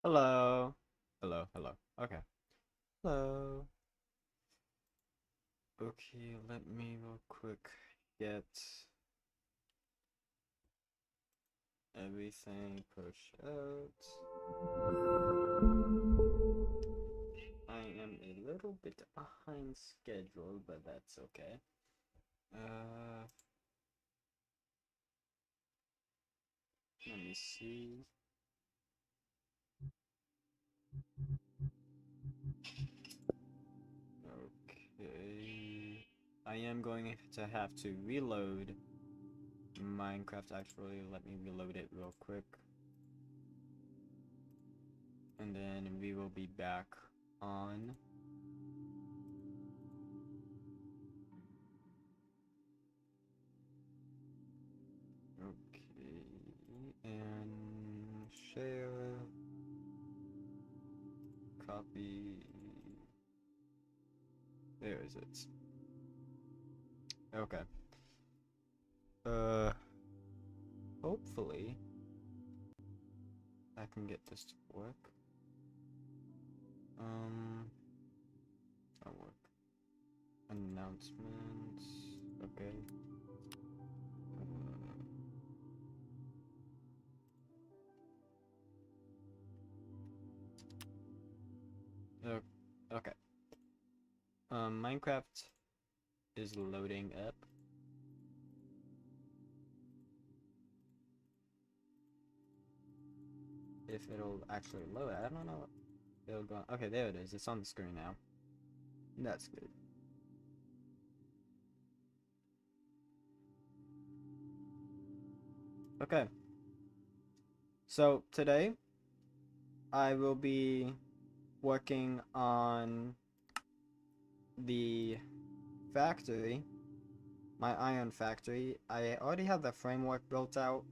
Hello. Hello, hello. Okay. Hello. Okay, let me real quick get everything pushed out. I am a little bit behind schedule, but that's okay. Uh, Let me see. Okay. I am going to have to reload Minecraft actually. Let me reload it real quick. And then we will be back on. Okay, and share, copy. There is it. Okay. Uh, Hopefully I can get this to work. That'll work. Announcements. Okay. Okay. Minecraft is loading up. If it'll actually load, I don't know. It'll go. Okay, there it is. It's on the screen now. That's good. Okay. So today I will be working on the factory, my iron factory. I already have the framework built out,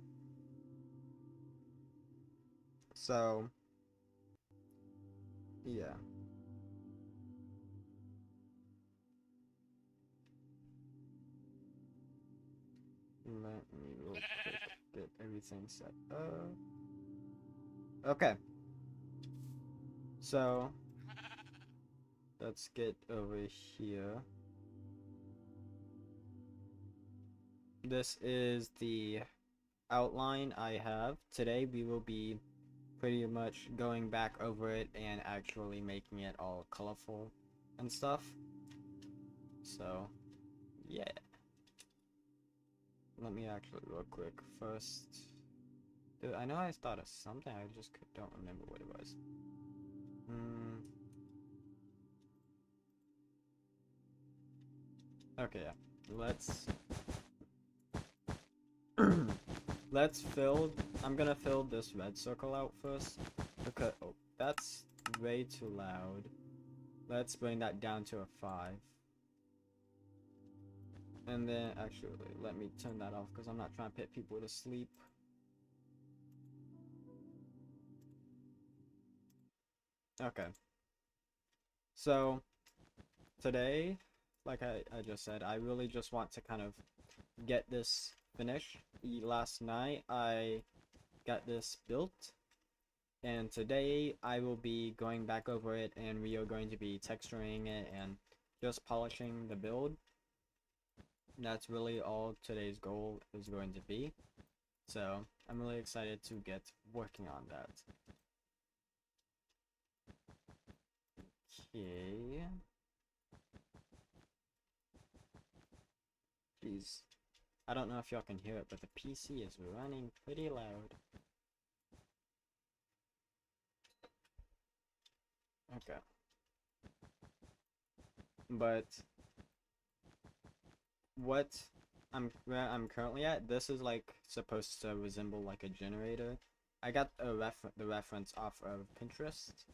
so yeah. Let me real quick get everything set up. Okay, so let's get over here. This is the outline I have. Today we will be pretty much going back over it and actually making it all colorful and stuff. So, yeah. Let me actually real quick first. Dude, I know I thought of something, I just don't remember what it was. Okay, yeah. Let's fill. I'm gonna fill this red circle out first because that's way too loud. Let's bring that down to a 5. And then actually let me turn that off because I'm not trying to put people to sleep. Okay. So today, like I just said, I really just want to kind of get this finished. Last night I got this built, and today I will be going back over it and we are going to be texturing it and just polishing the build. That's really all today's goal is going to be. So I'm really excited to get working on that. Okay. Jeez. I don't know if y'all can hear it, but the PC is running pretty loud. Okay. But what where I'm currently at, this is like supposed to resemble like a generator. I got the reference off of Pinterest.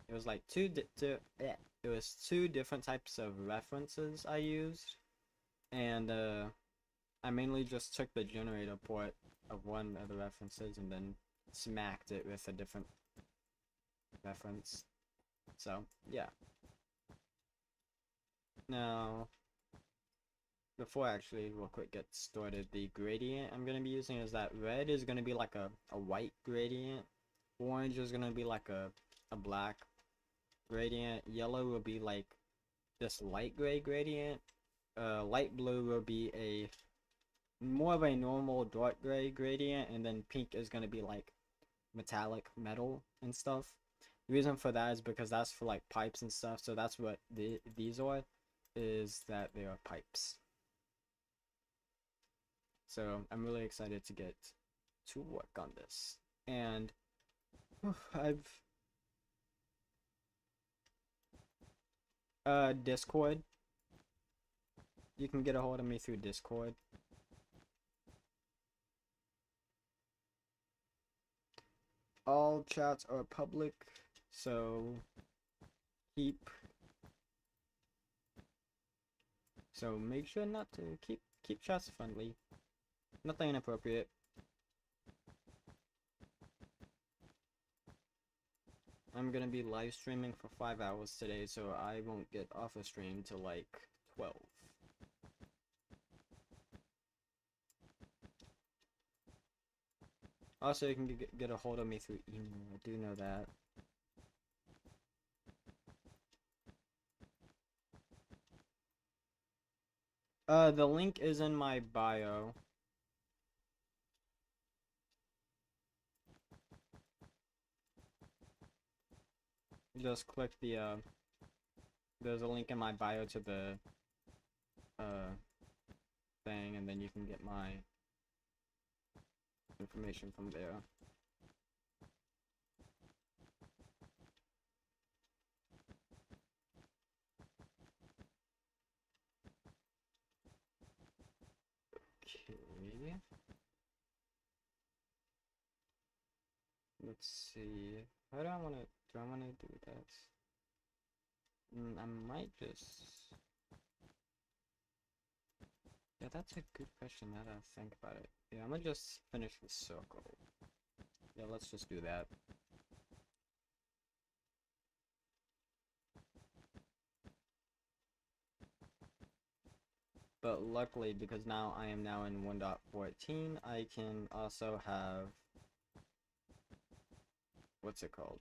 It was like it was two different types of references I used, and I mainly just took the generator port of one of the references and then smacked it with a different reference. So yeah. Now, before I actually real quick get started, the gradient I'm gonna be using is that red is gonna be like a white gradient, Orange is gonna be like a black gradient. Yellow will be like this light gray gradient. Light blue will be a more of a normal dark gray gradient, and then pink is gonna be like metallic metal and stuff. The reason for that is because that's for like pipes and stuff. So that's what these are, is that they are pipes. So I'm really excited to get to work on this. And I've Discord. You can get a hold of me through Discord. All chats are public, so make sure not to keep chats friendly. Nothing inappropriate. I'm gonna be live streaming for 5 hours today, so I won't get off a stream till like 12. Also, you can get a hold of me through email. I do know that. The link is in my bio. Just click the, there's a link in my bio to the, thing, and then you can get my information from there. Okay. Let's see. How do I want to? Do I want to do that? I might just. Yeah, that's a good question. Now that I think about it. Yeah, I'm gonna just finish the circle. Yeah, let's just do that. But luckily, because now I am now in 1.14, I can also have, what's it called?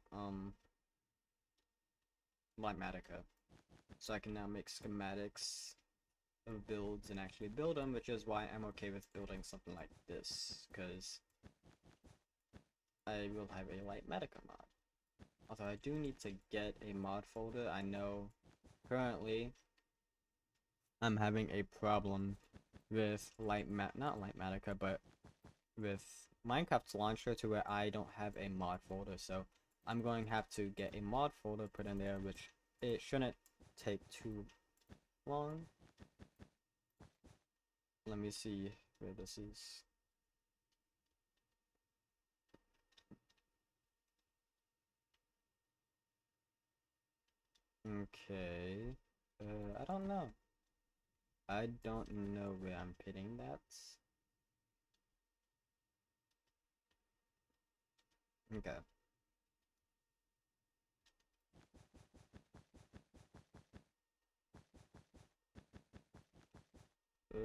Litematica. So I can now make schematics of builds and actually build them, which is why I'm okay with building something like this, because I will have a Litematica mod. Although I do need to get a mod folder. I know currently I'm having a problem with not Litematica, but with Minecraft's launcher, to where I don't have a mod folder. So I'm going to have to get a mod folder put in there, which it shouldn't take too long. Let me see where this is. Okay. I don't know. I don't know where I'm pitting that. Okay. Uh,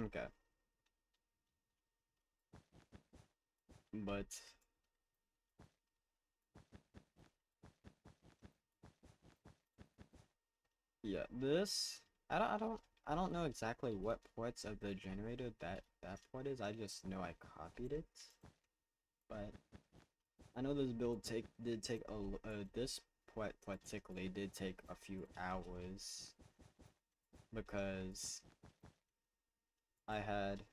okay. But yeah, this I don't know exactly what parts of the generator that part is. I just know I copied it. But I know this build did take this part particularly did take a few hours, because I had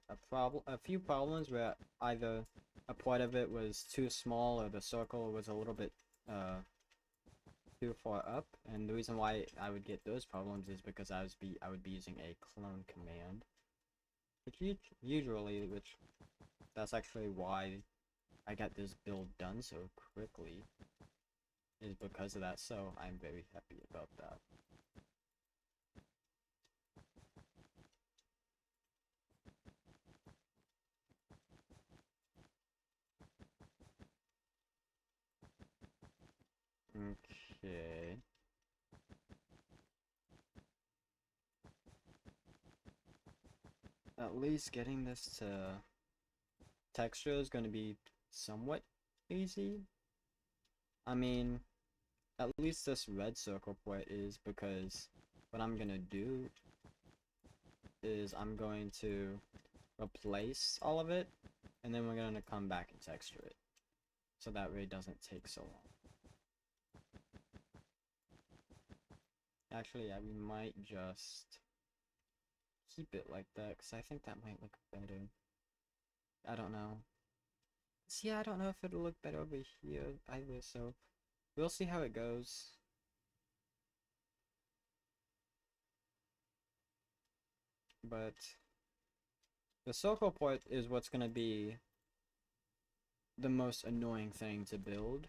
a few problems where either a part of it was too small or the circle was a little bit too far up, and the reason why I would get those problems is because I would be using a clone command, which that's actually why I got this build done so quickly, is because of that. So I'm very happy about that. Okay. at least getting this to texture is going to be somewhat easy. I mean, at least this red circle point is, because what I'm going to do is I'm going to replace all of it, and then we're going to come back and texture it, so that way it doesn't take so long. Actually, yeah, we might just keep it like that, because I think that might look better. I don't know. See, I don't know if it'll look better over here either, so we'll see how it goes. But the circle port is what's going to be the most annoying thing to build.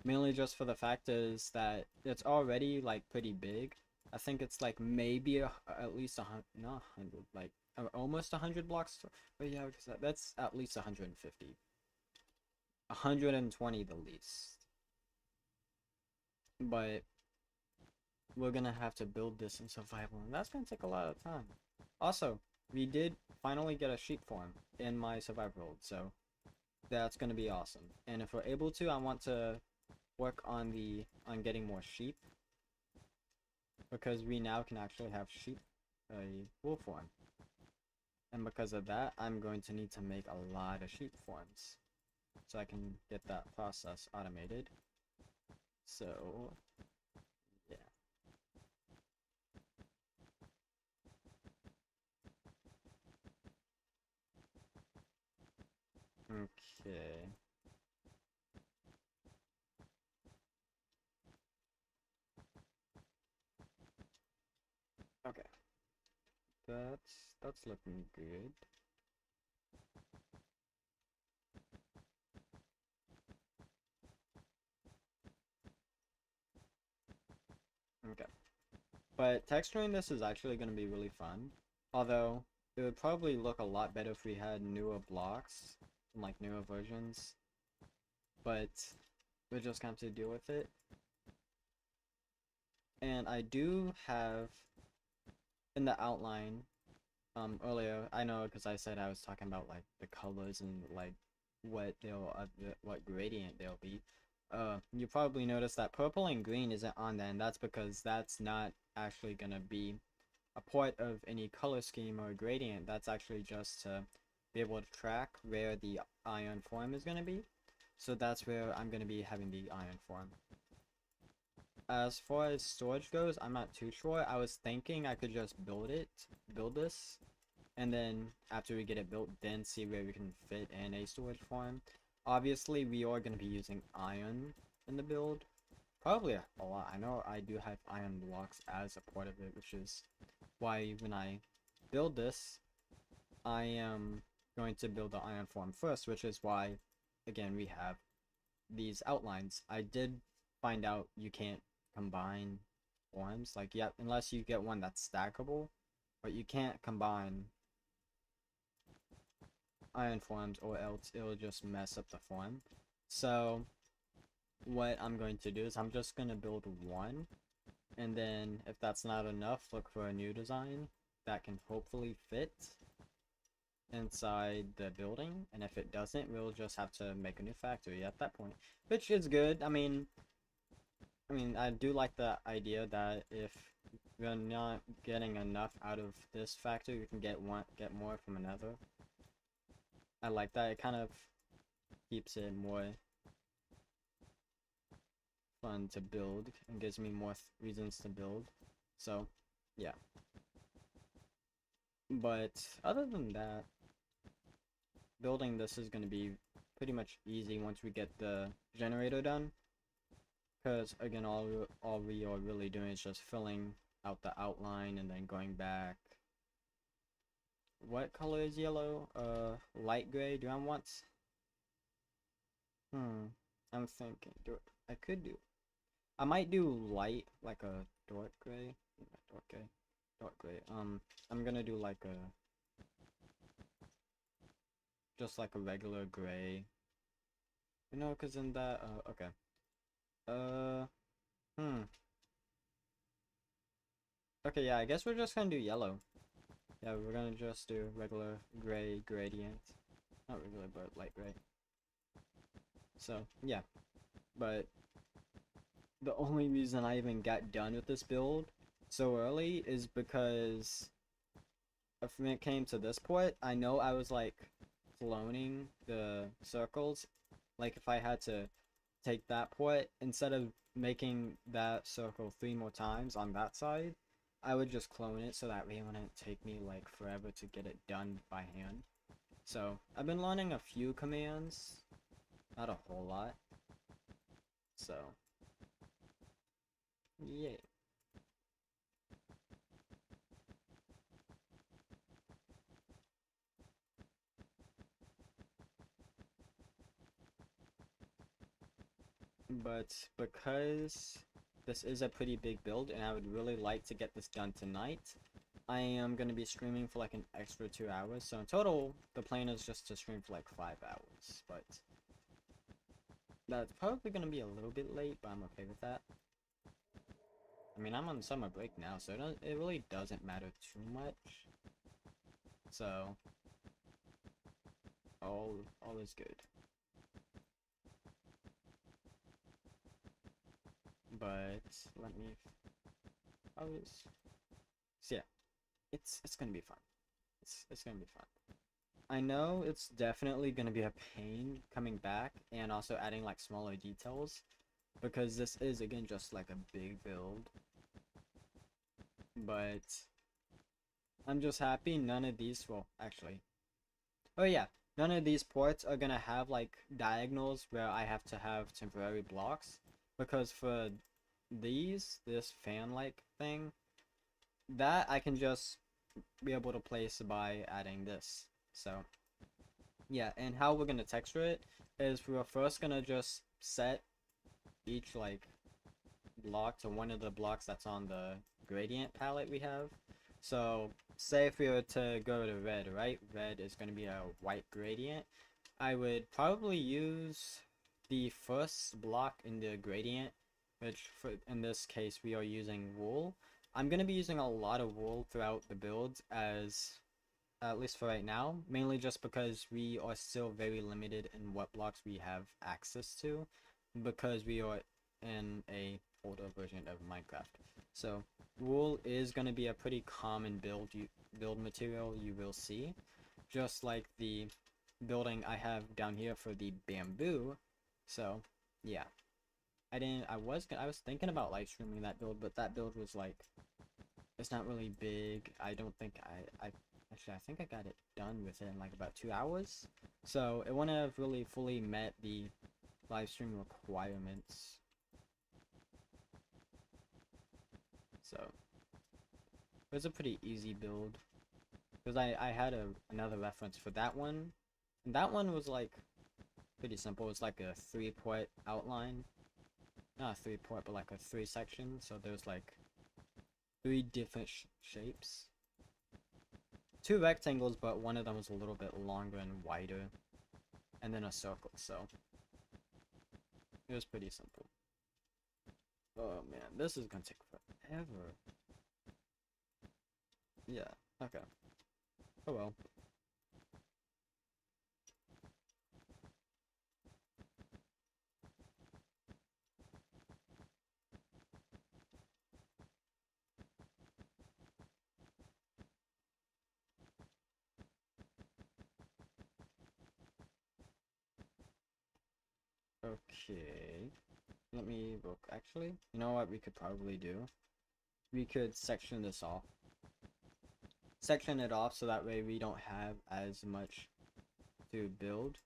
Mainly just for the fact is that it's already like pretty big. I think it's like maybe at least not 100, like almost 100 blocks. But yeah, because that's at least 150. 120 the least. But we're gonna have to build this in survival, and that's gonna take a lot of time. Also, we did finally get a sheep farm in my survival world, so that's gonna be awesome. And if we're able to, I want to work on getting more sheep, because we now can actually have sheep a wool farm. And because of that, I'm going to need to make a lot of sheep farms so I can get that process automated. So yeah. Okay. Okay. That's looking good. Okay. But texturing this is actually going to be really fun. Although, it would probably look a lot better if we had newer blocks and like newer versions. But we're just going to have to deal with it. And I do have in the outline earlier, I know because I said I was talking about like the colors and like what gradient they'll be. You probably noticed that purple and green isn't on there, and that's because that's not actually gonna be a part of any color scheme or gradient. That's actually just to be able to track where the iron form is gonna be. So that's where I'm gonna be having the iron form. As far as storage goes, I'm not too sure. I was thinking I could just build this, and then after we get it built, then see where we can fit in a storage farm. Obviously, we are going to be using iron in the build. Probably a lot. I know I do have iron blocks as a part of it, which is why when I build this, I am going to build the iron farm first, which is why, again, we have these outlines. I did find out you can't combine forms, like, yeah, unless you get one that's stackable, but you can't combine iron forms, or else it'll just mess up the form. So what I'm going to do is I'm just going to build one, and then if that's not enough, look for a new design that can hopefully fit inside the building. And if it doesn't, we'll just have to make a new factory at that point, which is good. I mean I do like the idea that if we're not getting enough out of this factory, we can get more from another. I like that. It kind of keeps it more fun to build and gives me more reasons to build. So, yeah. But other than that, building this is going to be pretty much easy once we get the generator done. Because, again, all we are really doing is just filling out the outline and then going back. What color is yellow? Light gray. Do I want... I'm thinking. I could do... I might do light, like a dark gray. Dark gray. Dark gray. I'm gonna do like a... just like a regular gray. You know, because in that... okay. Okay, yeah, I guess we're just gonna do yellow. Yeah, we're gonna just do regular gray gradient. Not regular, but light gray. So, yeah. But the only reason I even got done with this build so early is because when it came to this point, I know I was like cloning the circles. Like if I had to take that point, instead of making that circle 3 more times on that side, I would just clone it so that way it wouldn't take me like forever to get it done by hand. So I've been learning a few commands, not a whole lot. So yeah. But because this is a pretty big build and I would really like to get this done tonight, I am going to be streaming for like an extra 2 hours. So in total, the plan is just to stream for like 5 hours. But that's probably going to be a little bit late, but I'm okay with that. I mean, I'm on summer break now, so it really doesn't matter too much. So all is good. But let me. I was. So yeah, it's gonna be fun. It's gonna be fun. I know it's definitely gonna be a pain coming back and also adding like smaller details because this is again just like a big build. But I'm just happy none of these. Well, actually, oh yeah, none of these ports are gonna have like diagonals where I have to have temporary blocks because for this fan-like thing, that I can just be able to place by adding this. So yeah, and how we're gonna texture it is we're first gonna just set each like block to one of the blocks that's on the gradient palette we have. So say if we were to go to red, right? Red is gonna be a white gradient. I would probably use the first block in the gradient, which for, in this case we are using wool. I'm gonna be using a lot of wool throughout the builds as at least for right now, mainly just because we are still very limited in what blocks we have access to because we are in a older version of Minecraft. So wool is going to be a pretty common build material you will see, just like the building I have down here for the bamboo. So yeah, I was thinking about live streaming that build, but that build was like it's not really big. I don't think I actually I think I got it done within like about 2 hours. So it wouldn't have really fully met the live stream requirements. So it was a pretty easy build. Because I had another reference for that one. And that one was like pretty simple. It's like a 3-port outline. Not a 3-port, but like a 3-section. So there's like 3 different shapes. 2 rectangles, but one of them was a little bit longer and wider. And then a circle, so it was pretty simple. Oh man, this is gonna take forever. Yeah, okay. Oh well. Okay. Let me look. Actually, you know what we could probably do? We could section this off. Section it off so that way we don't have as much to build.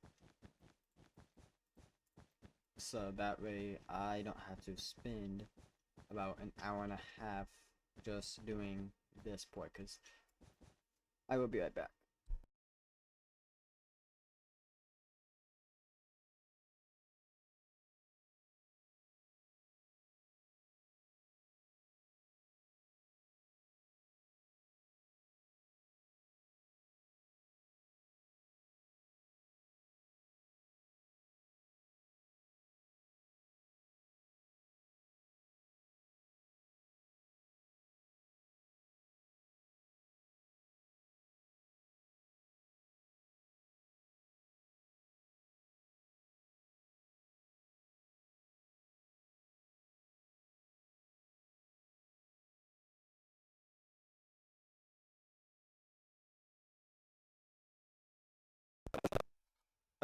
So that way I don't have to spend about an hour and a half just doing this part, because I will be right back.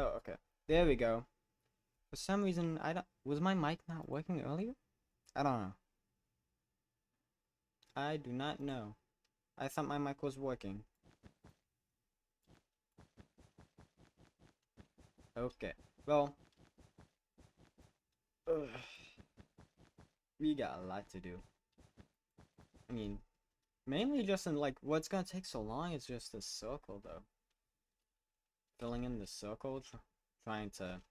Oh, okay. There we go. For some reason, I don't. Was my mic not working earlier? I don't know. I do not know. I thought my mic was working. Okay. Well, ugh, we got a lot to do. I mean, mainly just in like what's gonna take so long is just the circle though. Filling in the circle, trying to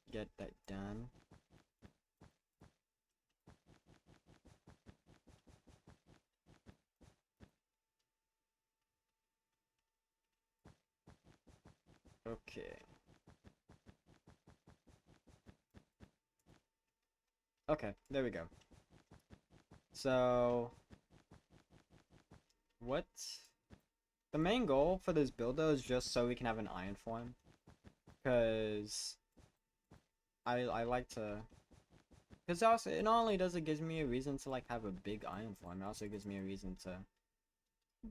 get that done. Okay. Okay, there we go. So, what? The main goal for this build though is just so we can have an iron farm. Because I like to. Because also, it not only does it gives me a reason to like have a big iron farm, it also gives me a reason to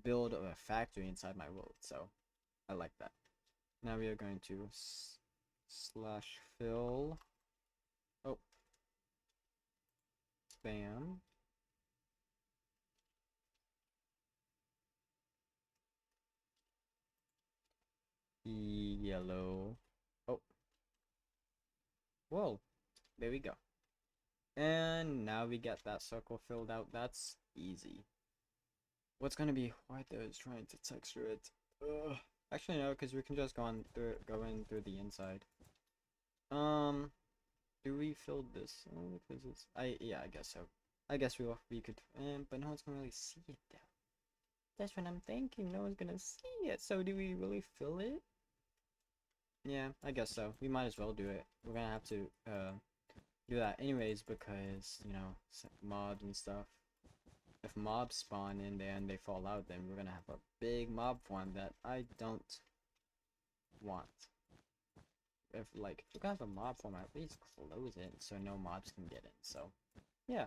build a factory inside my world. So, I like that. Now we are going to slash fill. Oh, spam. Yellow. Oh, whoa. There we go. And now we get that circle filled out. That's easy. What's gonna be hard though is trying to texture it. Ugh. Actually no, because we can just go in through the inside. Do we fill this? Oh, because it's yeah, I guess so. I guess we could, but no one's gonna really see it though. That's what I'm thinking. No one's gonna see it. So do we really fill it? Yeah, I guess so. We might as well do it. We're gonna have to do that anyways because you know mobs and stuff. If mobs spawn in there and they fall out, then we're gonna have a big mob farm that I don't want. If we're gonna have a mob farm, at least close it so no mobs can get in. So yeah.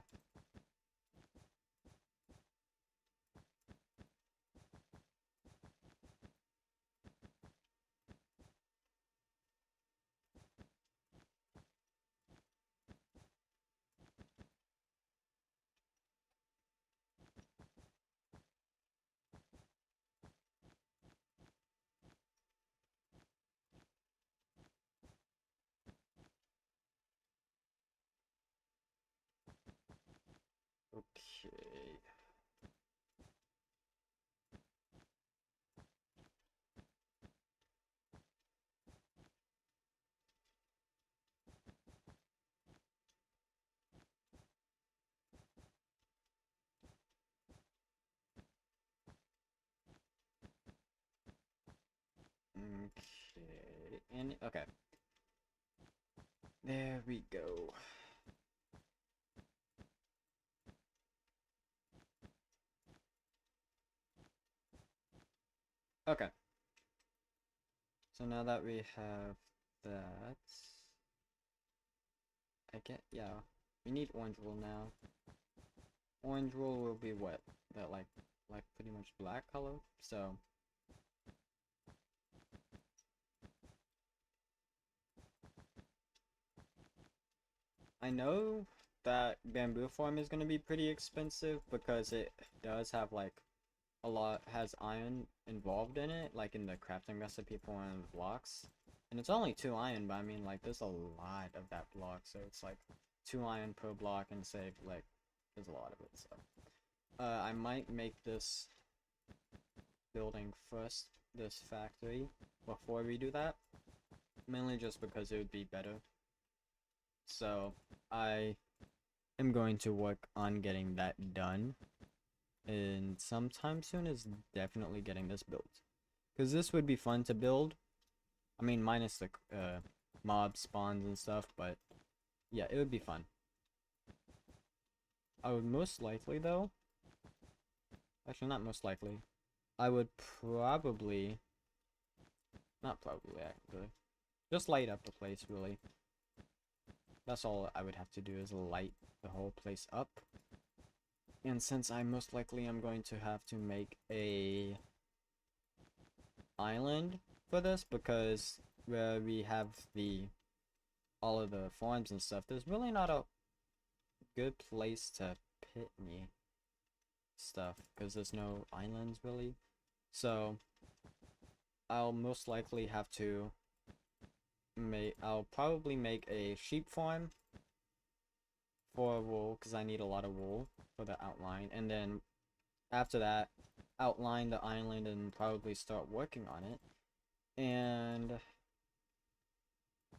Okay. Okay. And okay. There we go. Okay. So now that we have that, yeah, we need orange wool now. Orange wool will be what? That like pretty much black color. So I know that bamboo farm is gonna be pretty expensive because it does have like has iron involved in it, like in the crafting recipe for one of the blocks. And it's only 2 iron, but I mean like there's a lot of that block, so it's like 2 iron per block and say like there's a lot of it, so. I might make this building first, this factory, before we do that. Mainly just because it would be better. So I am going to work on getting that done. And sometime soon is definitely getting this built. Because this would be fun to build. I mean, minus the mob spawns and stuff, but yeah, it would be fun. I would most likely, though, actually not most likely, I would probably, not probably actually, just light up the place really. That's all I would have to do is light the whole place up. And since I most likely am going to have to make a island for this because where we have the all of the farms and stuff, there's really not a good place to pit me stuff because there's no islands really. So I'll most likely have to I'll probably make a sheep farm for wool because I need a lot of wool for the outline, and then after that, outline the island and probably start working on it. And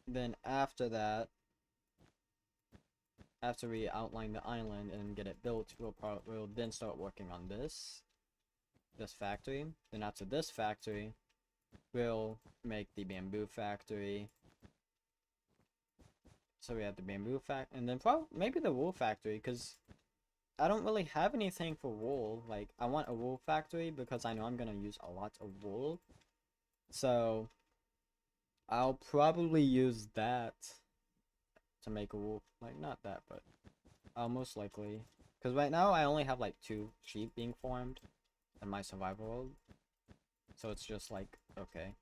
then after that, after we outline the island and get it built, we'll then start working on this factory. Then after this factory, we'll make the bamboo factory. So we have the bamboo and then probably maybe the wool factory, because I don't really have anything for wool. Like, I want a wool factory because I know I'm gonna use a lot of wool. So I'll probably use that to make a wool. Like, not that, but I'll most likely. Because right now I only have like 2 sheep being formed in my survival world. So it's just like, okay.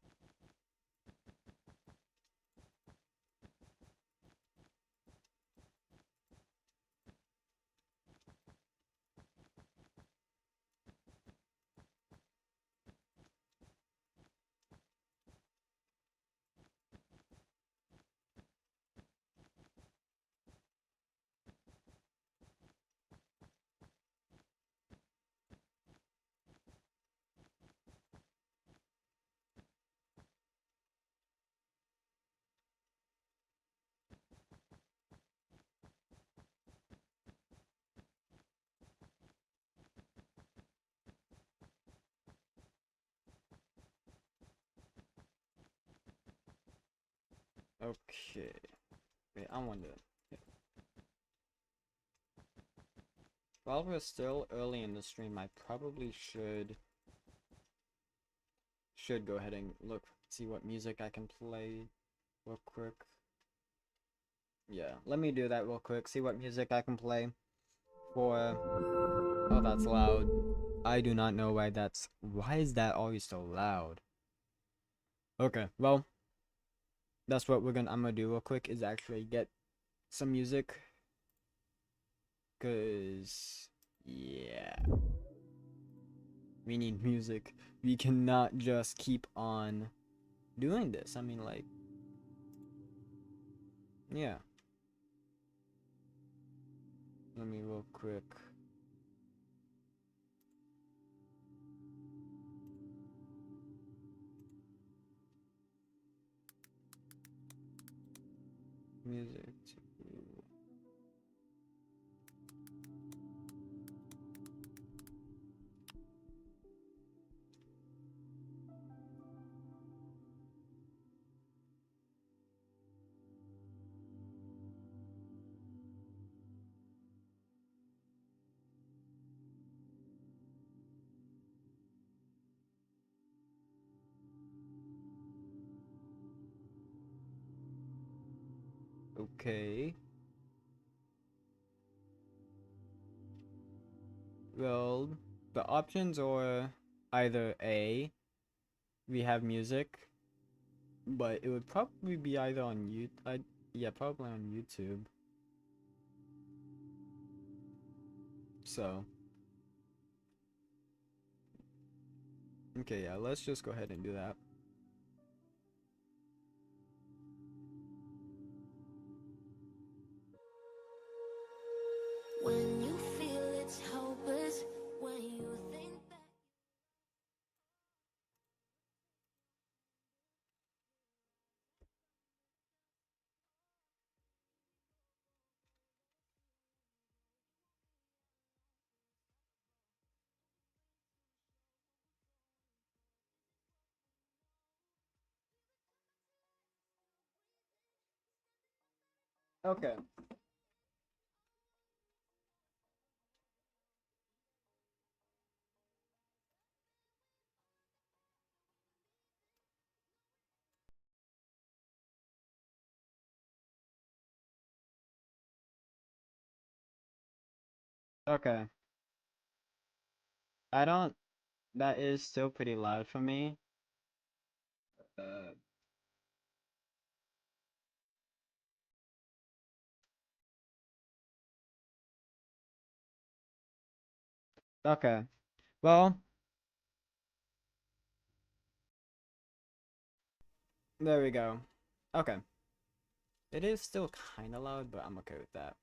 Okay. Wait, I wonder. While we're still early in the stream, I probably should go ahead and see what music I can play real quick. Yeah, let me do that real quick. See what music I can play for. Oh, that's loud. I do not know why that's. Why is that always so loud? Okay, well, that's what I'm gonna do real quick is actually get some music. Cause yeah, we need music. We cannot just keep on doing this. I mean, like, yeah. Let me real quick. Music. Okay. Well, the options are either A, we have music, but it would probably be either on YouTube. Yeah, probably on YouTube. So, okay, yeah, let's just go ahead and do that. When you feel it's hopeless, when you think that. Okay. Okay. I don't. That is still pretty loud for me. Uh, Okay. Well, there we go. Okay. It is still kind of loud, but I'm okay with that.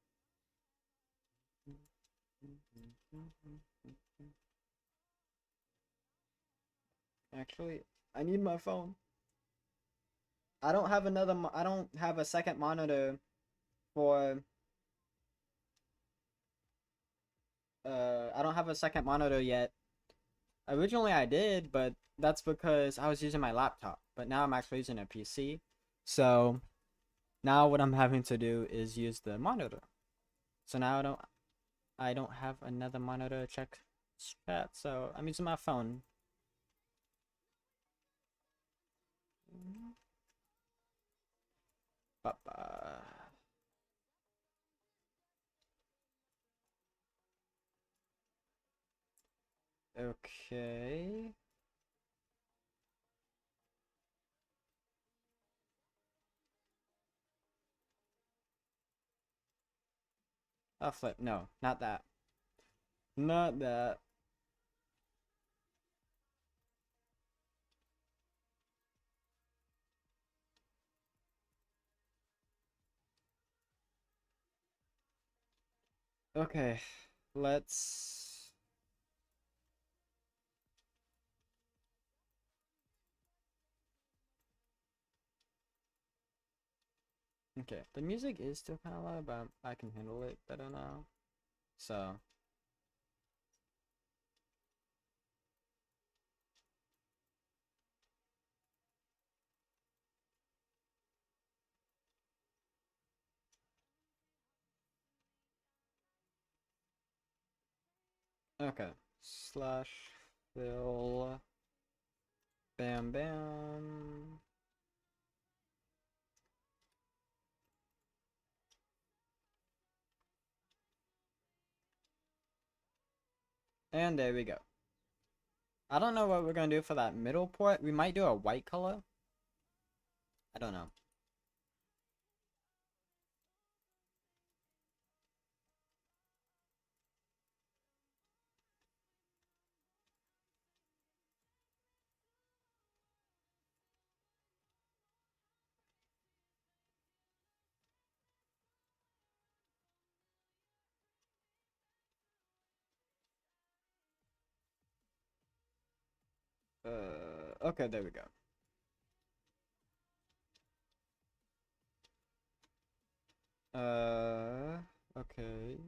Actually, I need my phone. I don't have I don't have a second monitor for I don't have a second monitor yet. Originally I did, but that's because I was using my laptop. But now I'm actually using a PC. So now what I'm having to do is use the monitor. So now I don't have another monitor to check chat, so I'm using my phone. Bye. Okay. Oh flip, no, not that. Not that. Okay, let's okay. The music is still kinda loud, but I can handle it better now. So okay. Slash fill bam bam. And there we go. I don't know what we're gonna do for that middle port. We might do a white color. I don't know. Okay, there we go. Okay.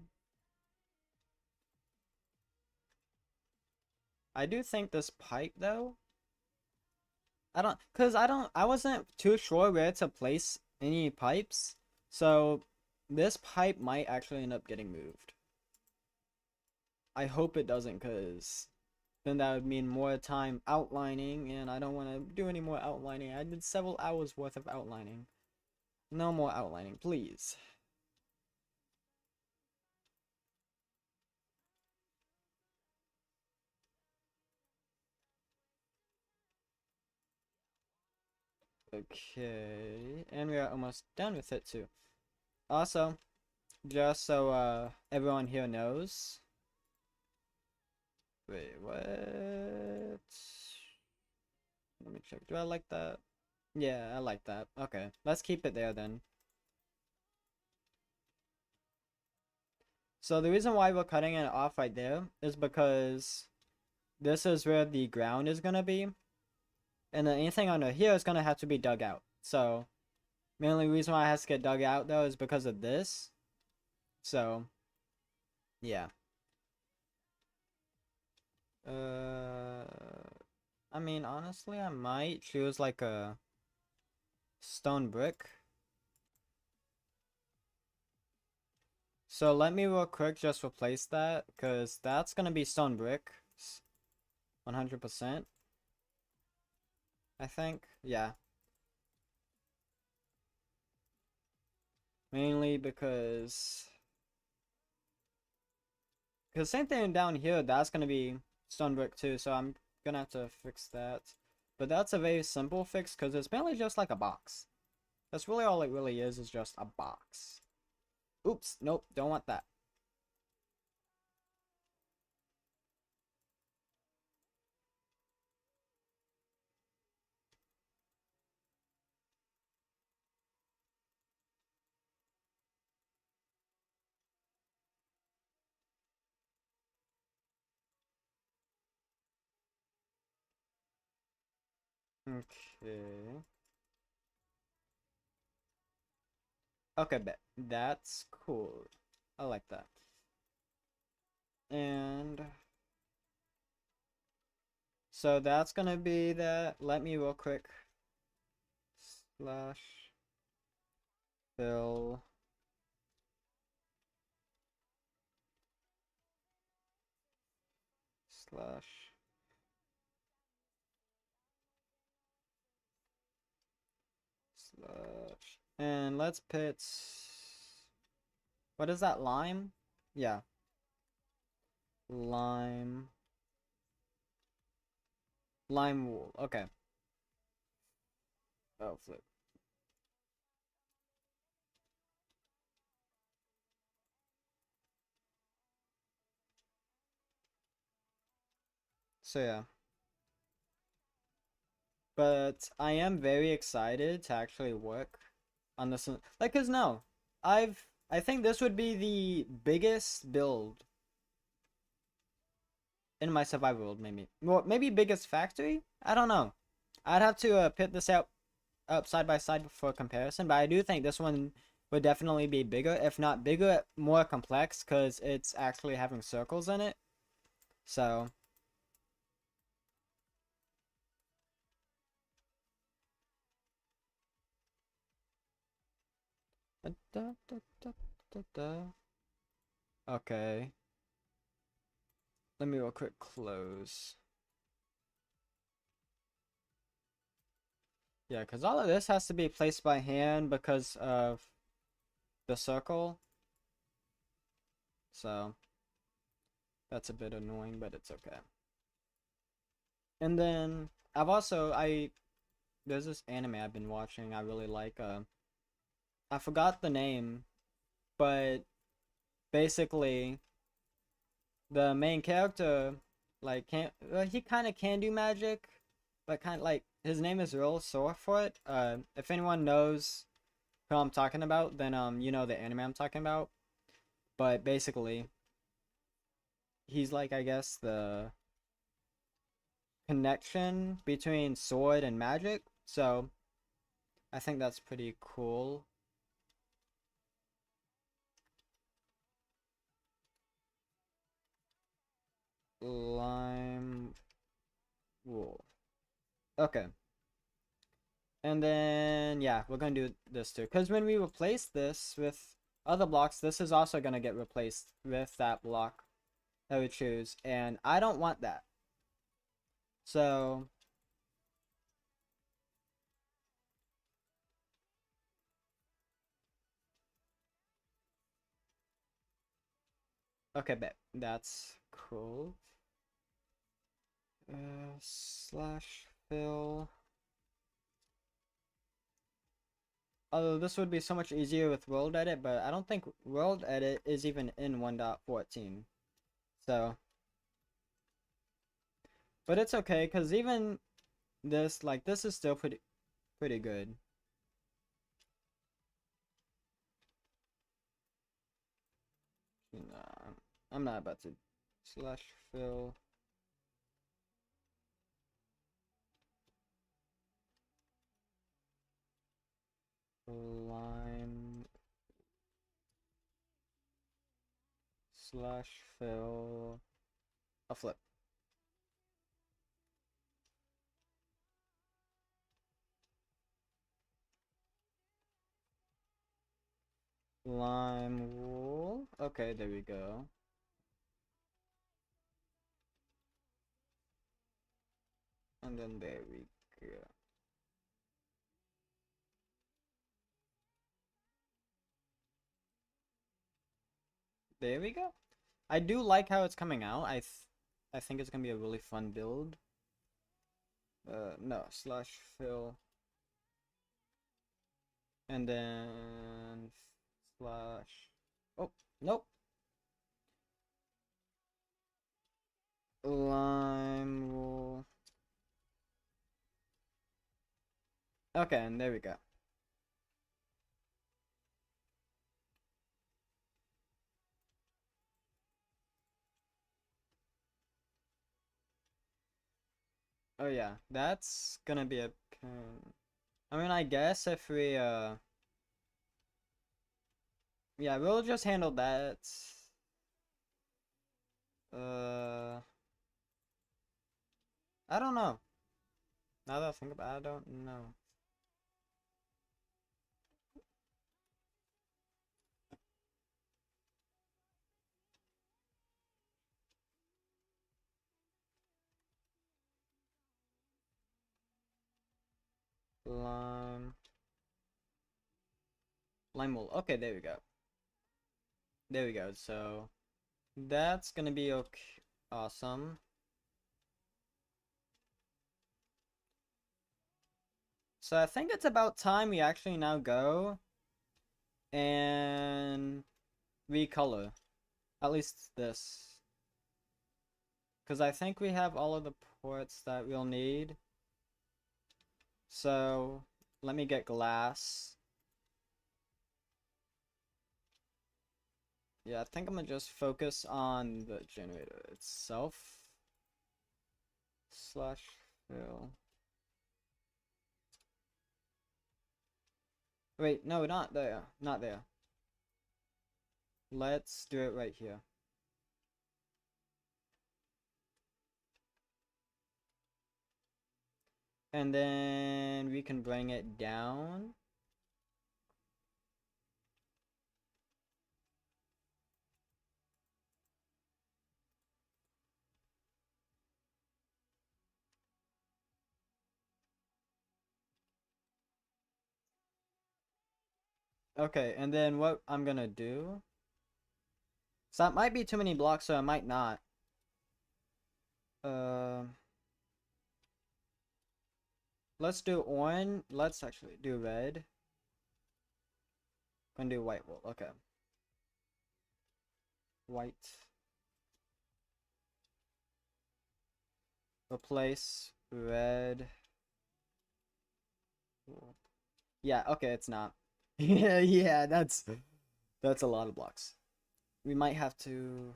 I do think this pipe though. I wasn't too sure where to place any pipes. So this pipe might actually end up getting moved. I hope it doesn't, cause then that would mean more time outlining, and I don't want to do any more outlining. I did several hours worth of outlining. No more outlining, please. Okay, and we are almost done with it too. Also, just so everyone here knows. Wait, what? Let me check. Do I like that? Yeah, I like that. Okay, let's keep it there then. So the reason why we're cutting it off right there is because this is where the ground is gonna be, and then anything under here is gonna have to be dug out. So mainly reason why it has to get dug out though is because of this. So yeah. Uh, I mean honestly, I might choose like a stone brick. So let me real quick just replace that, because that's gonna be stone brick. 100%. I think. Yeah. Mainly because same thing down here, that's gonna be stone brick too, so I'm gonna have to fix that. But that's a very simple fix because it's mainly just like a box. That's really all it really is just a box. Oops, nope, don't want that. Okay. Okay, bet. That's cool. I like that. And so that's gonna be that. Let me real quick slash fill slash slash and let's put what is that, lime? Yeah, lime wool. Okay. Oh, flip. So yeah. But I am very excited to actually work on this one. Like, cause no, I think this would be the biggest build in my survival world, maybe. Well, maybe biggest factory? I don't know. I'd have to pit this out up side by side for comparison, but I do think this one would definitely be bigger, if not bigger, more complex, because it's actually having circles in it. So, okay. Let me real quick close. Yeah, because all of this has to be placed by hand because of the circle. So, that's a bit annoying, but it's okay. And then, there's this anime I've been watching I really like. I forgot the name, but basically, the main character, like, can't, he kind of can do magic, but kind of like, his name is real sore for it. If anyone knows who I'm talking about, then, you know the anime I'm talking about. But basically, he's like, I guess, the connection between sword and magic. So I think that's pretty cool. Lime wool. Okay. And then, yeah, we're gonna do this too. Because when we replace this with other blocks, this is also gonna get replaced with that block that we choose. And I don't want that. So, okay, bet. That's cool. Slash fill. Although this would be so much easier with World Edit, but I don't think World Edit is even in 1.14. So, but it's okay, because even this, like, this is still pretty good. Nah, I'm not about to slash fill. Lime slash fill a flip. Lime wool. Okay, there we go. And then there we go. There we go. I do like how it's coming out. I think it's gonna be a really fun build. No, slash fill. And then slash. Oh, nope. Lime wool. Okay, and there we go. Oh yeah, that's gonna be a pain. I mean, I guess if we yeah, we'll just handle that. Uh, I don't know. Now that I think about it, I don't know. Lime. Lime wool. Okay, there we go. There we go. So that's gonna be okay. Awesome. So I think it's about time we actually now go and recolor. At least this. Because I think we have all of the ports that we'll need. So let me get glass. Yeah, I think I'm gonna just focus on the generator itself. Slash fill. Wait, no, not there. Not there. Let's do it right here. And then we can bring it down. Okay, and then what I'm gonna do. So that might be too many blocks, so I might not. Uh, let's do orange. Let's actually do red. Gonna do white wool. Okay. White. Replace red. Wool. Yeah, okay, it's not. Yeah, yeah, that's a lot of blocks. We might have to.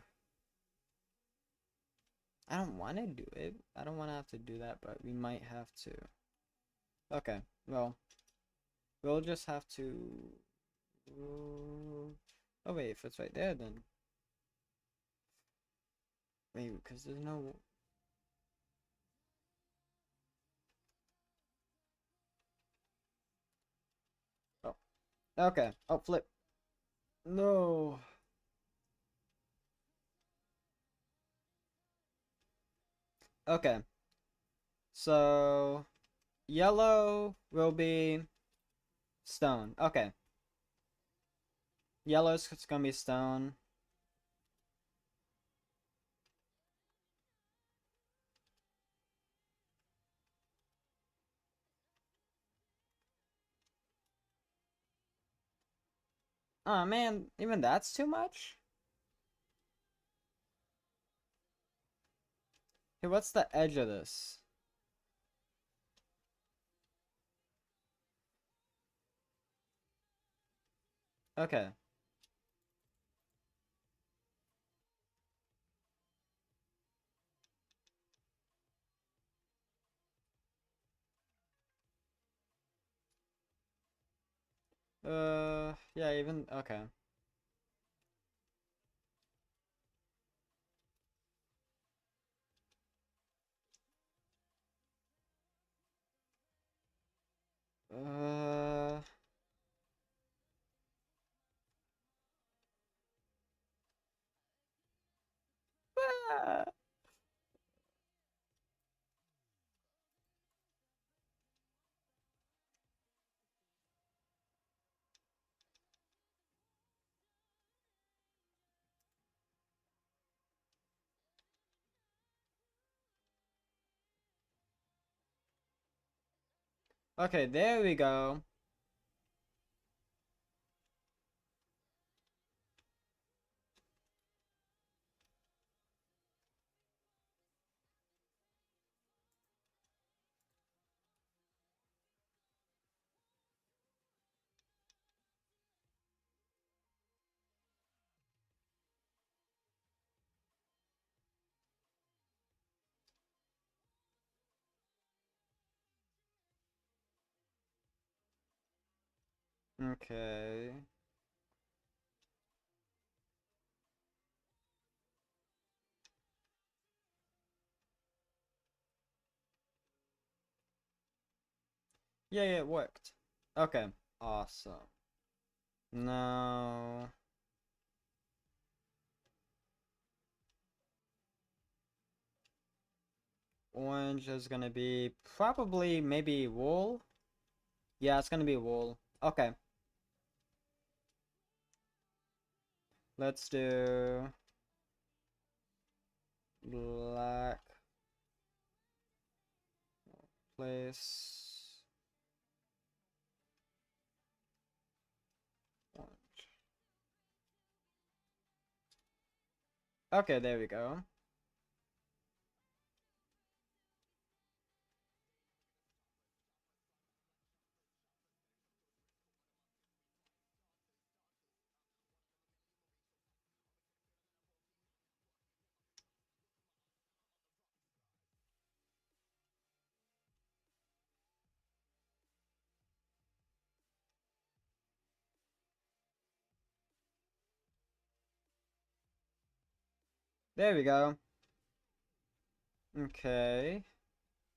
I don't want to do it. I don't want to have to do that, but we might have to. Okay, well, we'll just have to. Oh wait, if it's right there, then wait, because there's no. Oh, okay. Oh, flip. No. Okay. So yellow will be stone. Okay. Yellow's gonna be stone. Oh man, even that's too much? Hey, what's the edge of this? Okay. Yeah, even okay. Uh, ah. Okay, there we go. Okay. Yeah, yeah, it worked. Okay. Awesome. Now, orange is gonna be probably maybe wool. Yeah, it's gonna be wool. Okay. Let's do black place orange. Okay, there we go. There we go. Okay.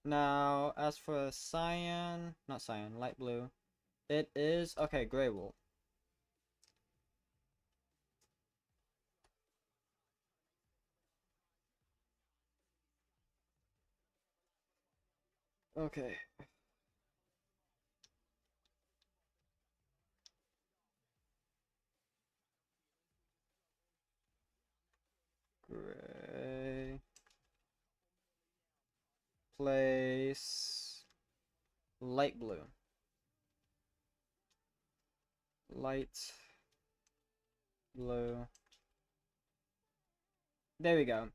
Now, as for cyan, not cyan, light blue, it is, okay, gray wool. Okay. Gray. Place light blue. Light blue. There we go.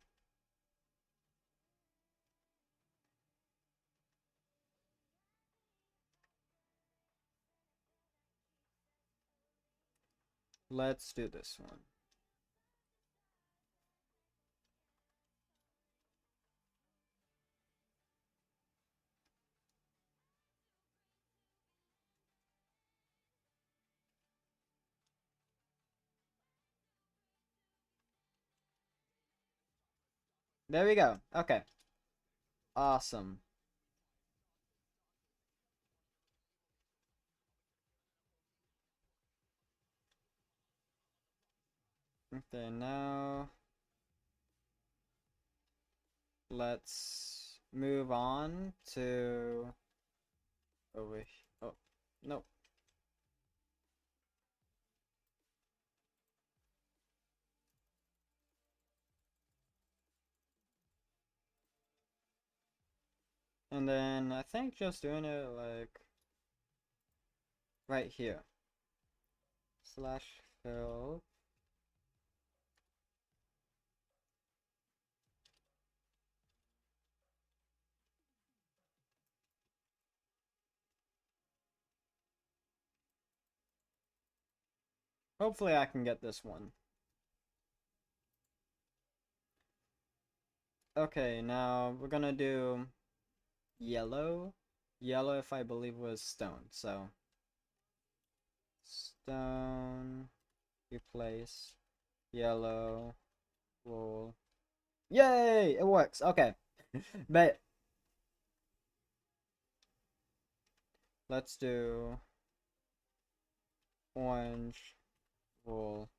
Let's do this one. There we go. Okay. Awesome. Okay, now let's move on to over here. Oh, no. And then I think just doing it like right here. Slash fill. Hopefully I can get this one. Okay, now we're gonna do yellow. Yellow, if I believe, was stone. So stone, replace yellow, wool. Yay! It works. Okay. But let's do orange, wool.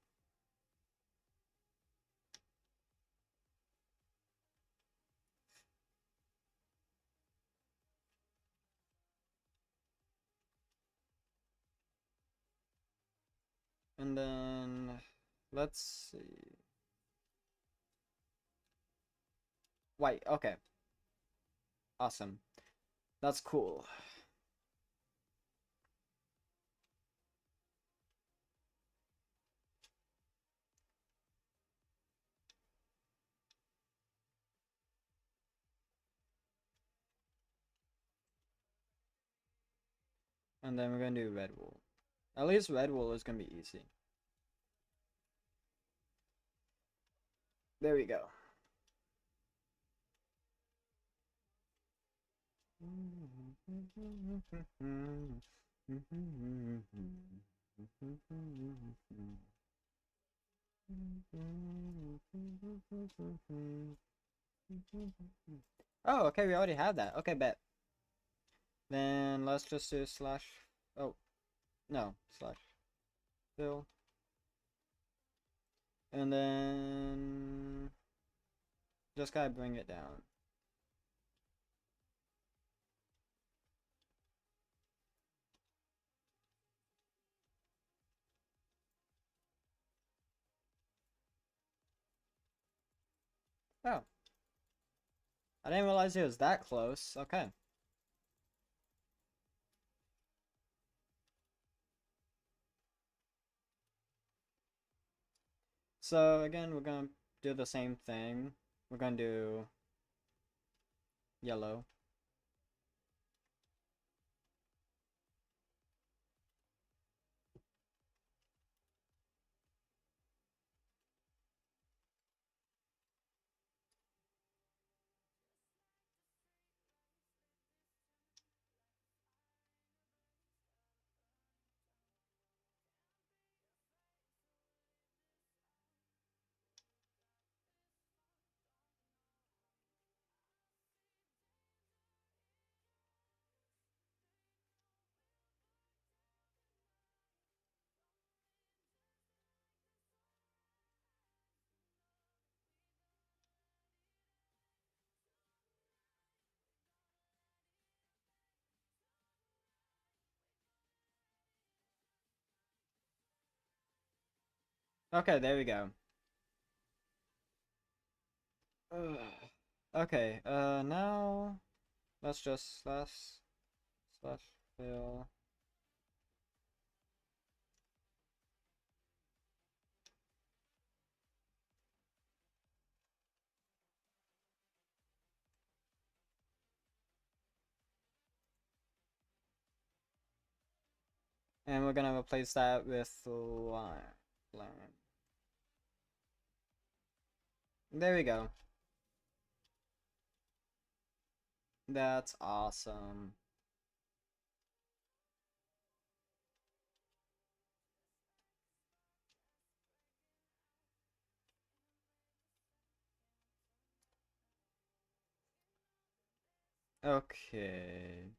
And then let's see. White. Okay. Awesome. That's cool. And then we're gonna do red wool. At least red wool is gonna be easy. There we go. Oh, okay, we already have that. Okay, bet. Then let's just do slash. Oh, no, slash fill. And then just gotta bring it down. Oh, I didn't realize it was that close. Okay. So again, we're gonna do the same thing. We're gonna do yellow. Okay, there we go. Ugh. Okay, now let's just slash fill. And we're gonna replace that with line. There we go. That's awesome. Okay.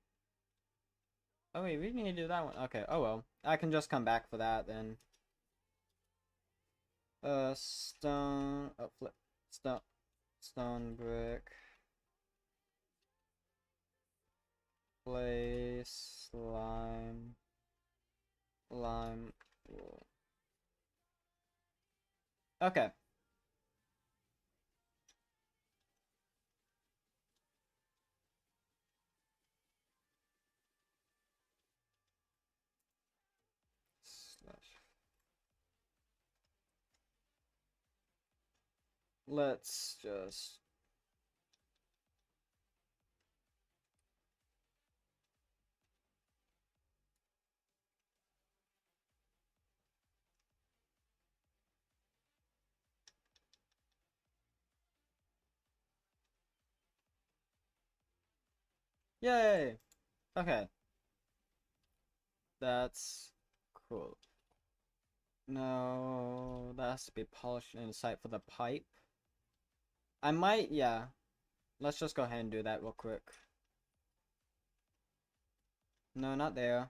Oh wait, we need to do that one. Okay, oh well. I can just come back for that then. Stone, flip, stone brick. Place, lime wool. Okay. Slash. Let's just. Yay! Okay. That's cool. No, that has to be polished inside for the pipe. I might, yeah. Let's just go ahead and do that real quick. No, not there.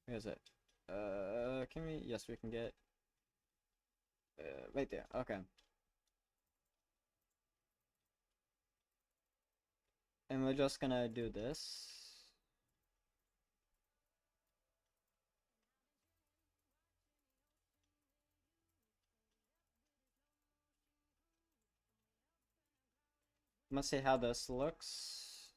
Where is it? Can we? Yes, we can get. Right there. Okay. And we're just gonna do this. Let's see how this looks.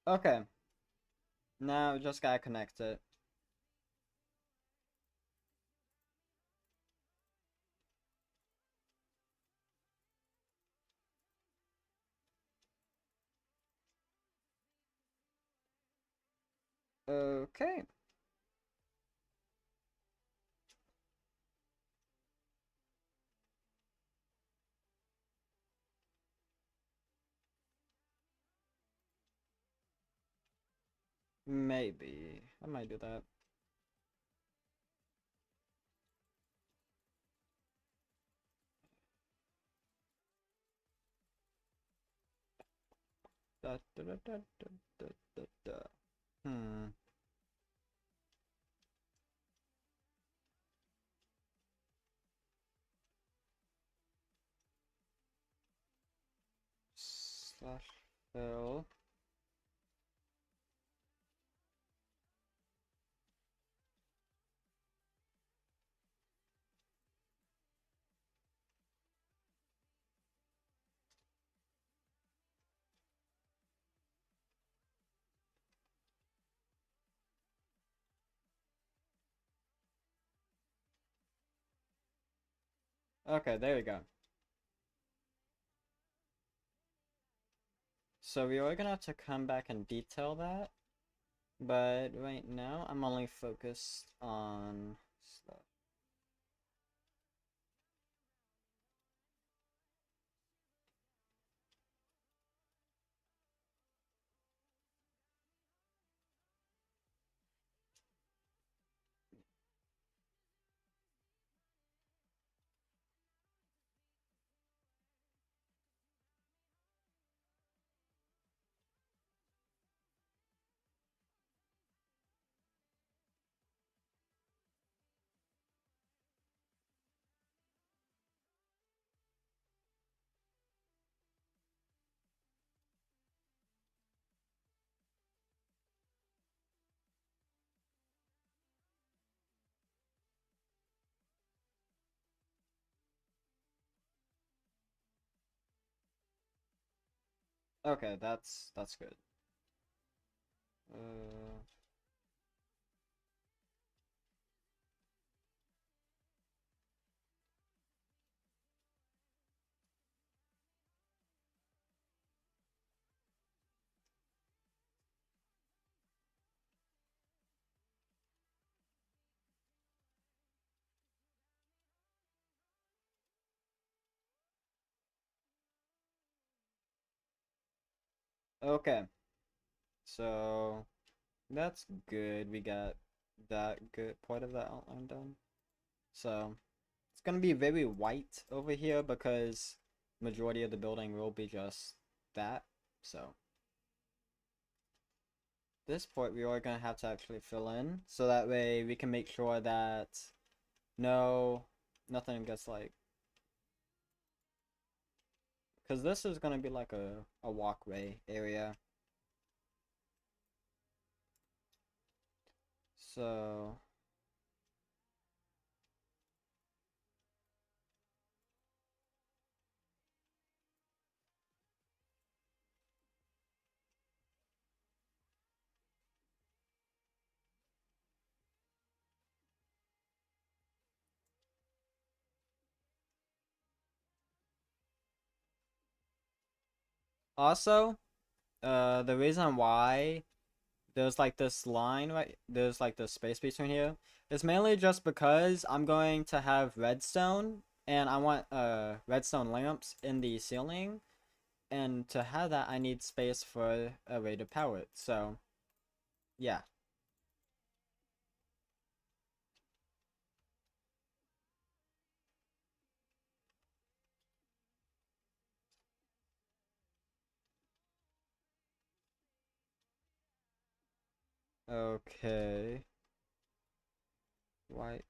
Okay. Now we just gotta connect it. Okay. Maybe. I might do that. Da, da, da, da, da, da, da, da. Hmm. Slash fill. Okay, there we go. So we are gonna have to come back and detail that, but right now I'm only focused on stuff. Okay, that's good. Uh, okay, so that's good. We got that good part of the outline done. So it's gonna be very white over here because majority of the building will be just that. So this part we are gonna have to actually fill in so that way we can make sure that nothing gets like, because this is gonna be like a walkway area. So also, the reason why there's like this line right there's like this space between here is mainly just because I'm going to have redstone and I want redstone lamps in the ceiling, and to have that I need space for a way to power it. So yeah. Okay. White.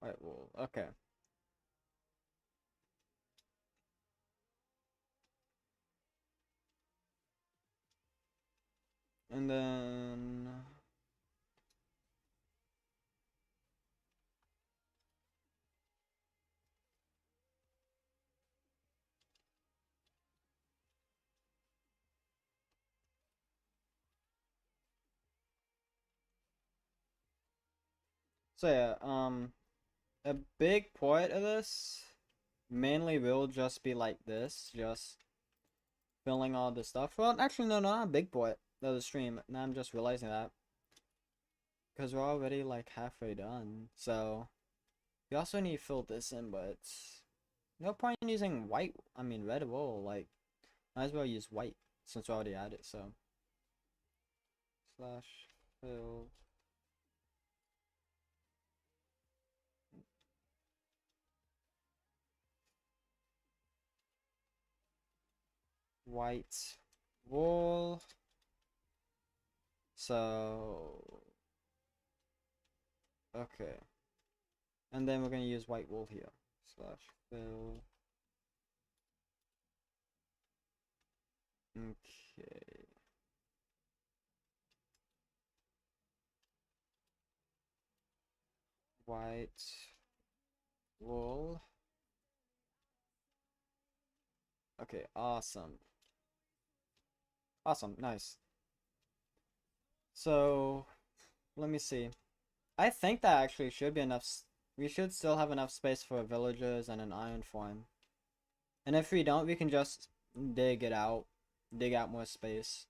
White wool. Okay. And then so yeah, a big part of this mainly will just be like this, just filling all this stuff. Well, actually, no, not a big part of the stream. Now I'm just realizing that because we're already like halfway done. So we also need to fill this in, but no point in using white. I mean, red wool. Like, might as well use white since we already had it. So slash fill white wool. So okay, and then we're gonna use white wool here. Slash fill. Okay. White wool. Okay, awesome. Awesome, nice. So, let me see. I think that actually should be enough. We should still have enough space for villagers and an iron farm. And if we don't, we can just dig it out. Dig out more space.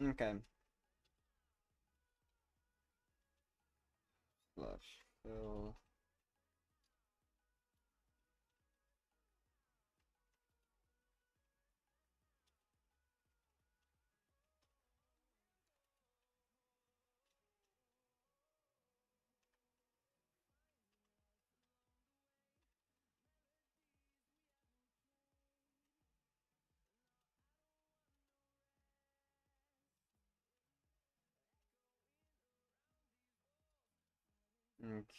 Okay. Slash fill. Okay.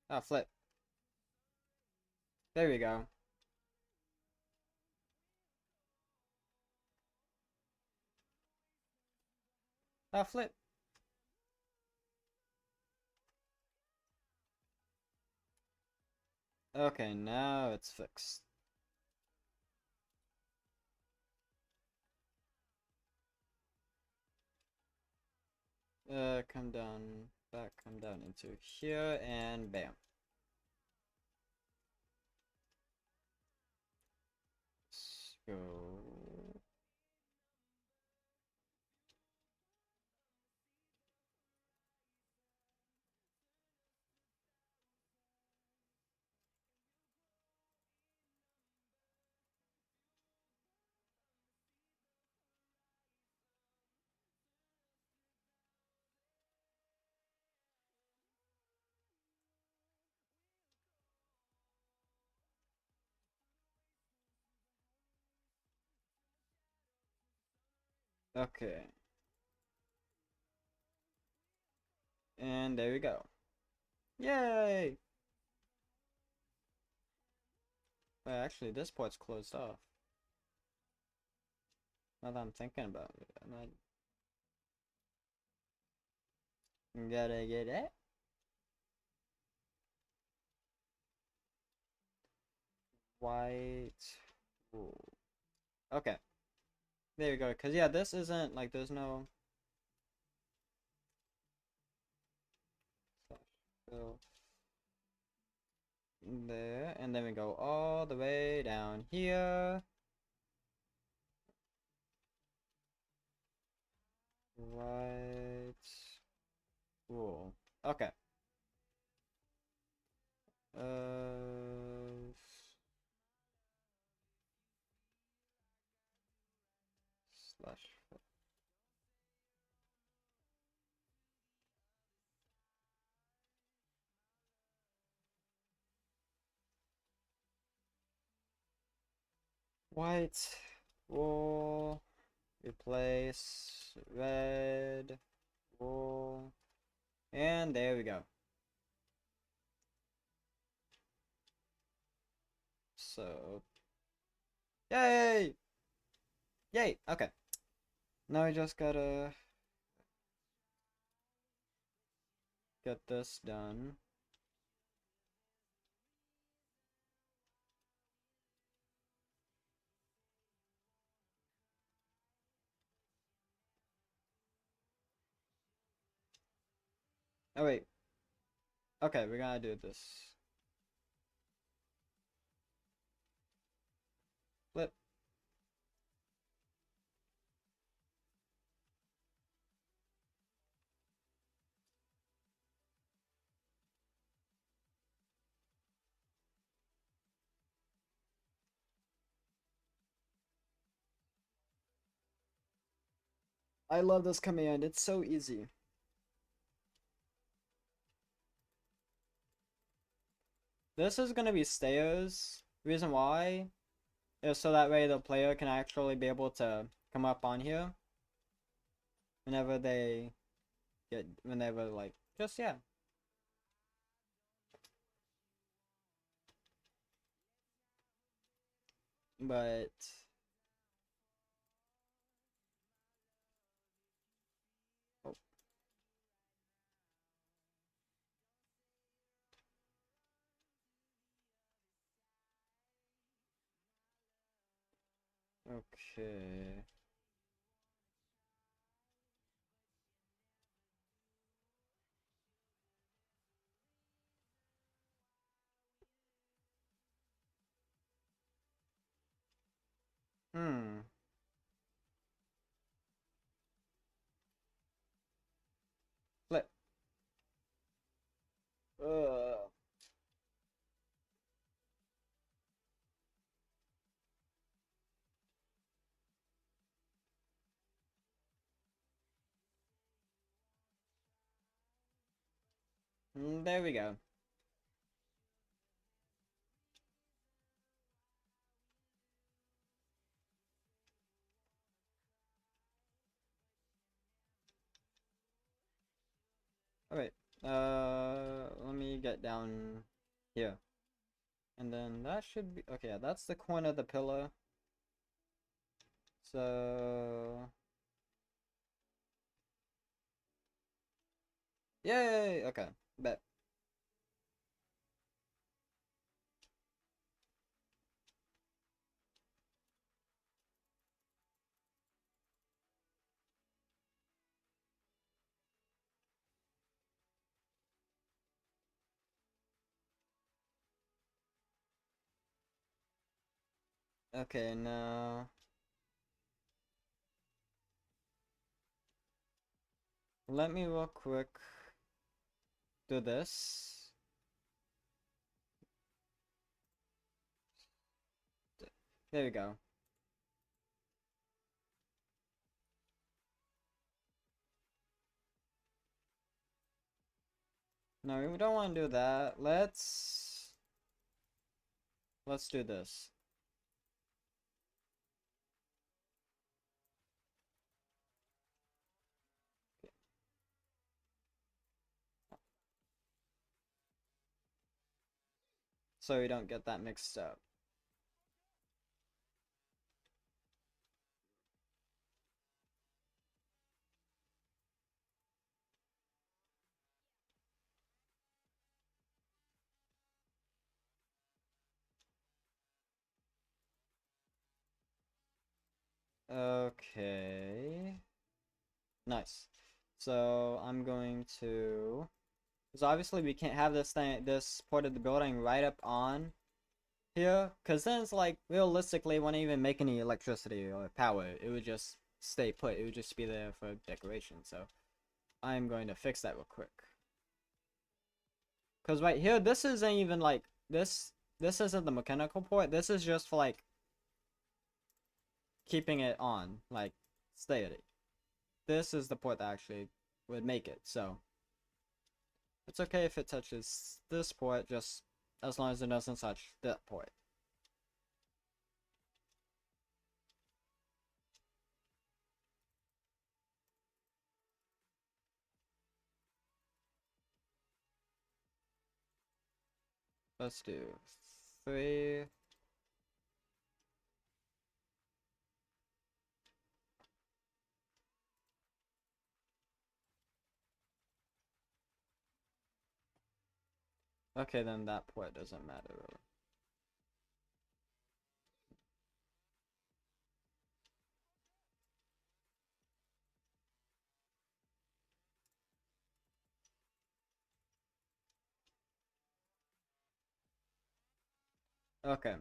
Oh, flip. There we go. Oh, flip. Okay, now it's fixed. Come down, come down into here, and bam. Let's go. Okay. And there we go. Yay! Wait, actually, this port's closed off. Now that I'm thinking about it, I might gotta get it. White wool. Okay. There you go. Cause yeah, this isn't like there's no fill there, and then we go all the way down here. White wool. Okay. Uh, slash. White wool. Replace red wool. And there we go. So, yay! Yay! Okay. Now we just gotta get this done. Oh wait. Okay, we're gonna do this. Flip. I love this command. It's so easy. This is gonna be stairs. Reason why is so that way the player can actually be able to come up on here whenever they whenever like just yeah. But oh, okay. Hmm. Flip. Uh. There we go. Alright. Let me get down here. And then that should be okay, yeah, that's the corner of the pillar. So yay! Okay, bet. Okay, now let me real quick do this. There we go. No, we don't want to do that. Let's do this. So we don't get that mixed up. Okay. Nice. So I'm going to, because obviously we can't have this part of the building right up on here, because then it's like realistically, it wouldn't even make any electricity or power. It would just stay put. It would just be there for decoration. So I'm going to fix that real quick. Because right here, this isn't even like this. This isn't the mechanical port. This is just for like keeping it on, like steady. This is the port that actually would make it. So it's okay if it touches this port, just as long as it doesn't touch that port. Let's do 3. Okay, then that port doesn't matter really. Okay.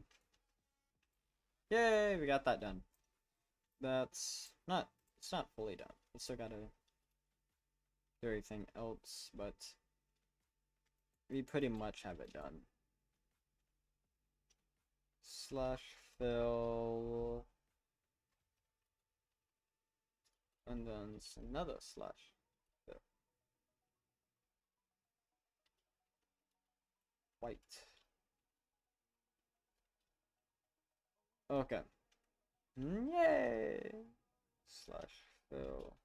Yay, we got that done. That's not, it's not fully done. We still gotta do everything else, but we pretty much have it done. Slash fill. And then another slash fill. White. Okay. Yay! Slash fill.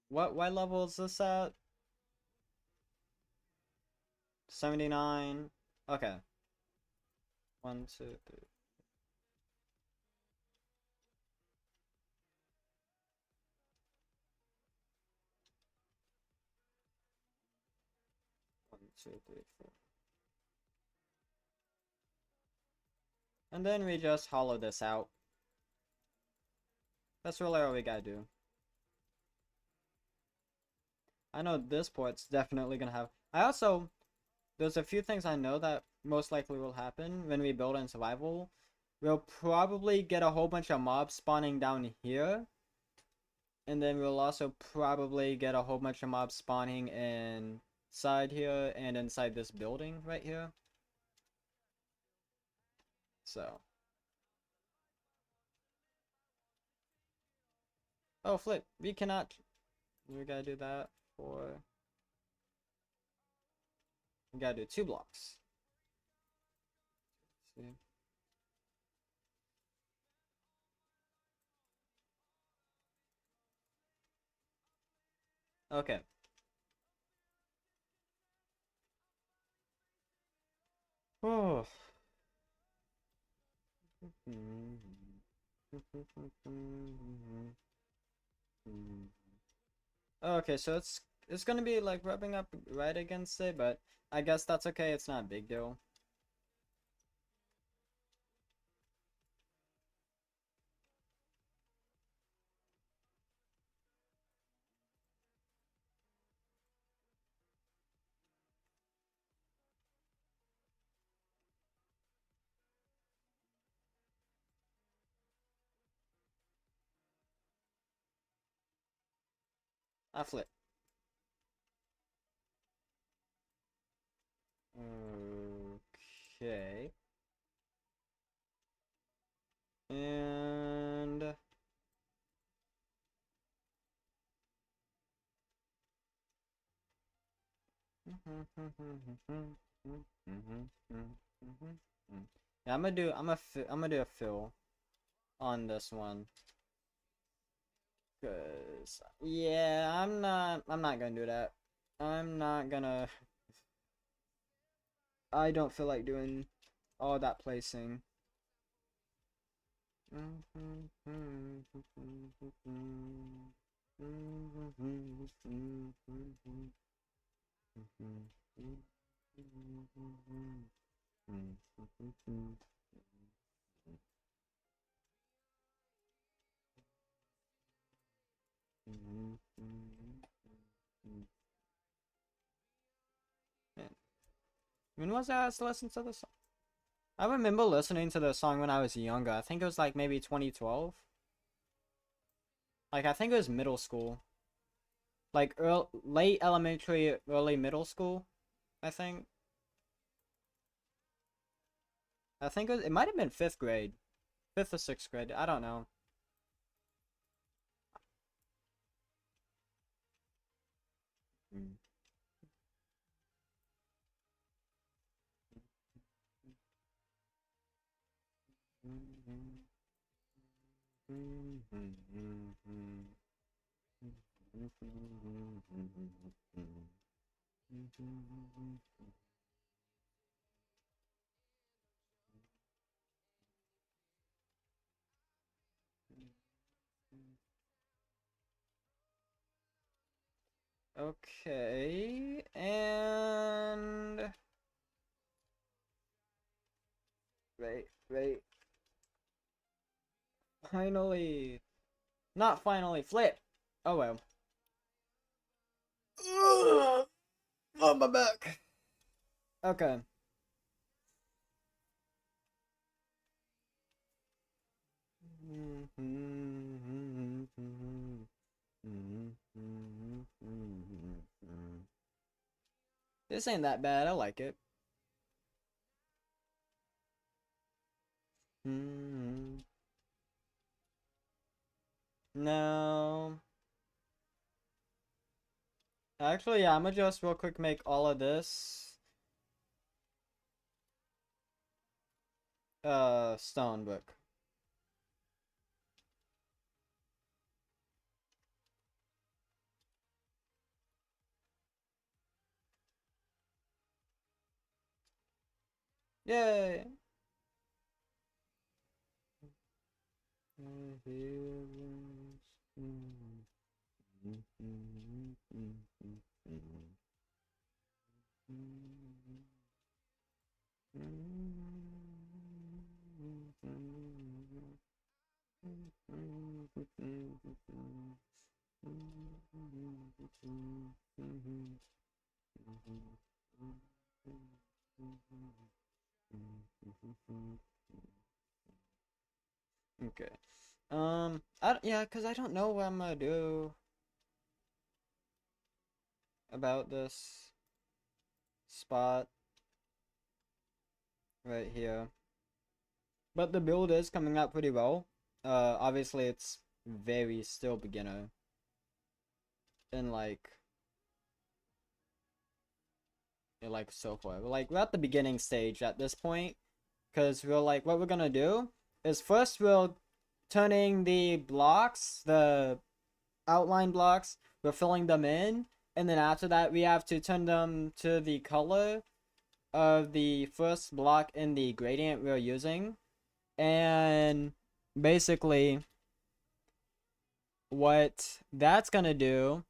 What level is this at? 79. Okay. 1, 2, 3. 1, 2, 3, 4. And then we just hollow this out. That's really all we gotta do. I know this port's definitely gonna have. There's a few things I know that most likely will happen when we build in survival. We'll probably get a whole bunch of mobs spawning down here. And then we'll also probably get a whole bunch of mobs spawning inside here and inside this building right here. So. Oh, flip. We cannot. We gotta do that for. We gotta do 2 blocks. See. Okay. Oh. Okay, so it's gonna be like rubbing up right against it, but I guess that's okay. It's not a big deal. I flip. Okay. And yeah, I'm gonna do a fill on this one. Cause yeah, I'm not gonna do that. I'm not gonna I don't feel like doing all that placing. When was I last listened to this song? I remember listening to this song when I was younger. I think it was like maybe 2012. Like I think it was middle school. Like late elementary, early middle school, I think. I think it might have been 5th grade. 5th or 6th grade. I don't know. Okay, and wait. Finally, not finally, flip. Oh well. Ugh, on my back. Okay. This ain't that bad. I like it. No. Actually, yeah, I'm gonna just real quick make all of this stone brick. Yay! Okay. Yeah, cause I don't know what I'm gonna do about this spot right here. But the build is coming out pretty well. Obviously it's very still beginner. And like so far. Like we're at the beginning stage at this point. Cause we're like what we're gonna do is first we'll turning the blocks, the outline blocks, we're filling them in, and then after that we have to turn them to the color of the first block in the gradient we're using. And basically what that's gonna do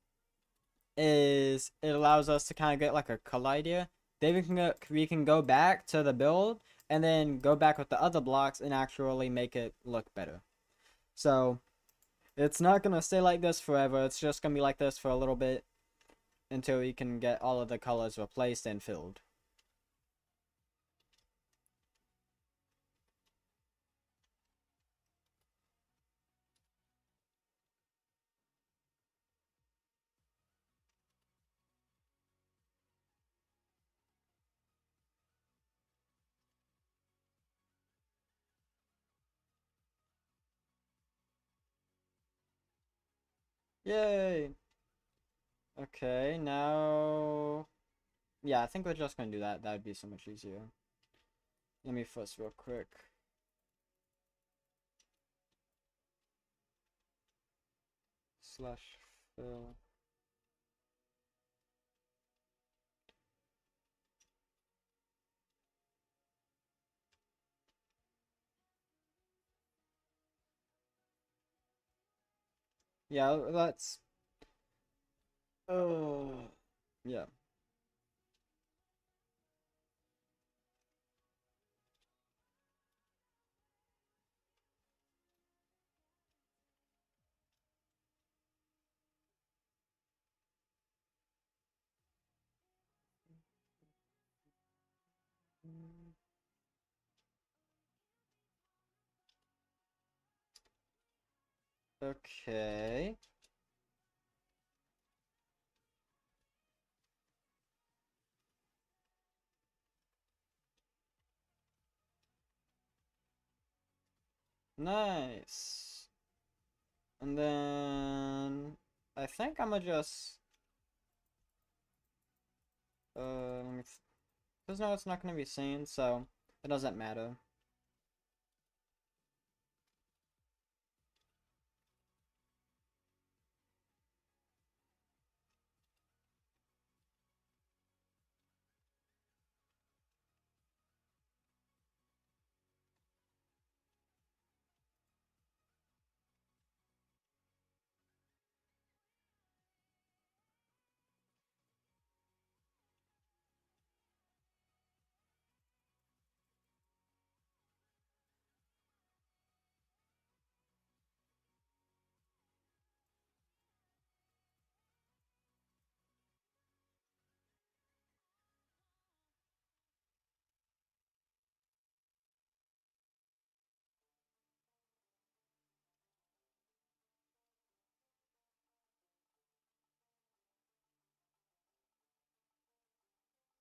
is it allows us to kind of get like a color idea. Then we can go back to the build and then go back with the other blocks and actually make it look better. So it's not gonna stay like this forever. It's just gonna be like this for a little bit until we can get all of the colors replaced and filled. Yay! Okay, now... Yeah, I think we're just gonna do that. That would be so much easier. Let me first real quick. Slash fill. Yeah, let's... Oh... Yeah. Okay. Nice. And then... I think I'm gonna just... let me... Because no, it's not gonna be seen, so it doesn't matter.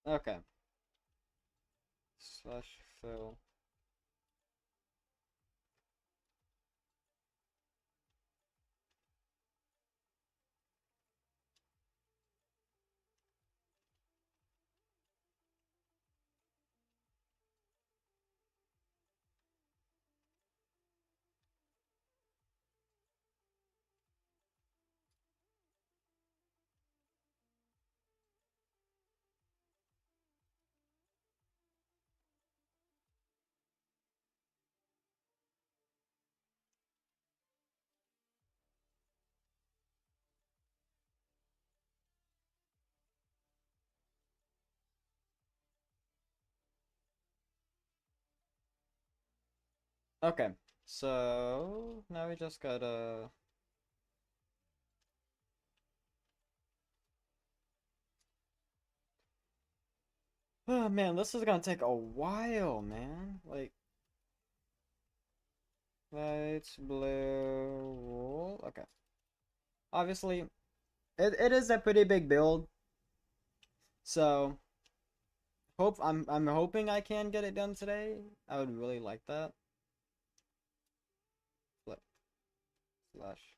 Okay. Slash fill. Okay. So now we just gotta. Oh man, this is gonna take a while, man. Like, lights, blue, wool. Okay. Obviously, it is a pretty big build. So I'm hoping I can get it done today. I would really like that. Flip slash.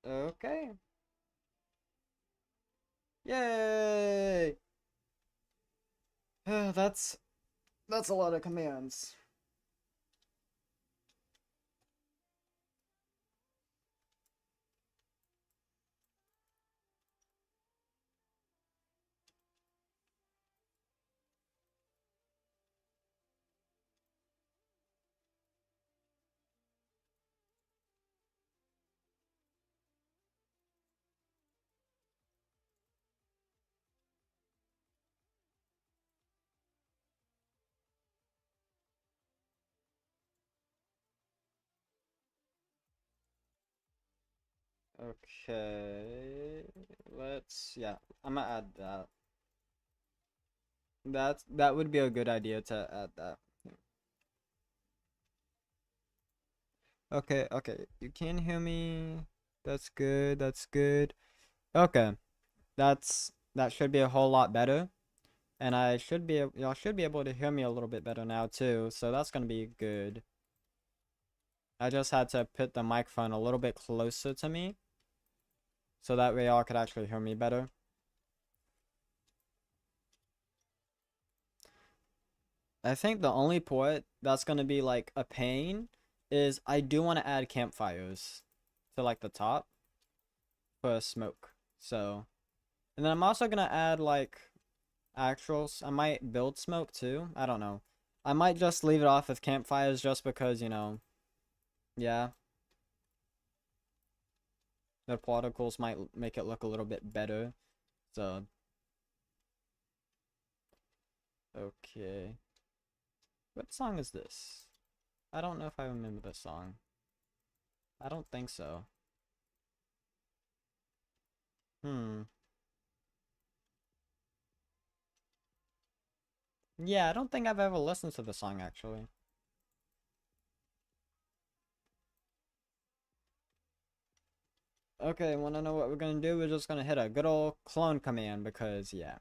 Okay. Yay! That's a lot of commands. Okay. Yeah, I'm gonna add that. That would be a good idea to add that. Okay, okay. You can hear me. That's good. That's good. Okay. That should be a whole lot better. And y'all should be able to hear me a little bit better now too. So that's gonna be good. I just had to put the microphone a little bit closer to me so that way y'all could actually hear me better. I think the only part that's gonna be like a pain is I do want to add campfires to like the top for smoke. So, and then I'm also gonna add like actuals. I might build smoke too. I don't know. I might just leave it off with campfires just because, yeah, the particles might make it look a little bit better. So, okay. What song is this? I don't know if I remember this song. I don't think so. Hmm. Yeah, I don't think I've ever listened to the song actually. Okay, wanna know what we're gonna do? We're just gonna hit a good old clone command because, yeah.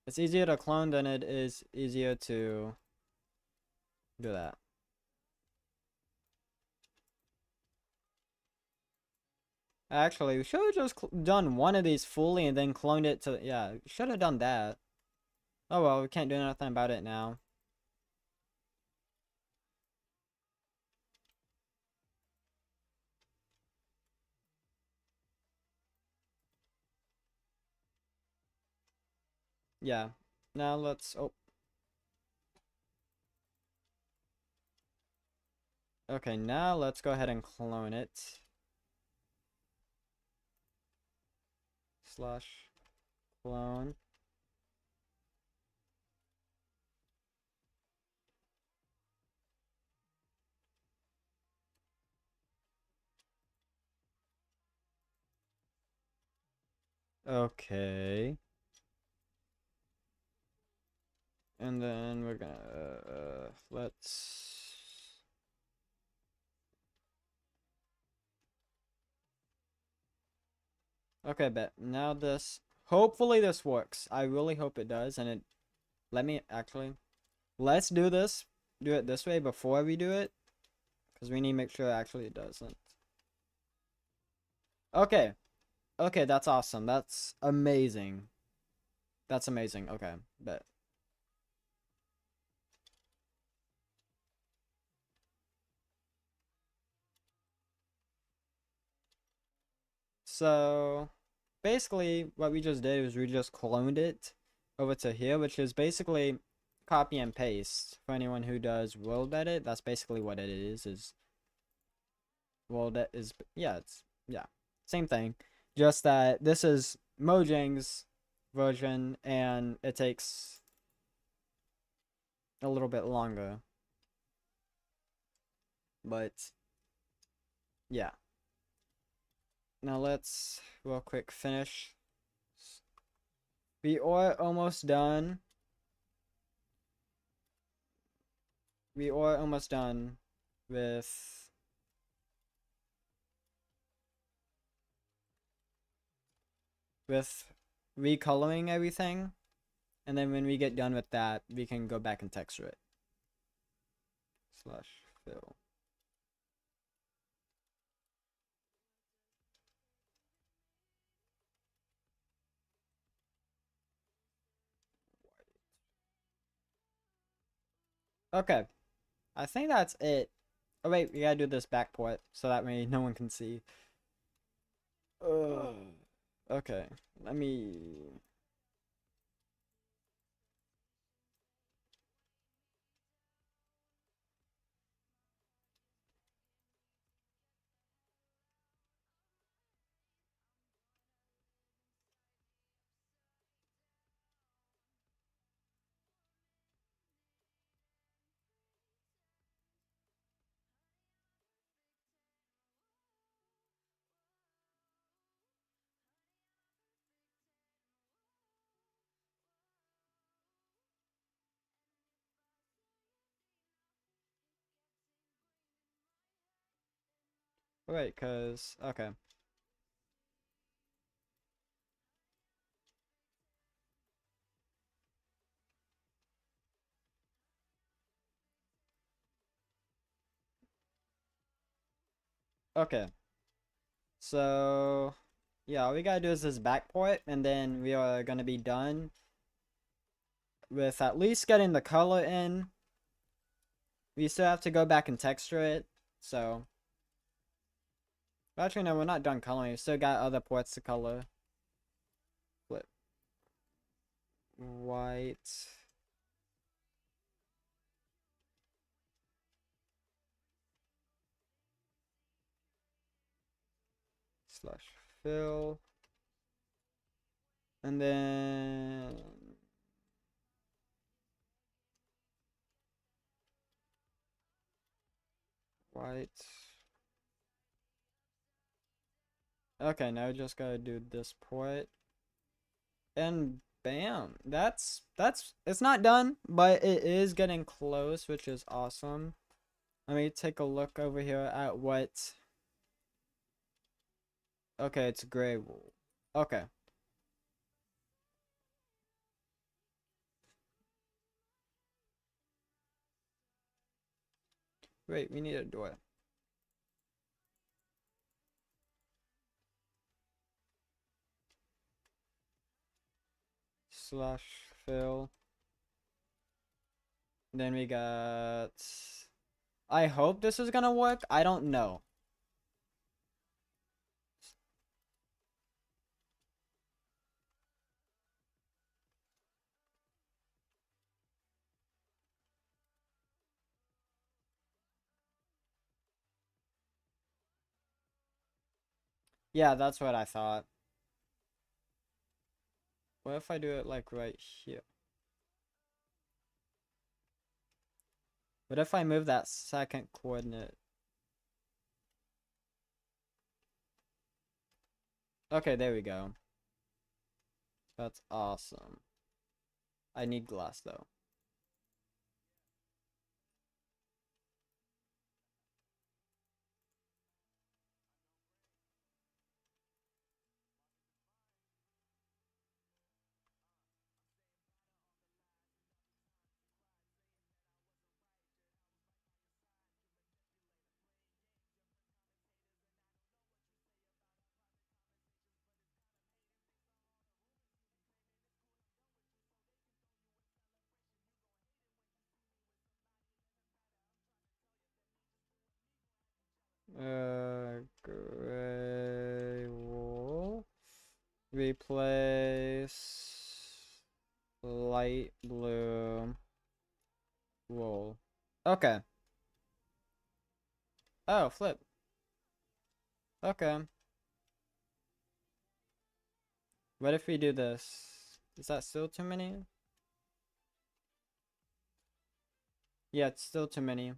It's easier to clone than it is easier to do that. Actually, we should have just done one of these fully and then cloned it to, yeah, should have done that. Oh well, we can't do nothing about it now. Yeah. Now let's, oh, okay, now let's go ahead and clone it. Slash clone. Okay. And then we're gonna let's. Okay, bet now this. Hopefully this works. I really hope it does. And it. Let me actually. Let's do this. Do it this way before we do it, because we need to make sure actually it doesn't. Okay. Okay, that's awesome. That's amazing. That's amazing. Okay, bet. So basically what we just did was we just cloned it over to here, which is basically copy and paste. For anyone who does world edit, that's basically what it is world edit is, yeah, it's, yeah, same thing. Just that this is Mojang's version and it takes a little bit longer. But yeah. Now let's real quick finish. We are almost done. We are almost done with recoloring everything. And then when we get done with that, we can go back and texture it. Slash fill. Okay. I think that's it. Oh wait, we gotta do this backport so that way no one can see. Ugh. Okay. Let me. Wait, cause okay. Okay. So yeah, all we gotta do is this backport, and then we are gonna be done with at least getting the color in. We still have to go back and texture it, so actually no, we're not done coloring. We still got other ports to color. Flip. White. Slash fill. And then white. Okay, now we just gotta do this port. And bam. That's it's not done, but it is getting close, which is awesome. Let me take a look over here at what. Okay, it's gray wool. Okay. Wait, we need a door. Slash fill. Then we got. I hope this is gonna work. I don't know. Yeah, that's what I thought. What if I do it like right here? What if I move that second coordinate? Okay, there we go. That's awesome. I need glass though. Gray wool. Replace light blue wool. Okay. Oh, flip. Okay. What if we do this? Is that still too many? Yeah, it's still too many.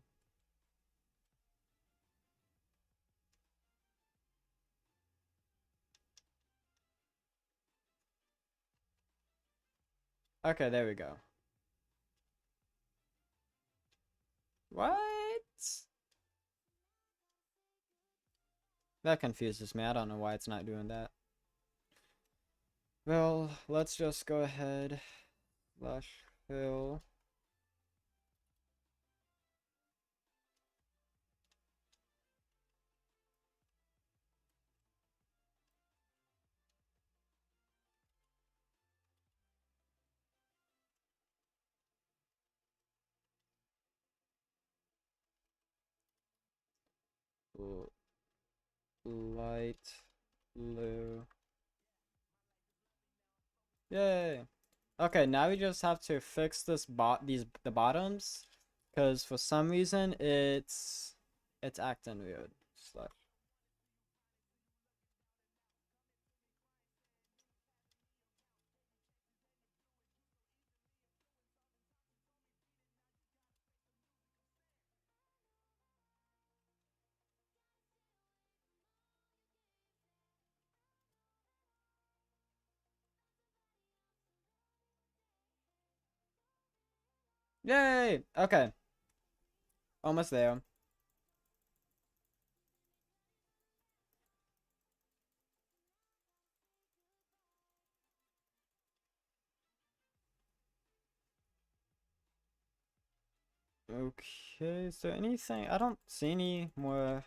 Okay, there we go. What? That confuses me. I don't know why it's not doing that. Well, let's just go ahead. Slash fill. Light blue. Yay. Okay, now we just have to fix the bottoms, because for some reason it's acting weird. Slash. Yay! Okay, almost there. Okay, is there anything? I don't see any more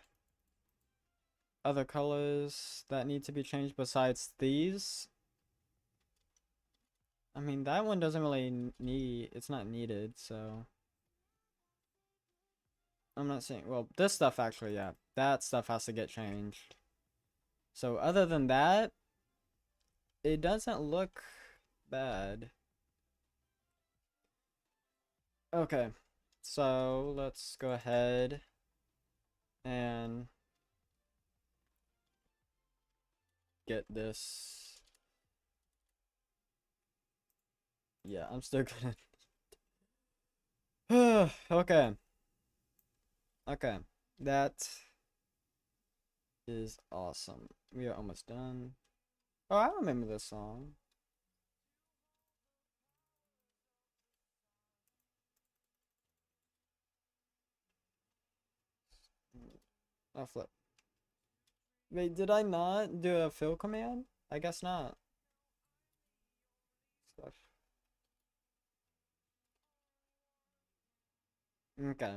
other colors that need to be changed besides these. I mean, that one doesn't really need, it's not needed, so. I'm not saying, well, this stuff actually, yeah, that stuff has to get changed. So other than that, it doesn't look bad. Okay, so let's go ahead and get this. Yeah, I'm still gonna. Okay, okay, that is awesome. We are almost done. Oh, I remember this song. Oh, flip. Wait, did I not do a fill command? I guess not. Stuff. Okay.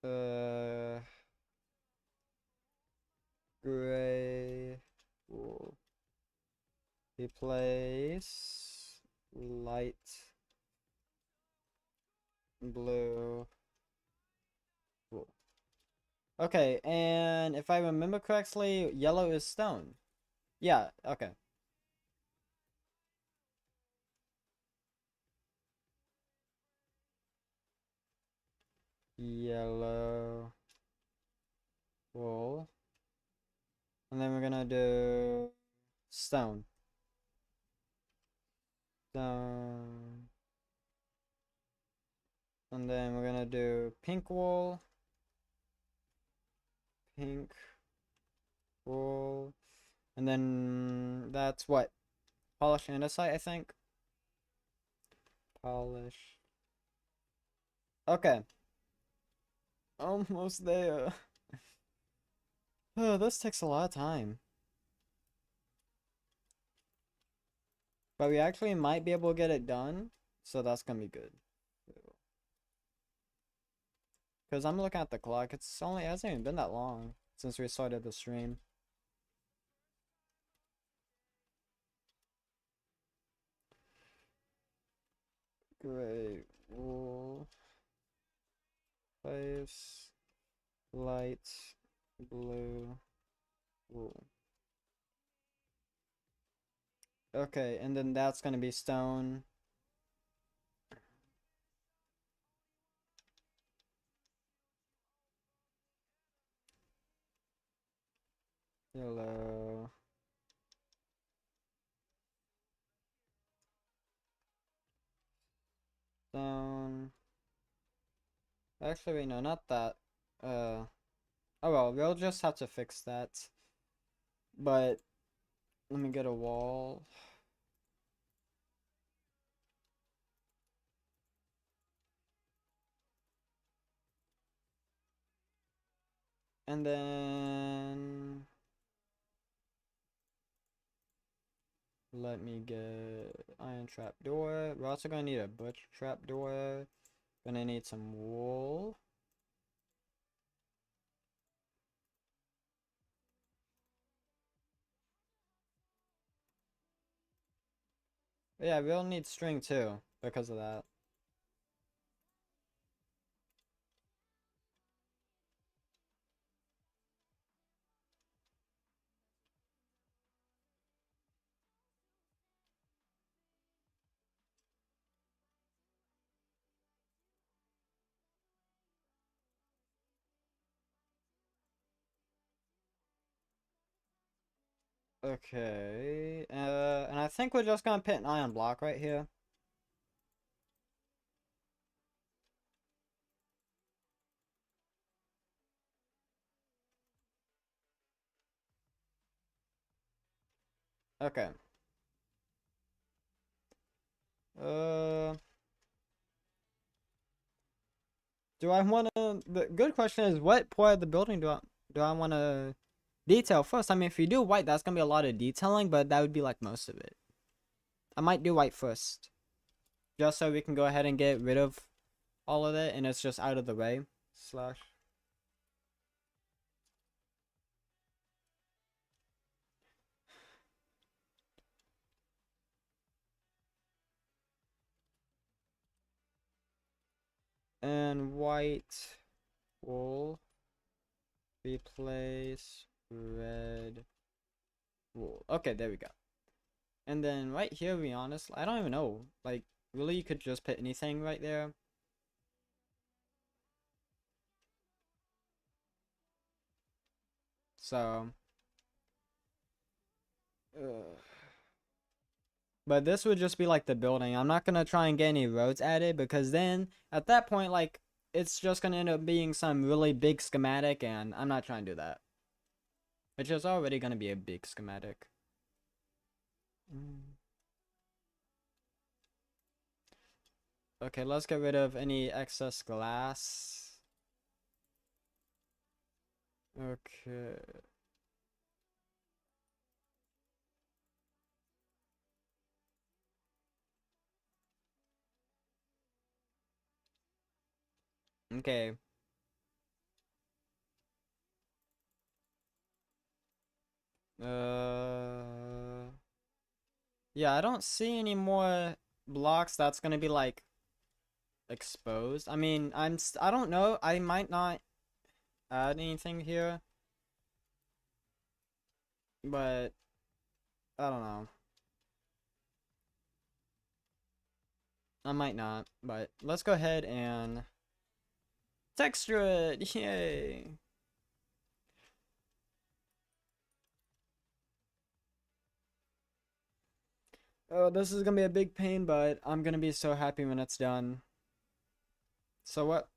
Uh, gray wool. Replace light blue wool. Okay, and if I remember correctly, yellow is stone. Yeah, okay. Yellow wool. And then we're gonna do stone. Stone. And then we're gonna do pink wool. Pink wool. And then that's what? Polish andesite, I think. Polish. Okay. Almost there. Oh, this takes a lot of time. But we actually might be able to get it done. So that's gonna be good. Because I'm looking at the clock. It hasn't even been that long since we started the stream. Gray wool. Place. Light. Blue. Wool. Okay, and then that's gonna be stone. Yellow. Stone. Actually, wait, no, not that. Oh well, we'll just have to fix that. But let me get a wall. And then let me get iron trap door. We're also gonna need a butch trap door. Gonna need some wool. Yeah, we'll need string too because of that. Okay, and I think we're just gonna put an iron block right here. Okay. Uh, do I wanna? The good question is, what part of the building do I wanna detail first? I mean, if you do white, that's gonna be a lot of detailing, but that would be like most of it. I might do white first, just so we can go ahead and get rid of all of it, and it's just out of the way. Slash. And white wool replace red wool. Okay, there we go. And then right here, to be honest, I don't even know. Like, really, you could just put anything right there. So, but this would just be like the building. I'm not gonna try and get any roads added because then at that point, like, it's just gonna end up being some really big schematic, and I'm not trying to do that. Which is already gonna be a big schematic. Okay, let's get rid of any excess glass. Okay. Okay. Yeah, I don't see any more blocks that's gonna be like exposed. I mean, I don't know. I might not add anything here, but I don't know. I might not, but let's go ahead and texture it. Yay. Oh, this is gonna be a big pain, but I'm gonna be so happy when it's done. So what?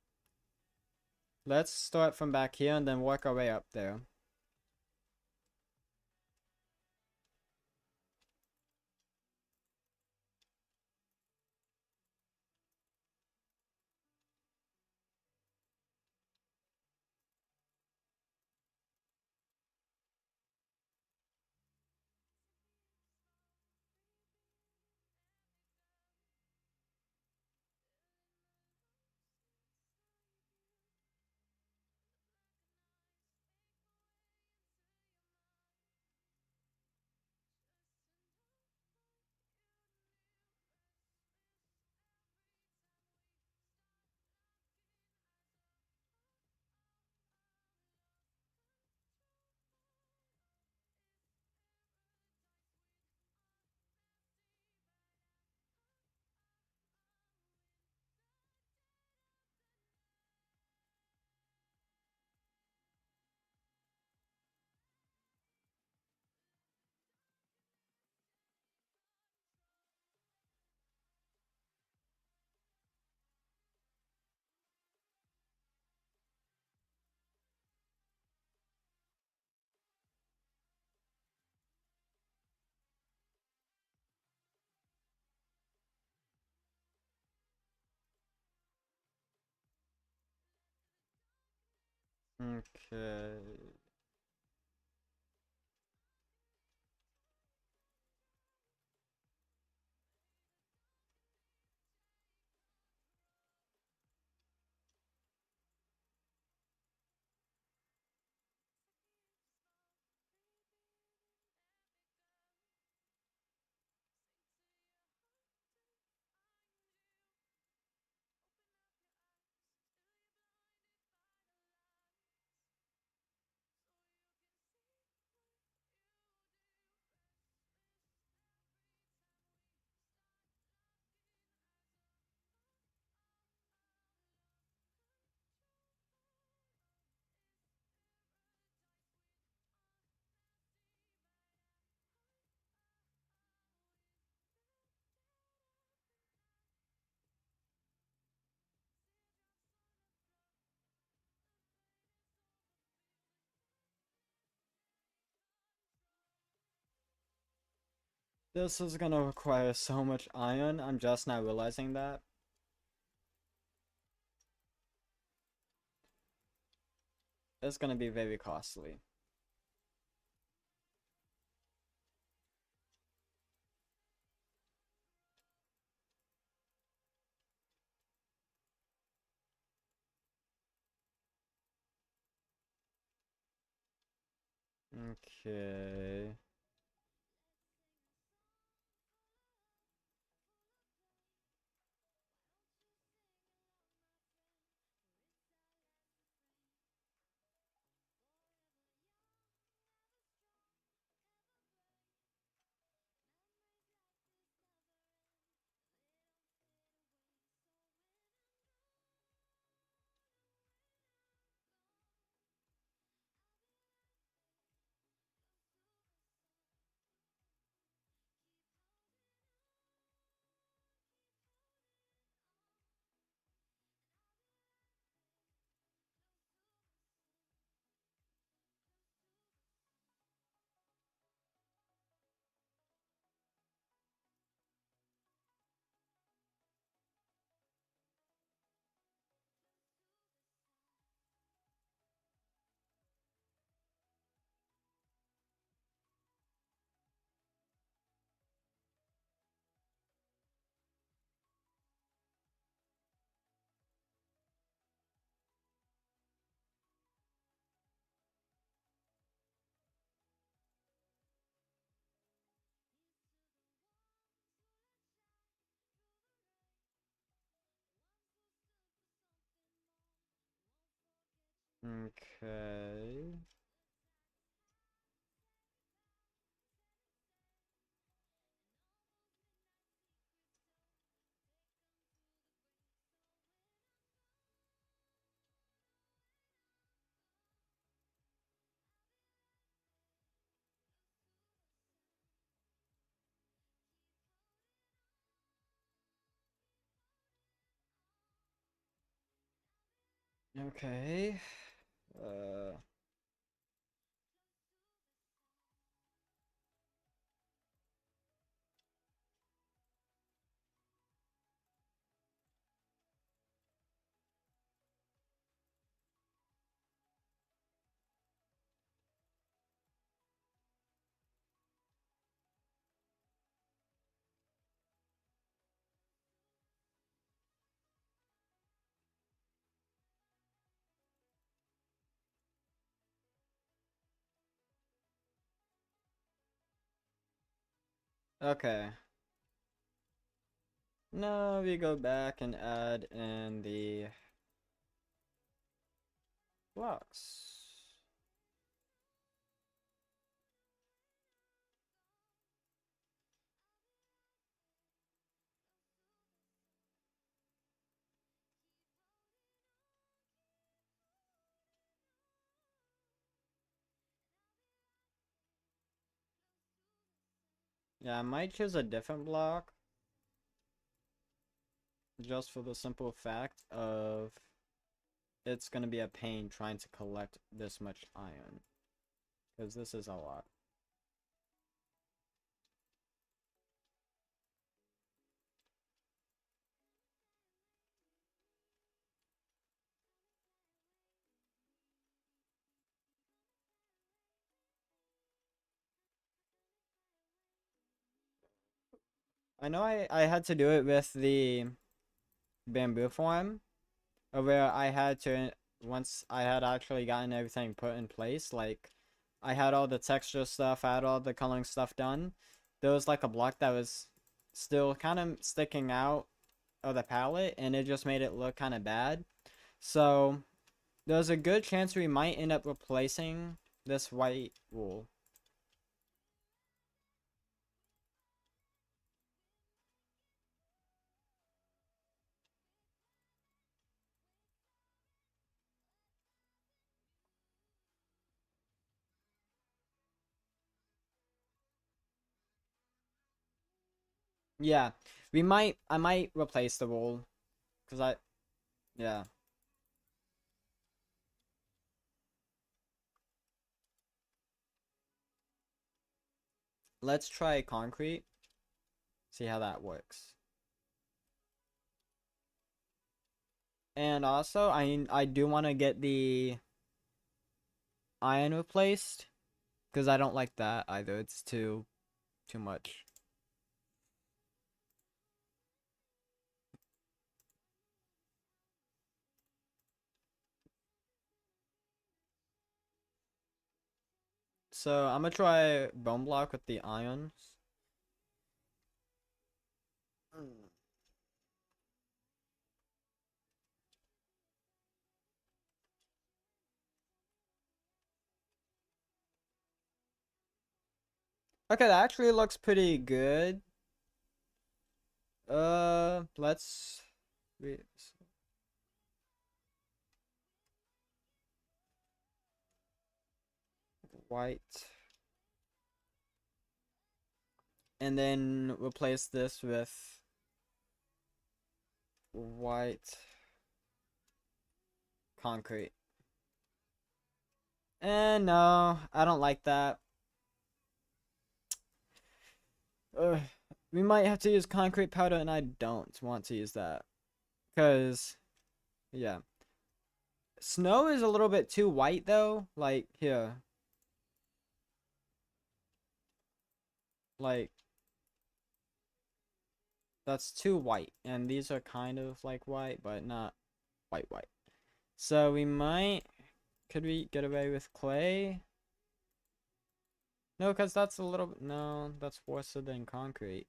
Let's start from back here and then work our way up there. Okay. This is gonna require so much iron. I'm just now realizing that. It's gonna be very costly. Okay. Okay. Okay. Uh, okay. Now we go back and add in the blocks. Yeah, I might choose a different block just for the simple fact of it's gonna be a pain trying to collect this much iron. Because this is a lot. I know I had to do it with the bamboo form, where I had to, once I had actually gotten everything put in place, like, I had all the texture stuff, I had all the coloring stuff done, there was like a block that was still kind of sticking out of the palette, and it just made it look kind of bad. So, there's a good chance we might end up replacing this white wool. Yeah, I might replace the wool, because yeah. Let's try concrete, see how that works. And also, I do want to get the iron replaced, because I don't like that either. It's too much. So I'm gonna try bone block with the iron. Mm. Okay, that actually looks pretty good. Let's re- white, and then replace this with white concrete. And no, I don't like that. Ugh. We might have to use concrete powder, and I don't want to use that. Because, yeah. Snow is a little bit too white, though. Like, here. Like, that's too white. And these are kind of like white, but not white white. So we might... Could we get away with clay? No, because that's a little bit... No, that's worse than concrete.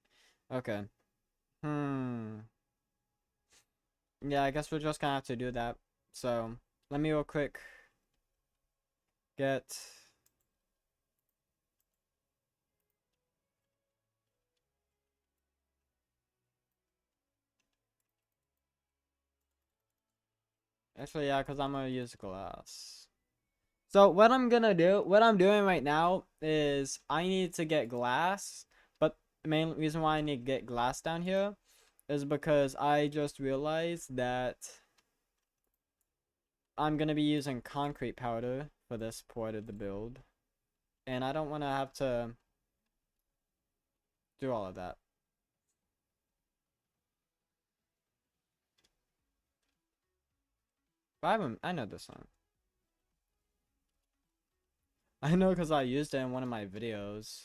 Okay. Hmm. Yeah, I guess we're just gonna have to do that. So, let me real quick get... Actually, yeah, because I'm gonna use glass. So what I'm doing right now is I need to get glass, but the main reason why I need to get glass down here is because I just realized that I'm gonna be using concrete powder for this part of the build, and I don't want to have to do all of that. But I know this song. I know because I used it in one of my videos.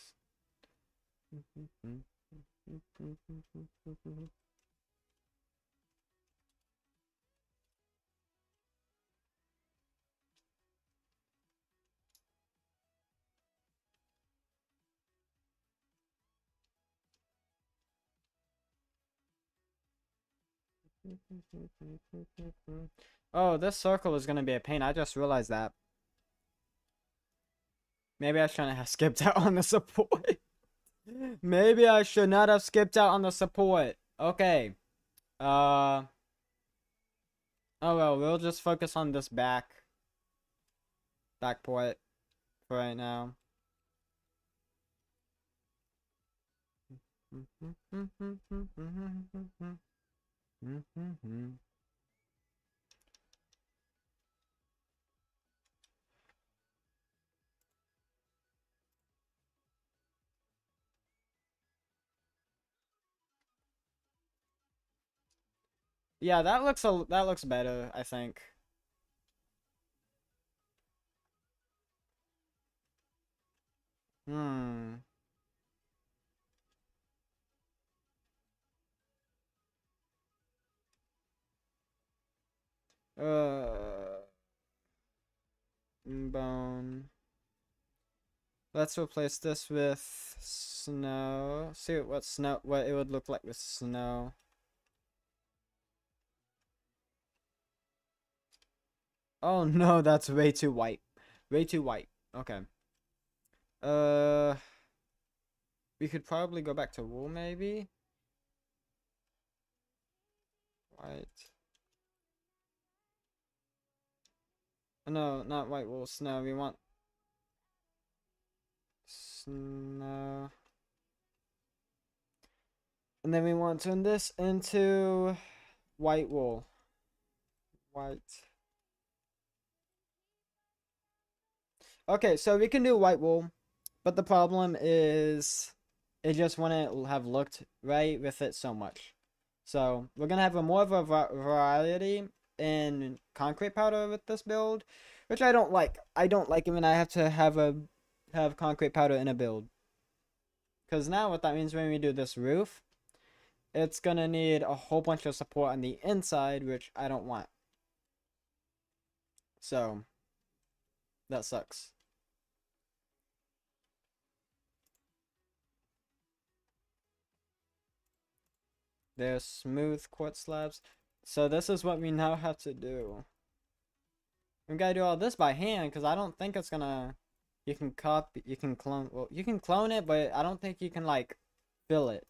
Oh, this circle is gonna be a pain. I just realized that. Maybe I shouldn't have skipped out on the support. Maybe I should not have skipped out on the support. Okay. Oh well, we'll just focus on this back port for right now. Yeah, that looks better, I think. Hmm. Bone. Let's replace this with snow. See what it would look like with snow. Oh no, that's way too white. Way too white. Okay. Uh, we could probably go back to wool maybe. White. No, not white wool, snow. We want snow. And then we want to turn this into white wool. White. Okay, so we can do white wool, but the problem is it just wouldn't have looked right with it so much. So we're gonna have a more of a variety in concrete powder with this build, which I don't like. I don't like it when I have to have concrete powder in a build. Because now what that means when we do this roof, it's gonna need a whole bunch of support on the inside, which I don't want. So that sucks. They're smooth quartz slabs. So this is what we now have to do. We gotta do all this by hand because I don't think it's gonna. You can copy. You can clone. Well, you can clone it, but I don't think you can like fill it.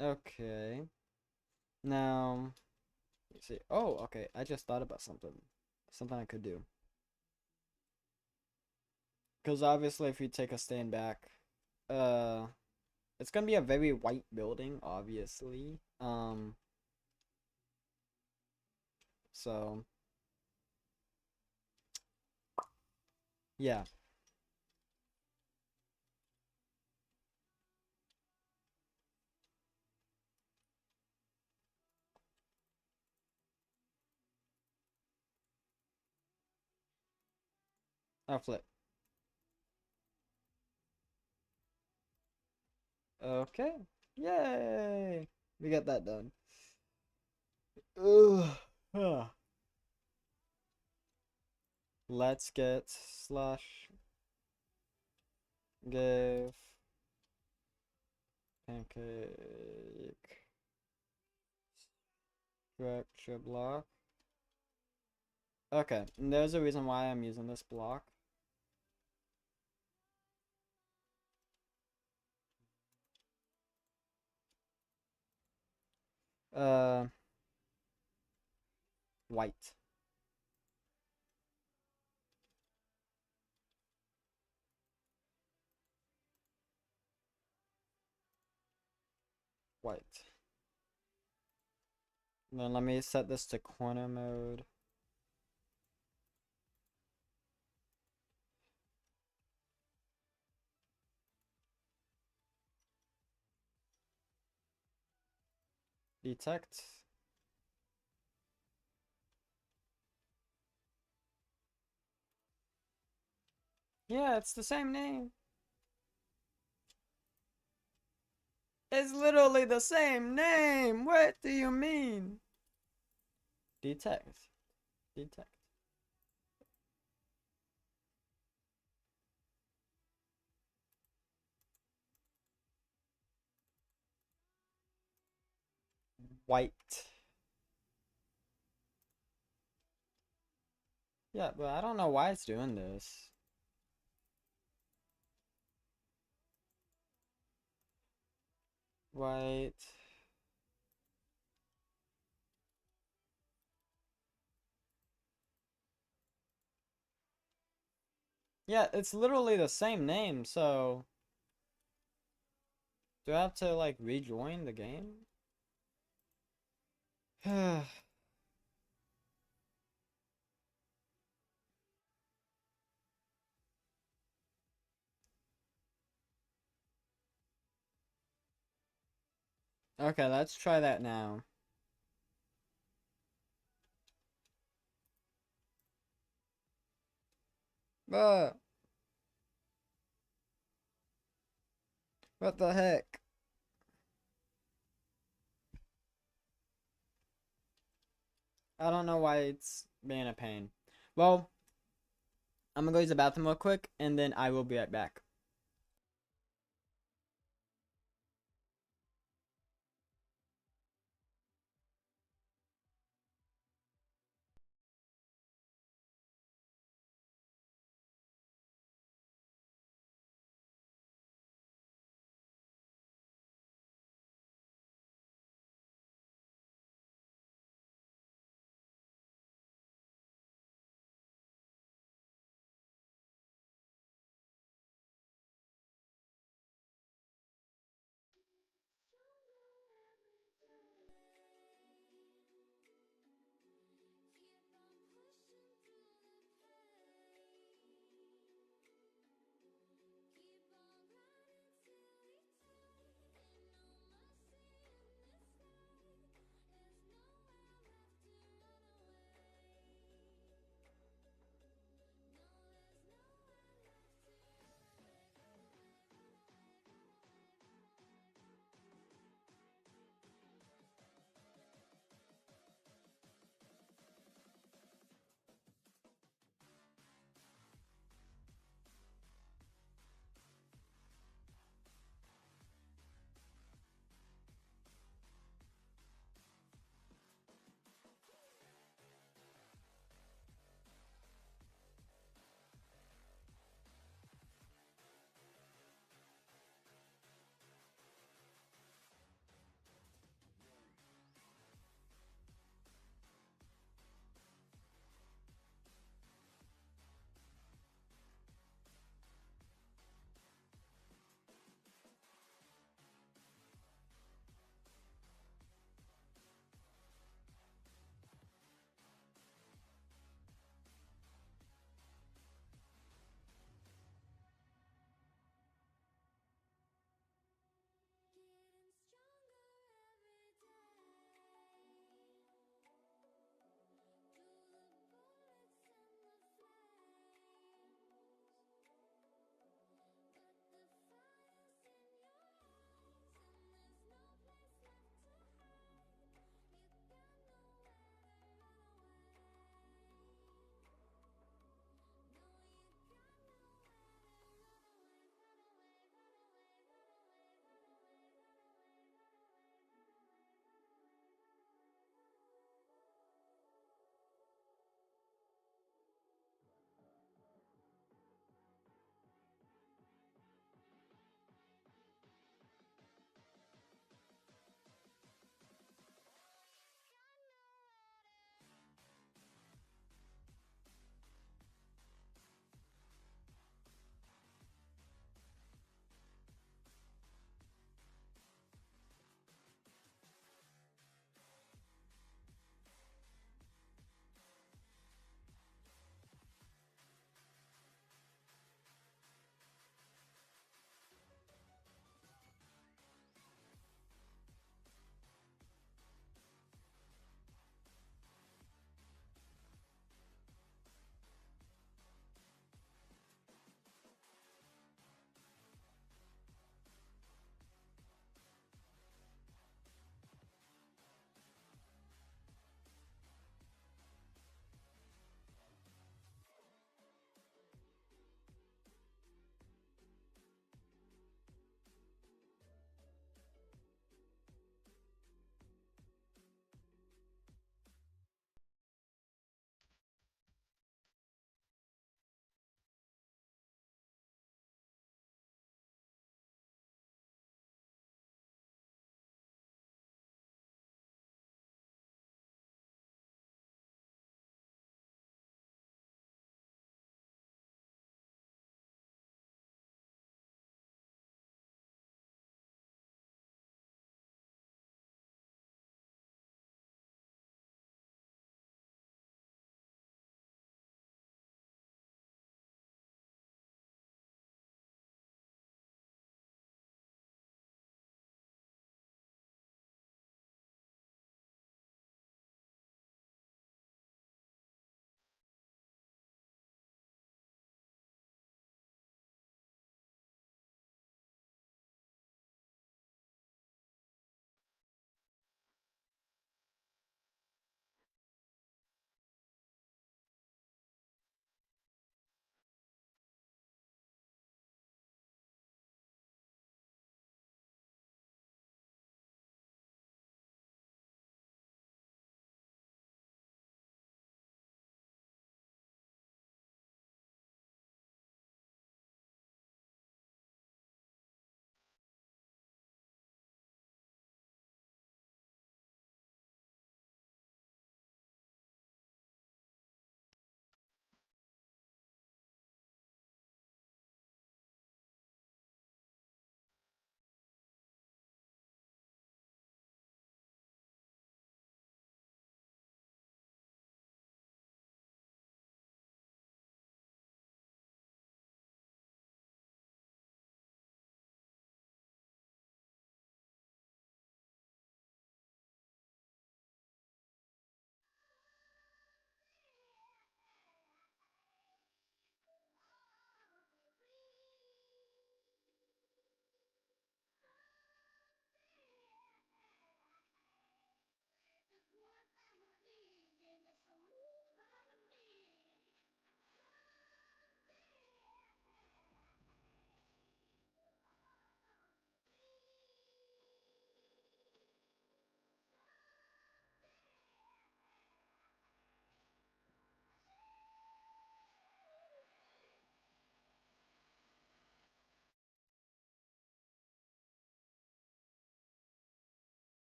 Okay. Now, let's see. Oh, okay. I just thought about something. Something I could do. Because obviously, if you take a stand back, uh, it's gonna be a very white building, obviously. So yeah. I'll flip. Okay. Yay! We got that done. Ugh. Huh. Let's get slash give pancake. Structure block. Okay, and there's a reason why I'm using this block. Uh, White. White. And then let me set this to corner mode. Detect. Yeah, it's the same name. It's literally the same name. What do you mean? Detect. Detect. White. Yeah, but I don't know why it's doing this. White. Yeah, it's literally the same name, so do I have to like rejoin the game? Okay, let's try that now. Uh, what the heck? I don't know why it's being a pain. Well, I'm gonna go use the bathroom real quick, and then I will be right back.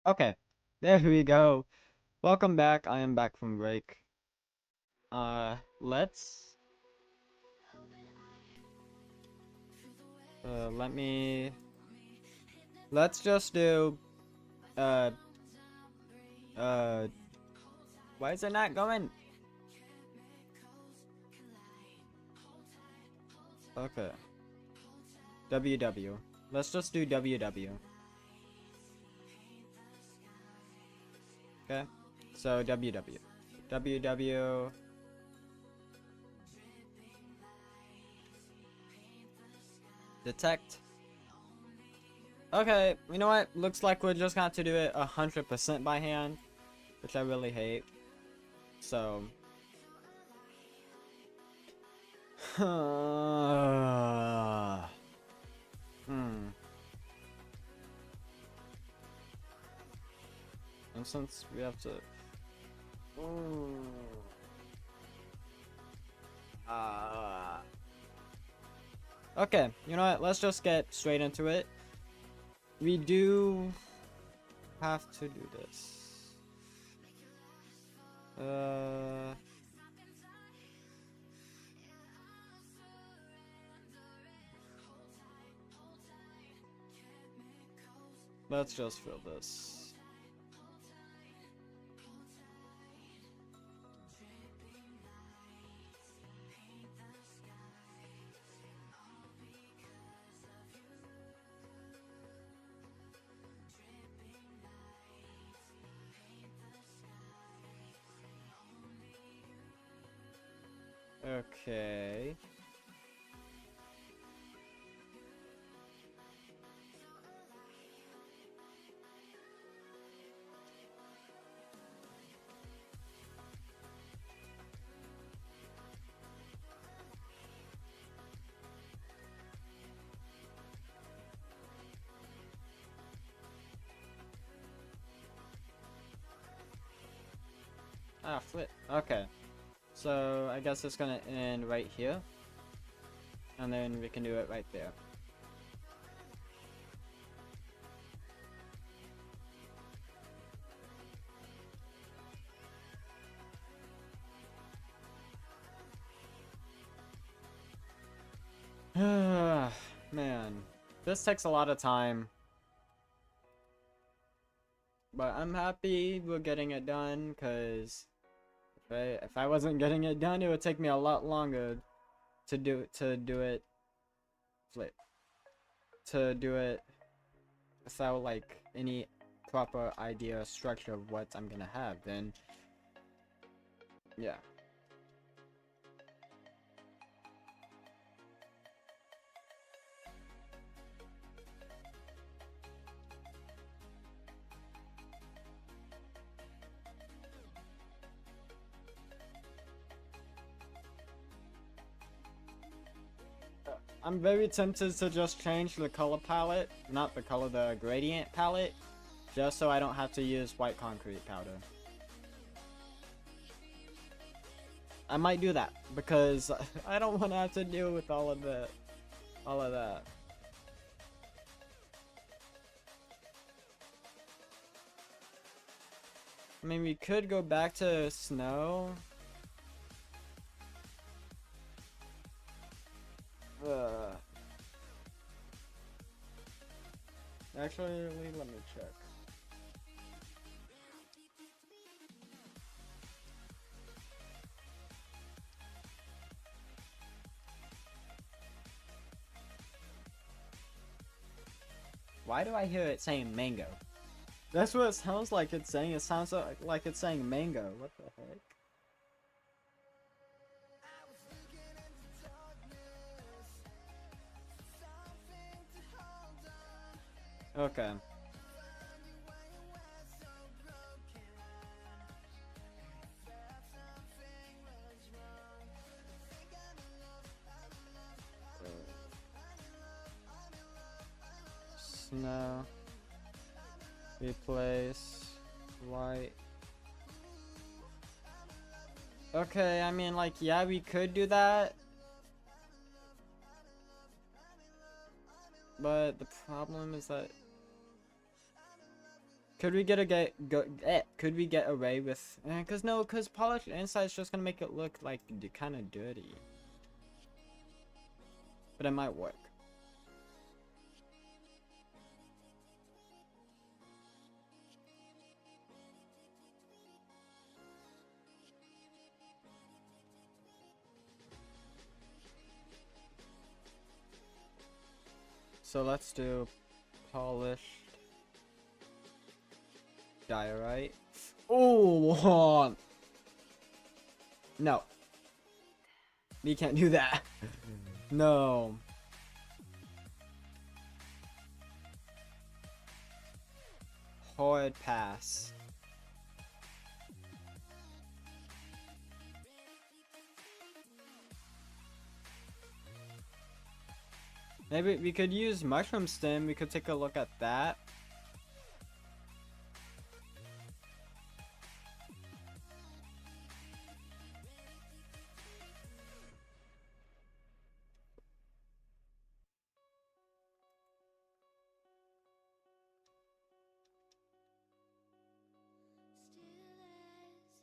Okay, there we go. Welcome back. I am back from break. Let's let me let's just do uh uh why is it not going? Okay. WW. Let's just do WW. Okay? So WW. WW. Detect. Okay, you know what? Looks like we're just going to do it 100% by hand, which I really hate. So. And since we have to. Okay, you know what? Let's just get straight into it. We do have to do this. Let's just fill this. Okay. Ah, flip. Okay. So, I guess it's gonna end right here. And then we can do it right there. Man. This takes a lot of time. But I'm happy we're getting it done, because if I wasn't getting it done, it would take me a lot longer to do it flip to do it without like any proper idea or structure of what I'm gonna have. Then yeah. I'm very tempted to just change the color palette, not the color, the gradient palette, just so I don't have to use white concrete powder. I might do that because I don't want to have to deal with all of that. I mean, we could go back to snow. Actually, let me check. Why do I hear it saying mango? That's what it sounds like it's saying. It sounds like it's saying mango. What the heck? Okay. Snow. Replace white. Okay, I mean, like, yeah, we could do that. But the problem is that Could we could we get away with? Cause no, cause polished inside is just gonna make it look like kind of dirty. But it might work. So let's do polished diorite. Oh, no. We can't do that. No. Hard pass. Maybe we could use mushroom stem. We could take a look at that.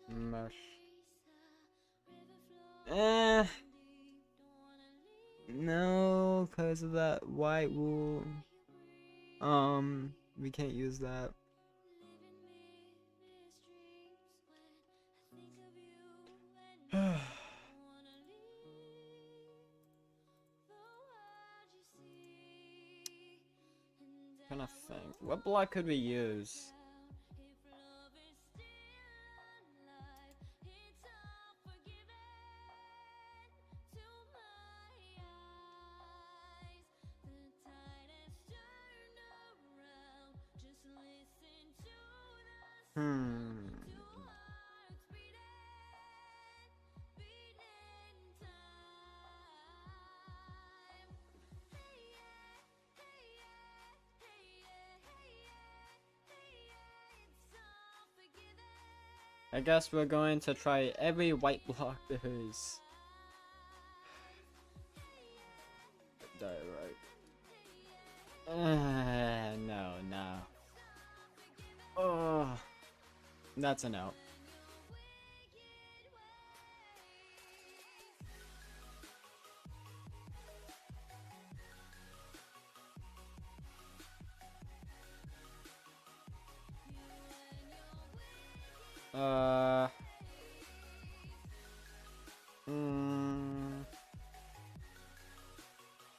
Mush. No, because of that white wool. We can't use that. Trying to think. What block could we use? I guess we're going to try every white block there is. Diorite. No. Oh, that's a no.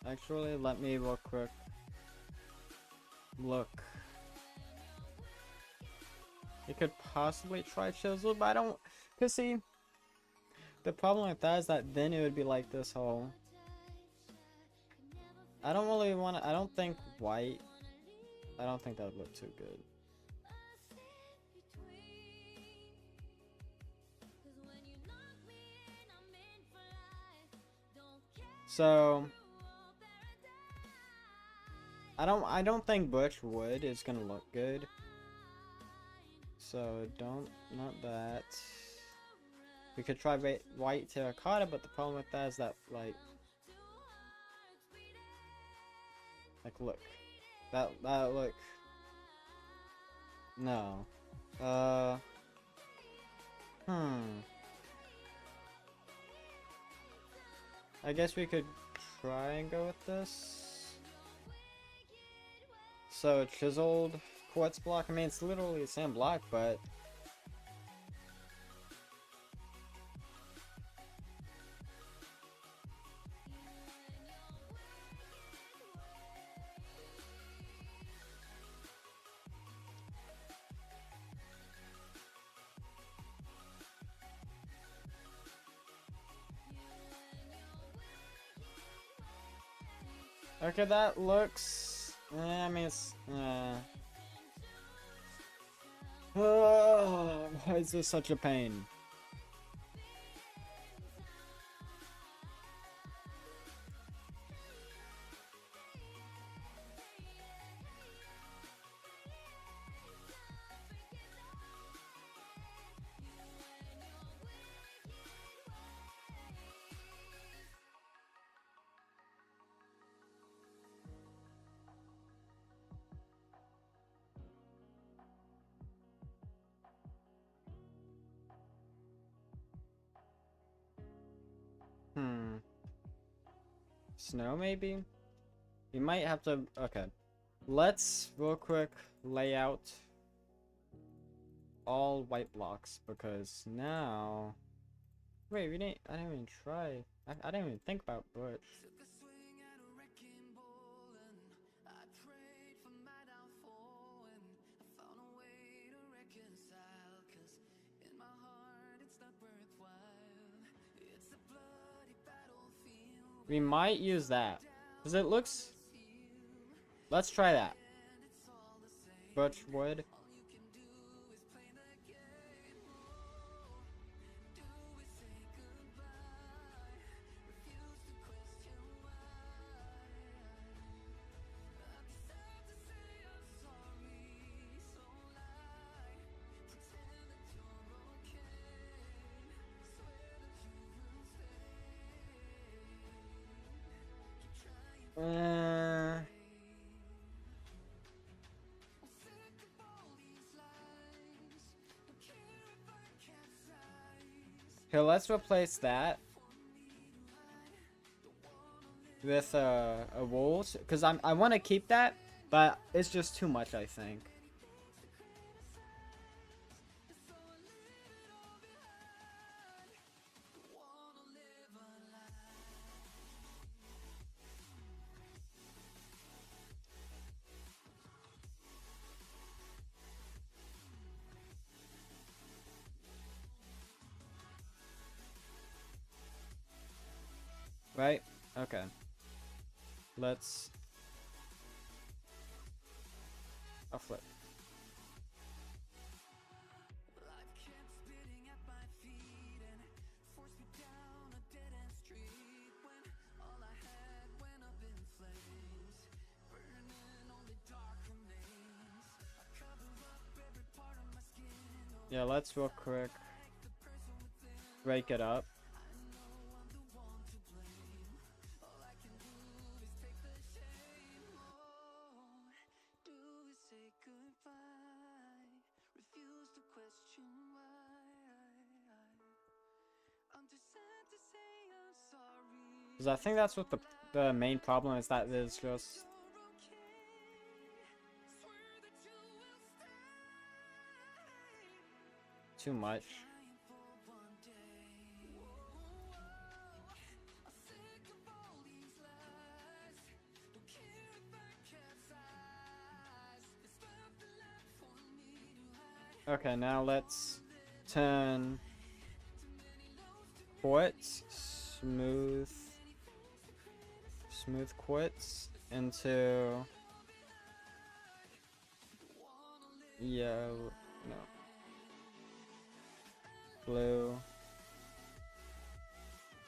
Actually, let me real quick look. You could possibly try chisel, but I don't. Cause see, the problem with that is that then it would be like this whole. I don't really want to. I don't think white. I don't think that would look too good. So I don't think birch wood is gonna look good. So not that. We could try white terracotta, but the problem with that is that like look. That look. No. I guess we could try and go with this. So chiseled quartz block. I mean, it's literally the same block, but okay, that looks. I mean, it's. Why is this such a pain? Snow, maybe? We might have to... Okay. Let's, real quick, lay out all white blocks, because now... Wait, I didn't even try. I didn't even think about Butch. We might use that. Because it looks... Let's try that. Butch wood. Here, let's replace that with a wolves, because I want to keep that, but it's just too much, I think. Right? Okay. Let's... I'll flip. Yeah, let's real quick break it up. Because I think that's what the main problem is, that there's just... too much. Okay, now let's turn quartz, smooth quartz into yellow, no, blue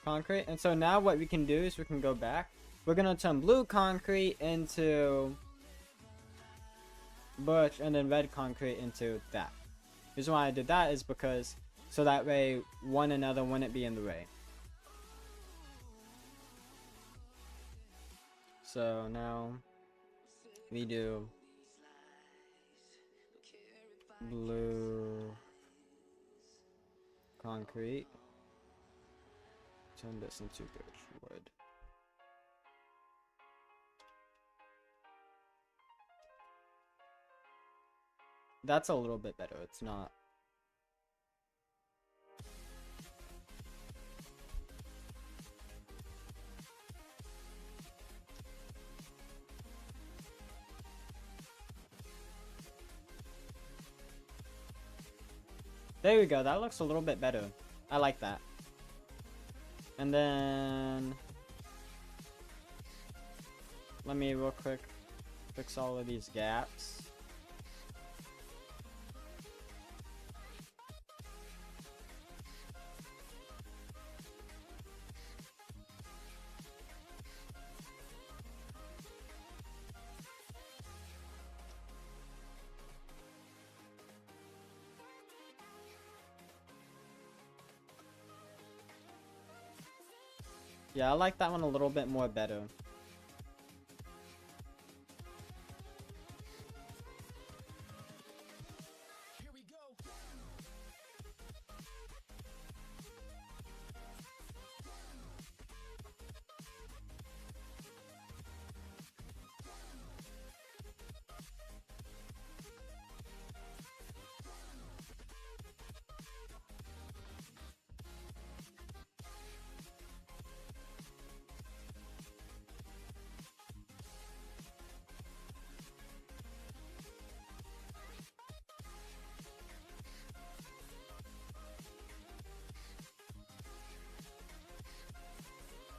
concrete. And so now what we can do is we can go back. We're gonna turn blue concrete into Butch, and then red concrete into that. The reason why I did that is because so that way one another wouldn't be in the way. So now we do blue concrete, turn this into birch wood. That's a little bit better. It's not. There we go. That looks a little bit better. I like that. And then let me real quick fix all of these gaps. Yeah, I like that one a little bit more better.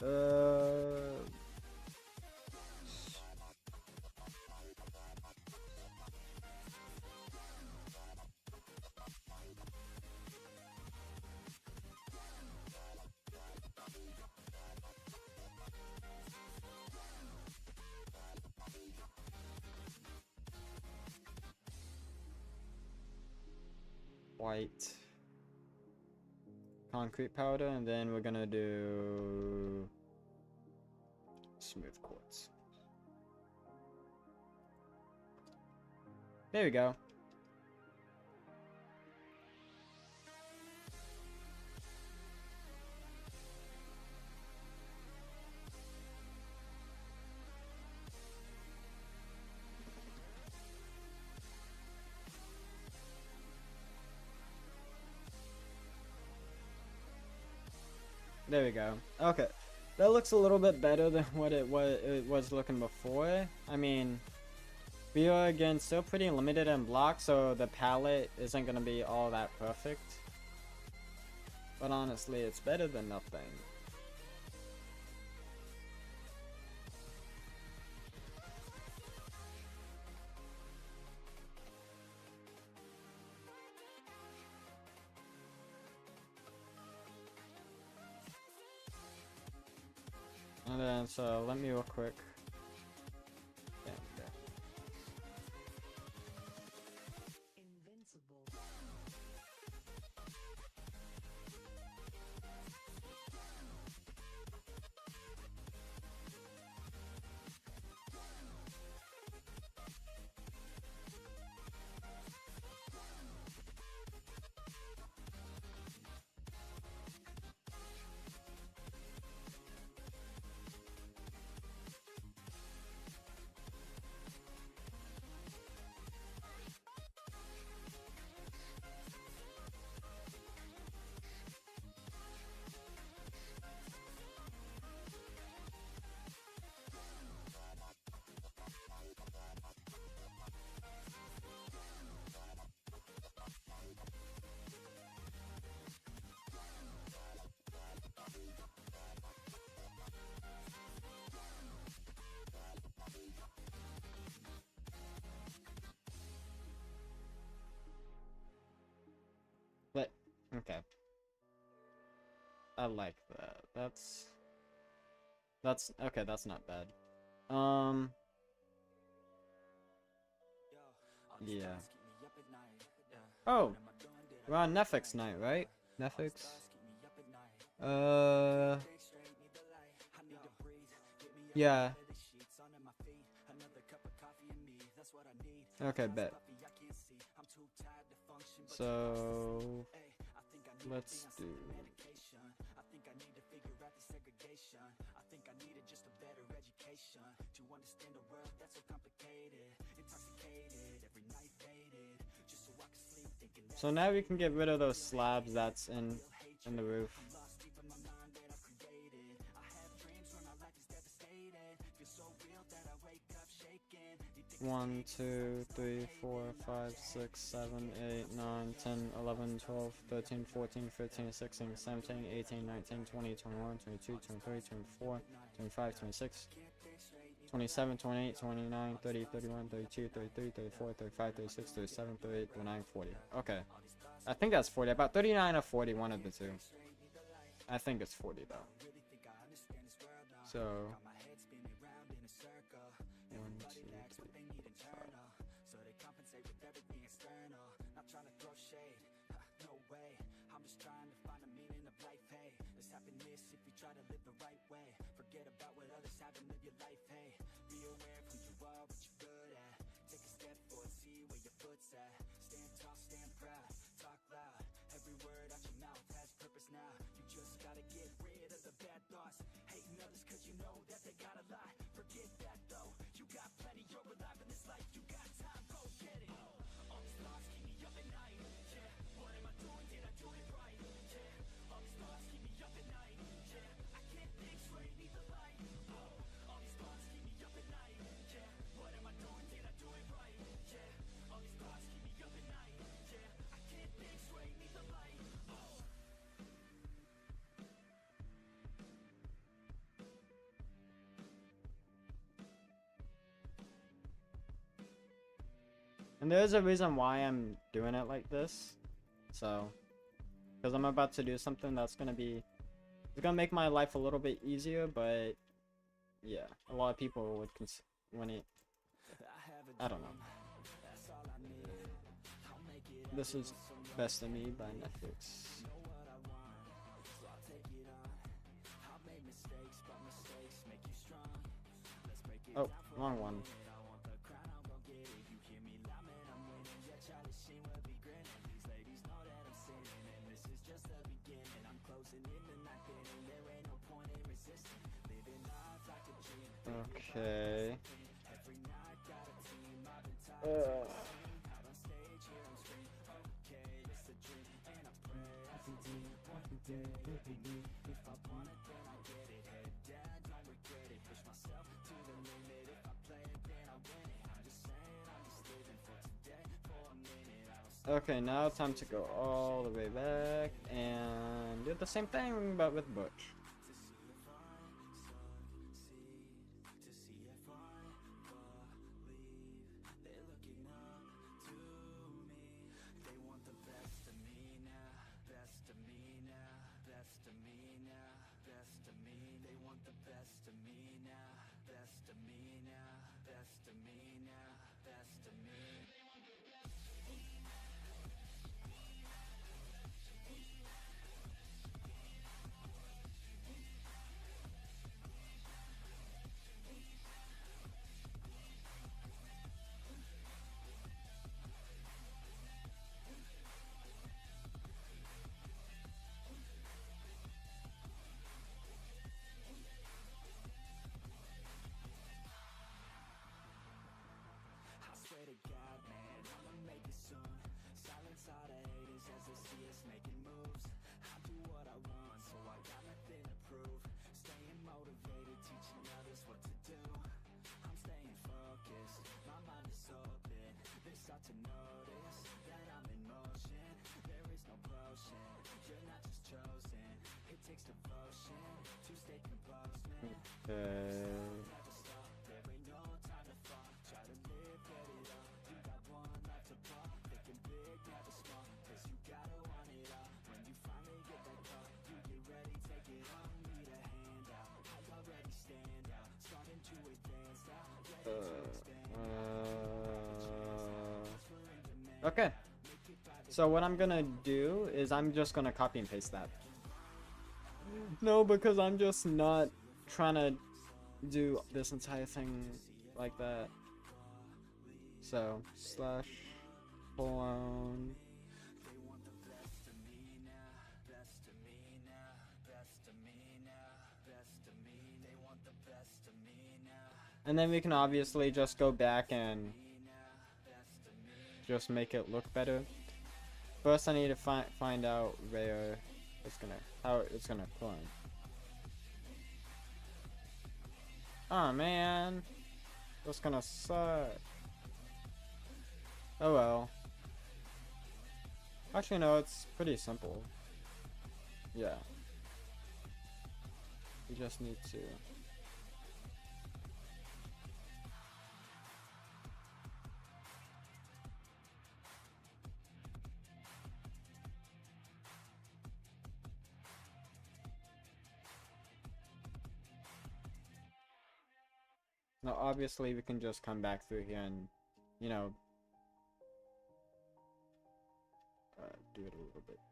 Uh. White concrete powder, and then we're gonna do smooth quartz. There we go. There we go. Okay. That looks a little bit better than what it was looking before. I mean, we are again still pretty limited in blocks, so the palette isn't going to be all that perfect. But honestly, it's better than nothing. And then, so let me real quick. There we go. But okay. I like that. That's okay, that's not bad. Yeah. Oh, we're on Netflix night, right? Netflix. Yeah. Okay, bet. So let's do. So now we can get rid of those slabs that's in the roof. 1, 2, 3, 4, 5, 6, 7, 8, 9, 10, 11, 12, 13, 14, 15, 16, 17, 18, 19, 20, 21, 22, 23, 24, 25, 26, 27, 28, 29, 30, 31, 32, 33, 34, 35, 36, 37, 38, 39, 40. Okay. I think that's 40. About 39 or 40, one of the two. I think it's 40 though. So 1, 2, 3, 4, 5. And there's a reason why I'm doing it like this. So, because I'm about to do something that's gonna be, it's gonna make my life a little bit easier, but yeah, a lot of people would when it, I don't know. This is Best of Me by Netflix. Oh, wrong one. Okay. Okay, now time to go all the way back and do the same thing, but with Butch. Okay. So what I'm gonna do is I'm just gonna copy and paste that. No, because I'm just not trying to do this entire thing like that. So slash colon. And then we can obviously just go back and just make it look better. First I need to find out where it's gonna, how it's gonna clone. Oh man, that's gonna suck. Oh well. Actually no, it's pretty simple. Yeah. We just need to. Now, obviously, we can just come back through here and, you know, do it a little bit.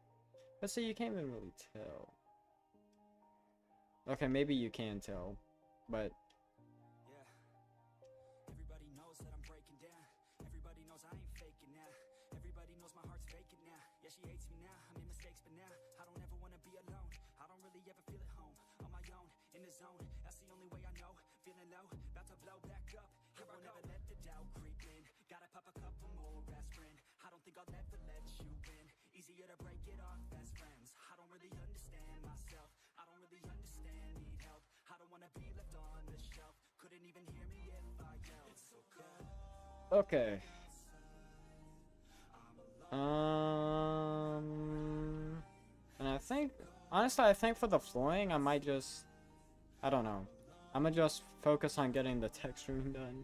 Let's see, you can't even really tell. Okay, maybe you can tell, but. Yeah. Everybody knows that I'm breaking down. Everybody knows I ain't faking now. Everybody knows my heart's faking now. Yeah, she hates me now. I made mistakes, but now I don't ever wanna be alone. I don't really ever feel at home. On my own, in the zone. That's the only way I know. Feeling low, about to blow back up. Here I never let the doubt creep in. Gotta pop a couple more aspirin. I don't think I'll ever let you in. Easier to break it off best friends. I don't really understand myself. I don't really understand, need help. I don't wanna be left on the shelf. Couldn't even hear me if I yelled. It's so cold. Okay. And I think, honestly, I think for the flooring, I might just, I don't know. I'm gonna just focus on getting the texturing done.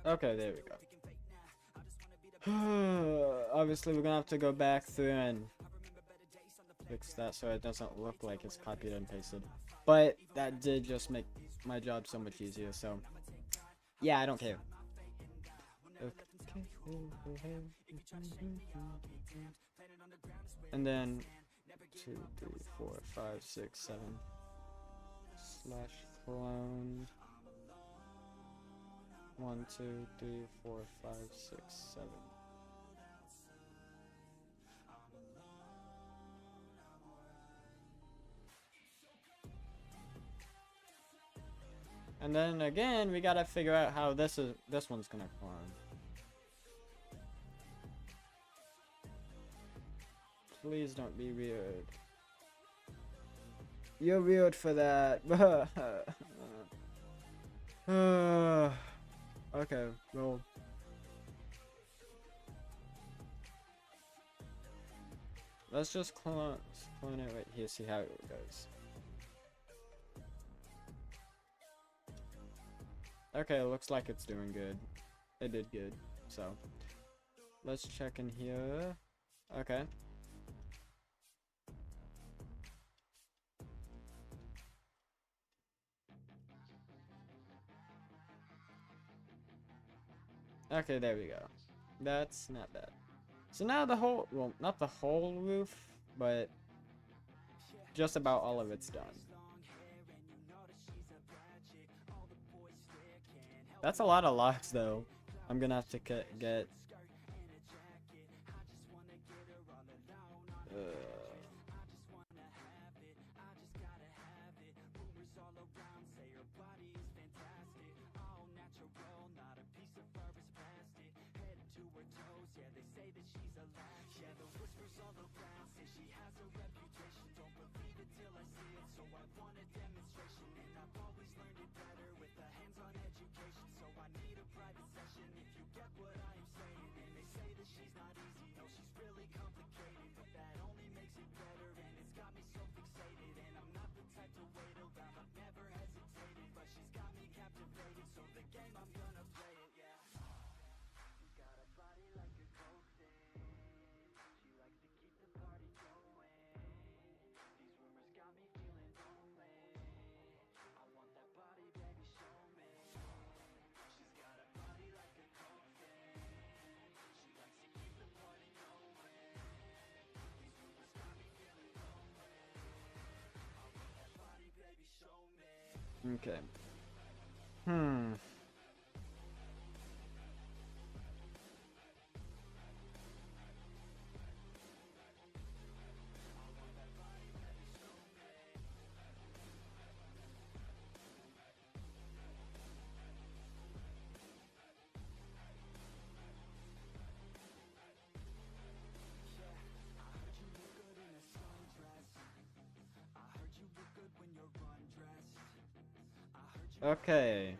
Okay, there we go. Obviously, we're gonna have to go back through and fix that so it doesn't look like it's copied and pasted. But that did just make my job so much easier, so yeah, I don't care. Okay. And then 2, 3, 4, 5, 6, 7 slash clone 1, 2, 3, 4, 5, 6, 7. And then again, we gotta figure out how this one's gonna clone. Please don't be weird. You're weird for that. Okay, well. Let's just clone it right here, see how it goes. Okay, it looks like it's doing good. It did good, so. Let's check in here. Okay. Okay, there we go. That's not bad. So now the whole, well, not the whole roof, but just about all of it's done. That's a lot of logs, though. I'm gonna have to get. Okay. Okay.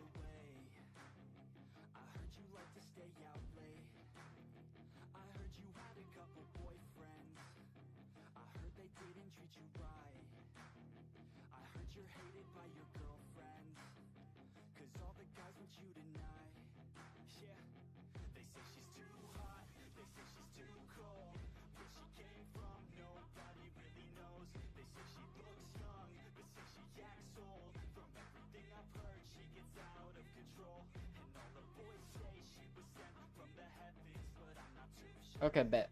Okay, bet.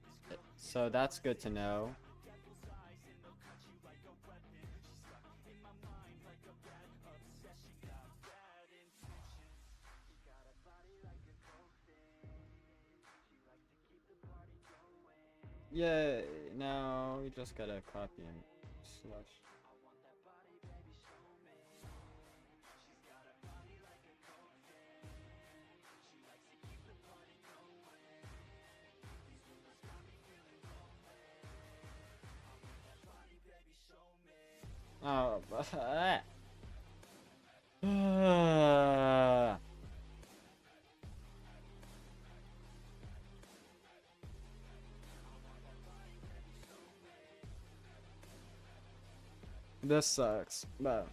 So that's good to know. Yeah, now we just gotta copy and slash. Oh, this sucks, but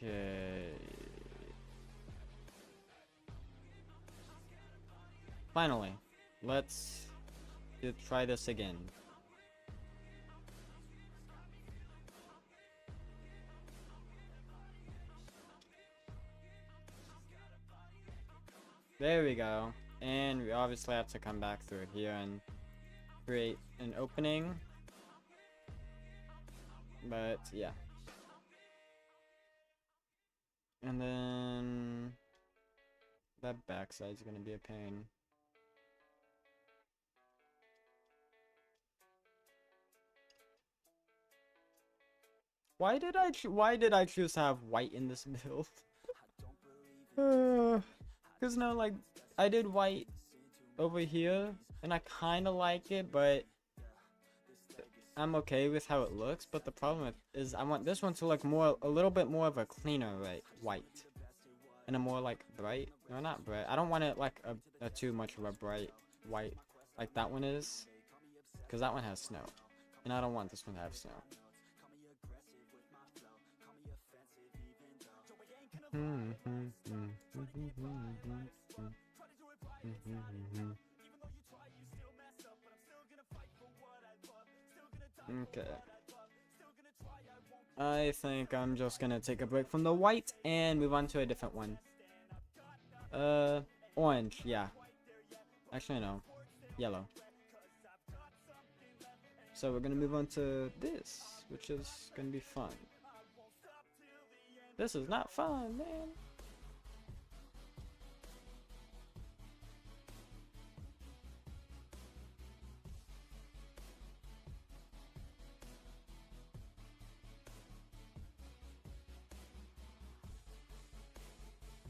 Okay. Finally, let's try this again. There we go. And we obviously have to come back through here and create an opening. But yeah. And then that backside's gonna be a pain. Why did I choose to have white in this build? Cause no, like I did white over here, and I kind of like it, but I'm okay with how it looks. But the problem is I want this one to look a little bit more of a cleaner white, and a more like bright. No, not bright. I don't want it like a too much of a bright white like that one is, cause that one has snow, and I don't want this one to have snow. Okay. I think I'm just gonna take a break from the white and move on to a different one. Orange, yeah. Actually, no. Yellow. So we're gonna move on to this, which is gonna be fun. This is not fun, man.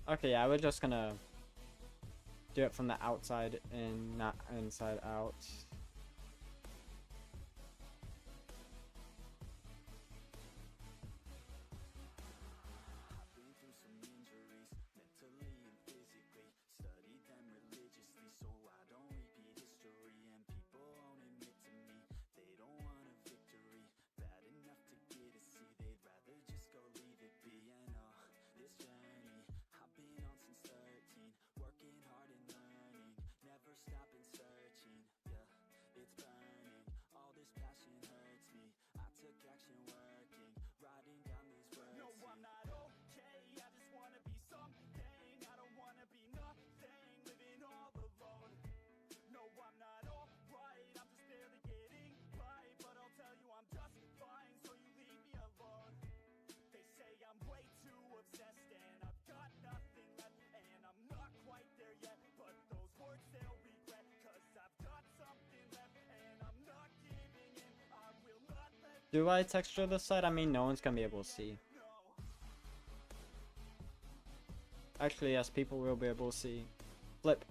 Okay, yeah, we're just gonna do it from the outside and not inside out. Do I texture this side? I mean, no one's gonna be able to see. Actually, yes, people will be able to see. Flip.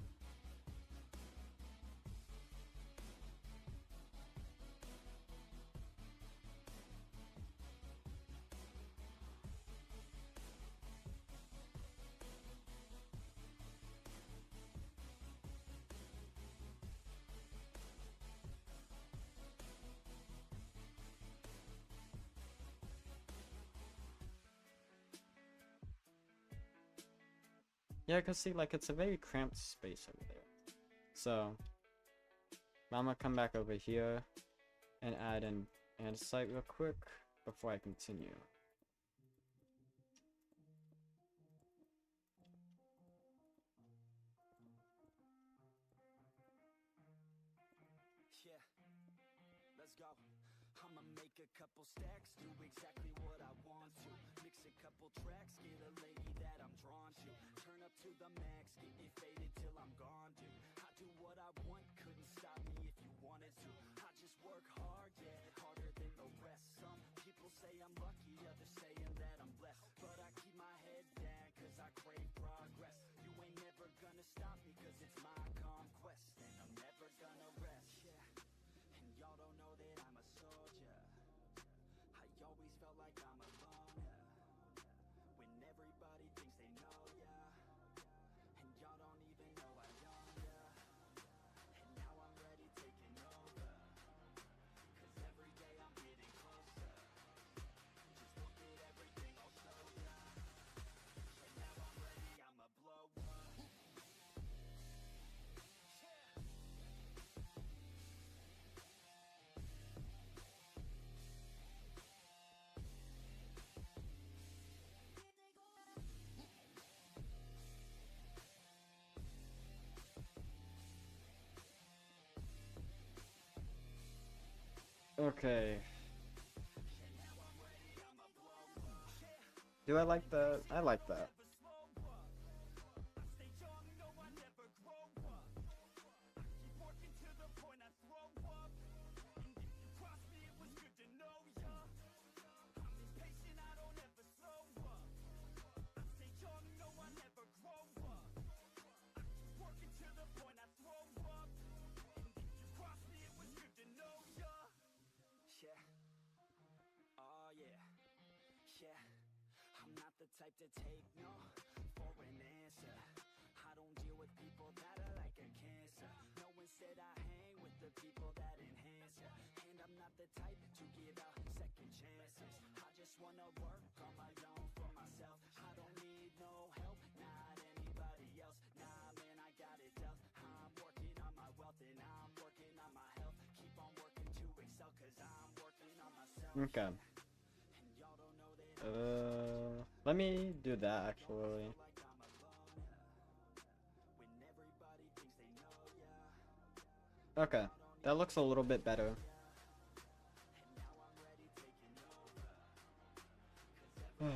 Yeah, cause see, like it's a very cramped space over there. So I'm gonna come back over here and add an andesite real quick before I continue. Yeah, let's go. I'ma make a couple stacks, do exactly what I want to. Mix a couple tracks, get a lady that I'm drawn to. Turn up to the max, get me faded till I'm gone, dude. I do what I want, couldn't stop me if you wanted to. I just work hard, yeah, harder than the rest. Some people say I'm lucky, others saying that I'm blessed. But I keep my head down, cause I crave progress. You ain't never gonna stop me, cause it's my conquest. And I'm never gonna rest, yeah. And y'all don't know that I'm a soldier. I always felt like I'm alone, yeah. When everybody thinks they know, yeah. And y'all don't even know I own, yeah. And now I'm ready taking over. Cause every day I'm getting closer. Okay. Do I like that? I like that. Oh yeah, yeah. I'm not the type to take no for an answer. I don't deal with people that are like a cancer. No, instead I hang with the people that enhance ya. And I'm not the type to give out second chances. I just wanna work on my own for myself. I don't need no help, not anybody else. Nah, man, I got it dealt. I'm working on my wealth and I'm working on my health. Keep on working to excel, cause I'm working on myself. Okay. Let me do that actually. Okay, that looks a little bit better. Yeah.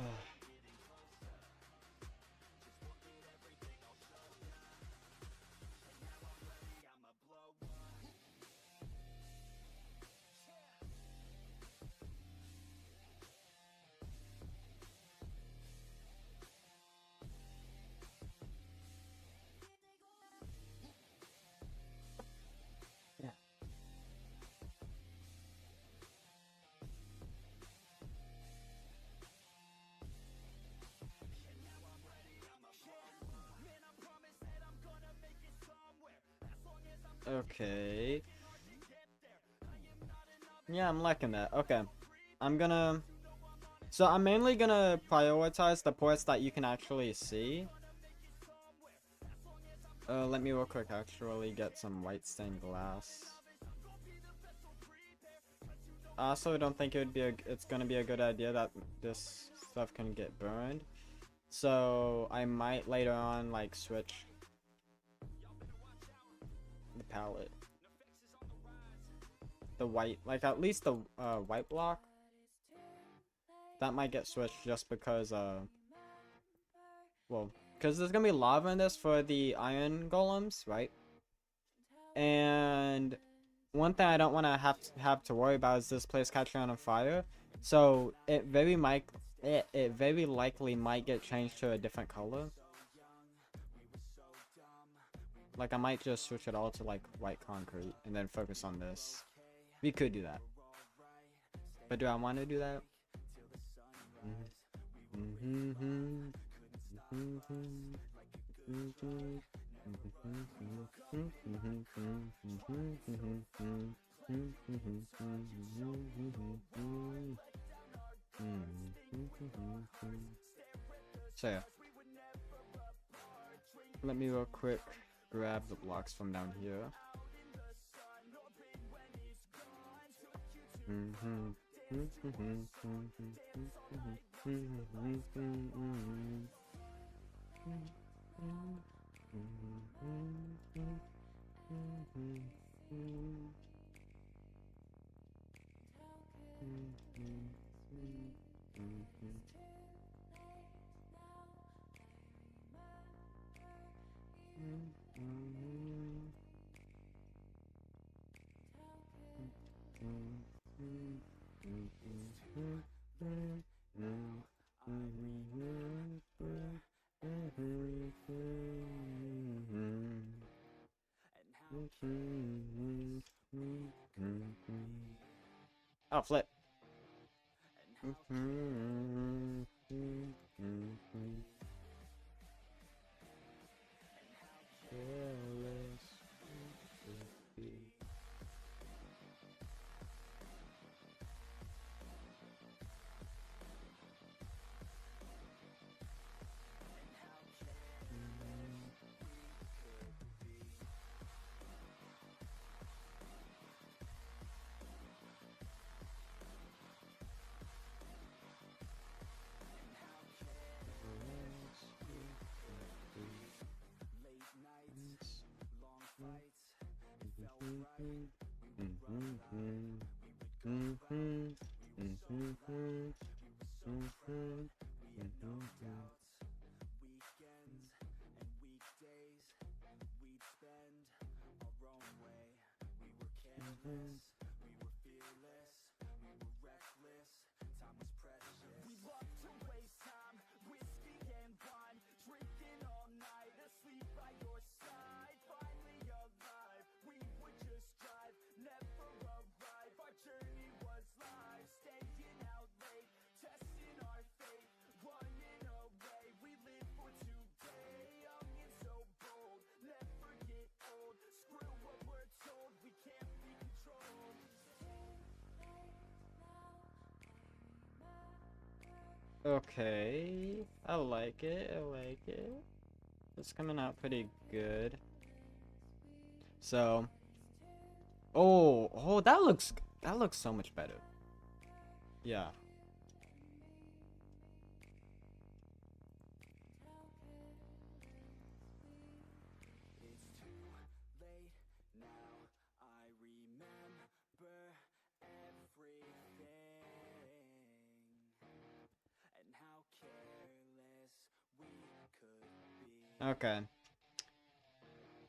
Okay. Yeah, I'm liking that. Okay. So I'm mainly gonna prioritize the ports that you can actually see. Let me real quick actually get some white stained glass. I also don't think it's gonna be a good idea that this stuff can get burned. So I might later on like switch the palette. The white, like at least the white block. That might get switched just because well, because there's gonna be lava in this for the iron golems, right? And one thing I don't want to have to worry about is this place catching on fire. So it very likely might get changed to a different color. Like I might just switch it all to like white concrete and then focus on this. We could do that. But do I want to do that? So yeah. Let me real quick grab the blocks from down here. Oh, flip. Weekends and weekdays we'd spend our own way. We were careless, we were fearless, we were reckless. Time was precious. We loved to waste time, whiskey and wine, drinking all night, asleep by your side. Finally alive, we would just drive, never arrive. Our journey was life, staying out late, testing our fate, running away. We live for today, young and so bold, never get old. Screw what we're told, we can't be controlled. Okay, I like it. I like it. It's coming out pretty good. So, oh, that looks so much better. Yeah. It's too late now, I remember everything, and how careless we could be. Okay.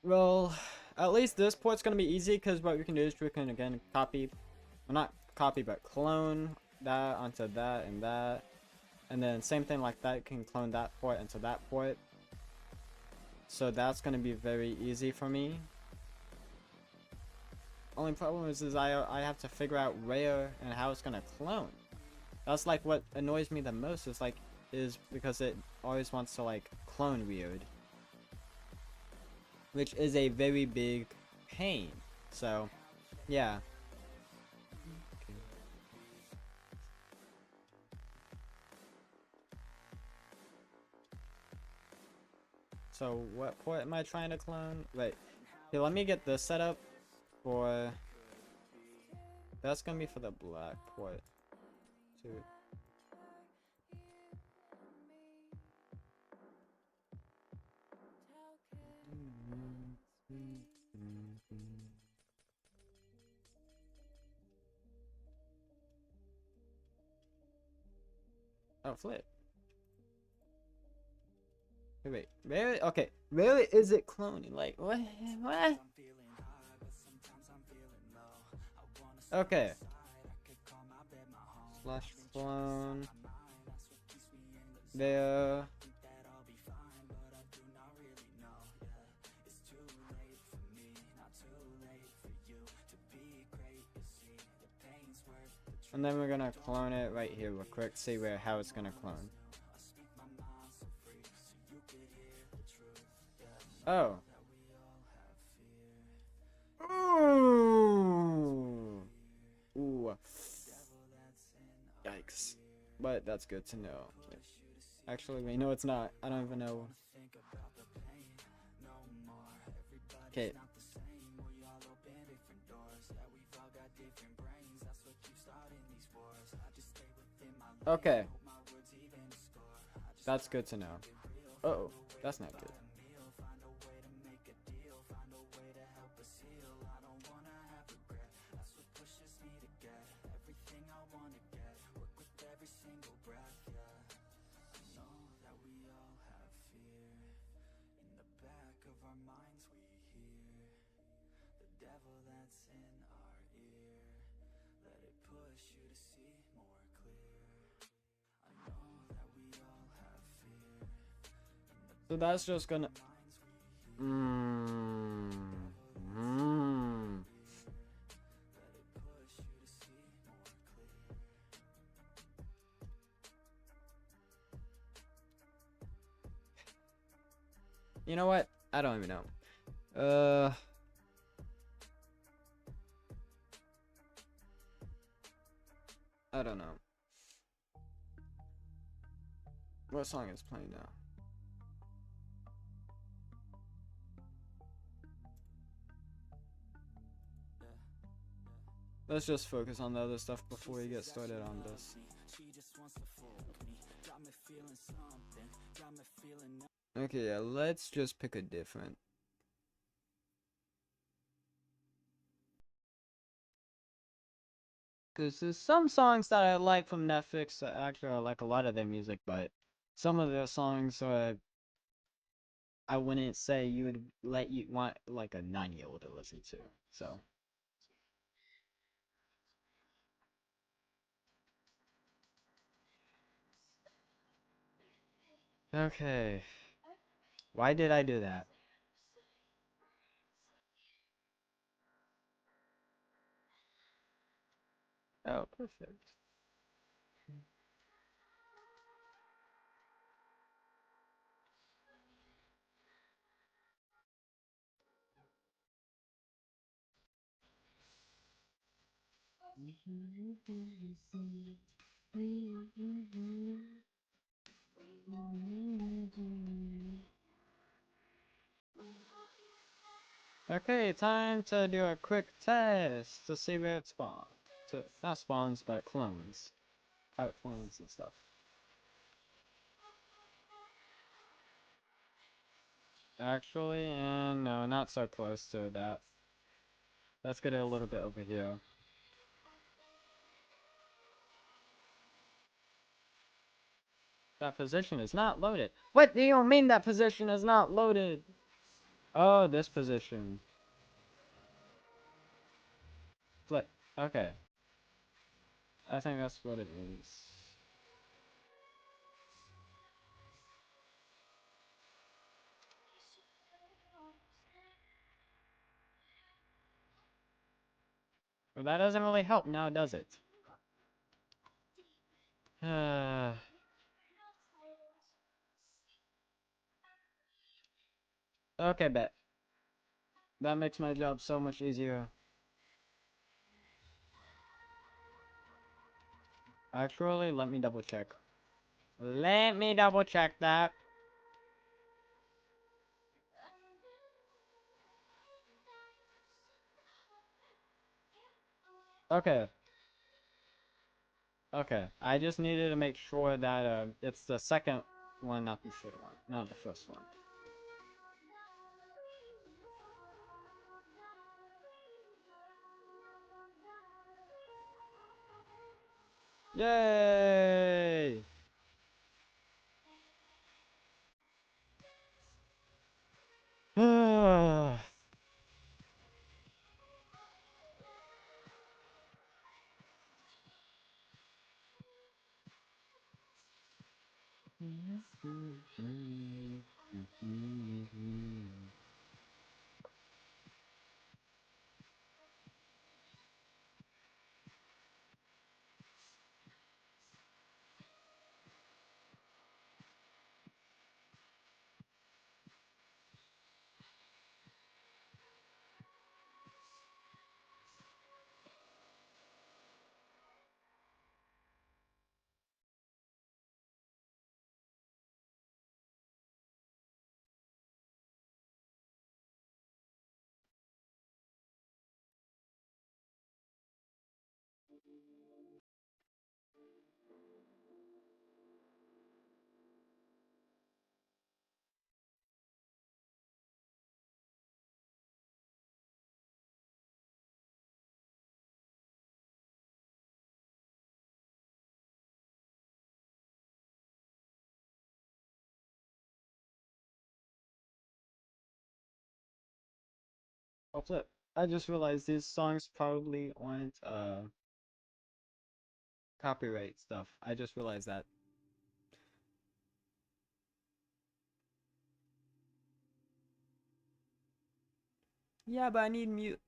Well, at least this port's gonna be easy because what we can do is we can again copy, well, not copy, but clone that onto that and that, and then same thing like that. You can clone that port into that port. So that's gonna be very easy for me. Only problem is I have to figure out where and how it's gonna clone. That's like what annoys me the most is because it always wants to like clone weird, which is a very big pain. So, yeah. So what port am I trying to clone? Wait, here, let me get this set up for. That's gonna be for the black port. Dude. Oh, flip. Wait, really? Okay, really? Is it cloning? Like, what? What? Okay. Slash clone. There. And then we're gonna clone it right here real quick, see how it's gonna clone. Oh. Ooh. Ooh. Yikes. But that's good to know. Actually, wait, no, it's not. I don't even know. Okay. Okay. That's good to know. Uh-oh. That's not good. So that's just gonna. You know what? I don't even know. I don't know. What song is playing now? Let's just focus on the other stuff before we get started on this. Okay, yeah, let's just pick a different. Because there's some songs that I like from Netflix. Actually, I like a lot of their music, but some of their songs I wouldn't say you would let you want like a 9-year-old to listen to. So okay, why did I do that? Oh, perfect. Okay, time to do a quick test to see where it spawns. To, not spawns, but clones. How it clones and stuff. Actually, and no, not so close to that. Let's get it a little bit over here. That position is not loaded. What do you mean that position is not loaded? Oh, this position. Flip. Okay. I think that's what it is. But that doesn't really help now, does it? Okay, bet. That makes my job so much easier. Actually, let me double check. Let me double check that. Okay. Okay. I just needed to make sure that it's the second one, not the third one. Not the first one. Yay! Oh flip. I just realized these songs probably aren't copyright stuff. I just realized that. Yeah, but I need mute.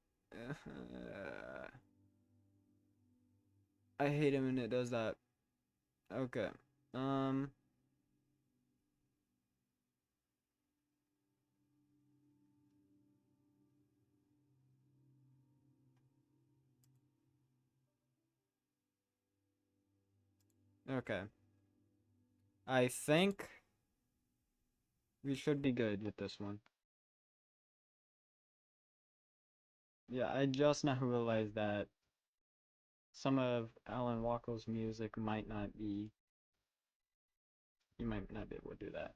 I hate it when it does that. Okay. Um. Okay. I think we should be good with this one. Yeah, I just now realized that some of Alan Walker's music might not be. You might not be able to do that.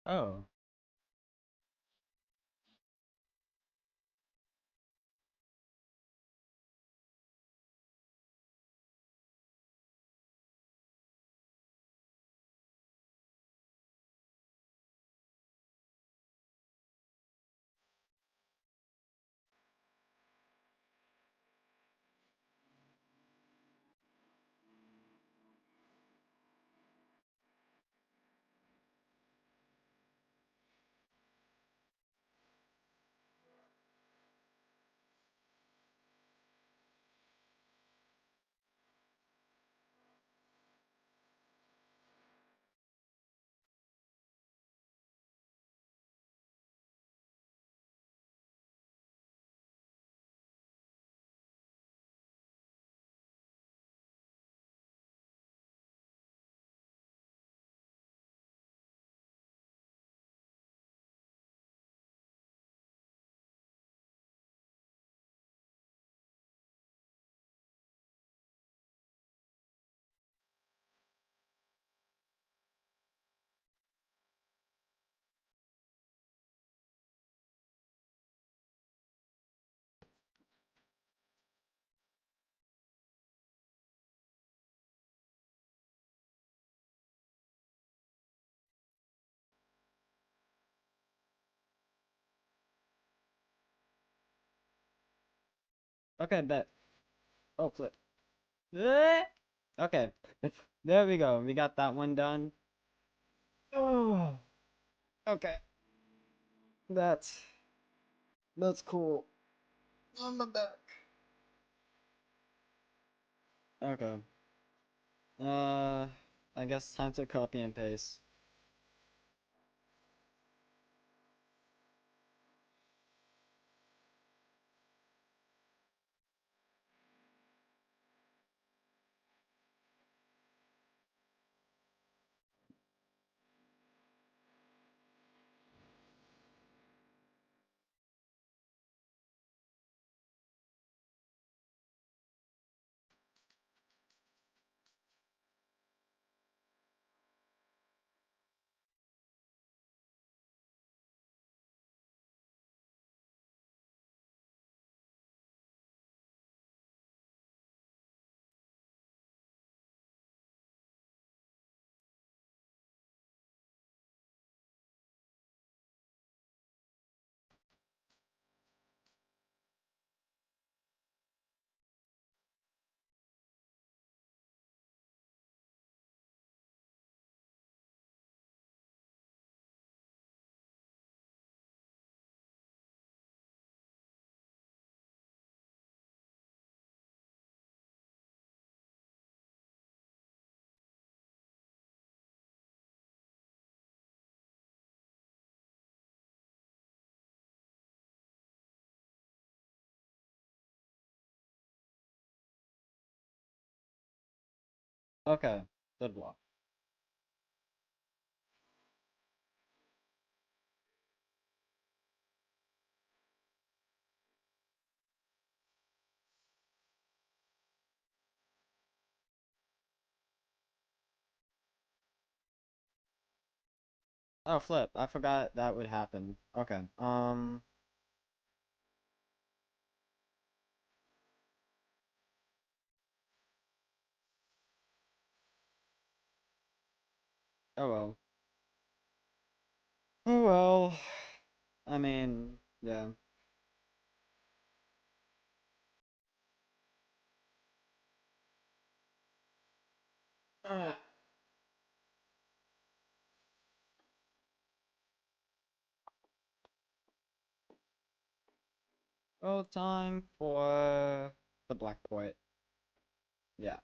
Oh. Okay, bet. Oh, flip. Eh. Okay. There we go. We got that one done. Oh. Okay. That's that's cool. On the back. Okay. Uh, I guess time to copy and paste. Okay. Good luck. Oh, flip. I forgot that would happen. Okay. Oh well. Oh well. I mean, yeah. Ah. Well, time for the Black Point. Yeah.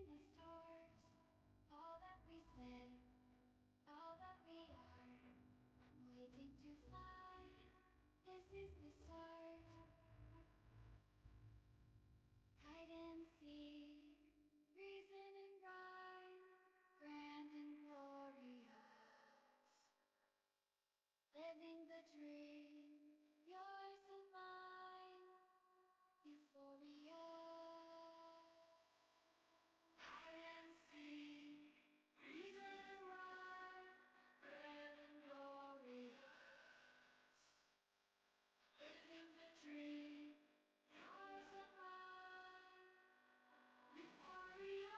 the stars, all that we said, all that we are, waiting to fly. This is the start. Hide and seek, reason and rhyme, grand and glorious. Living the dream, yours and mine, euphoria. Hide and seek, reason and rhyme, grand and glorious. Living the dream, yours and mine, euphoria.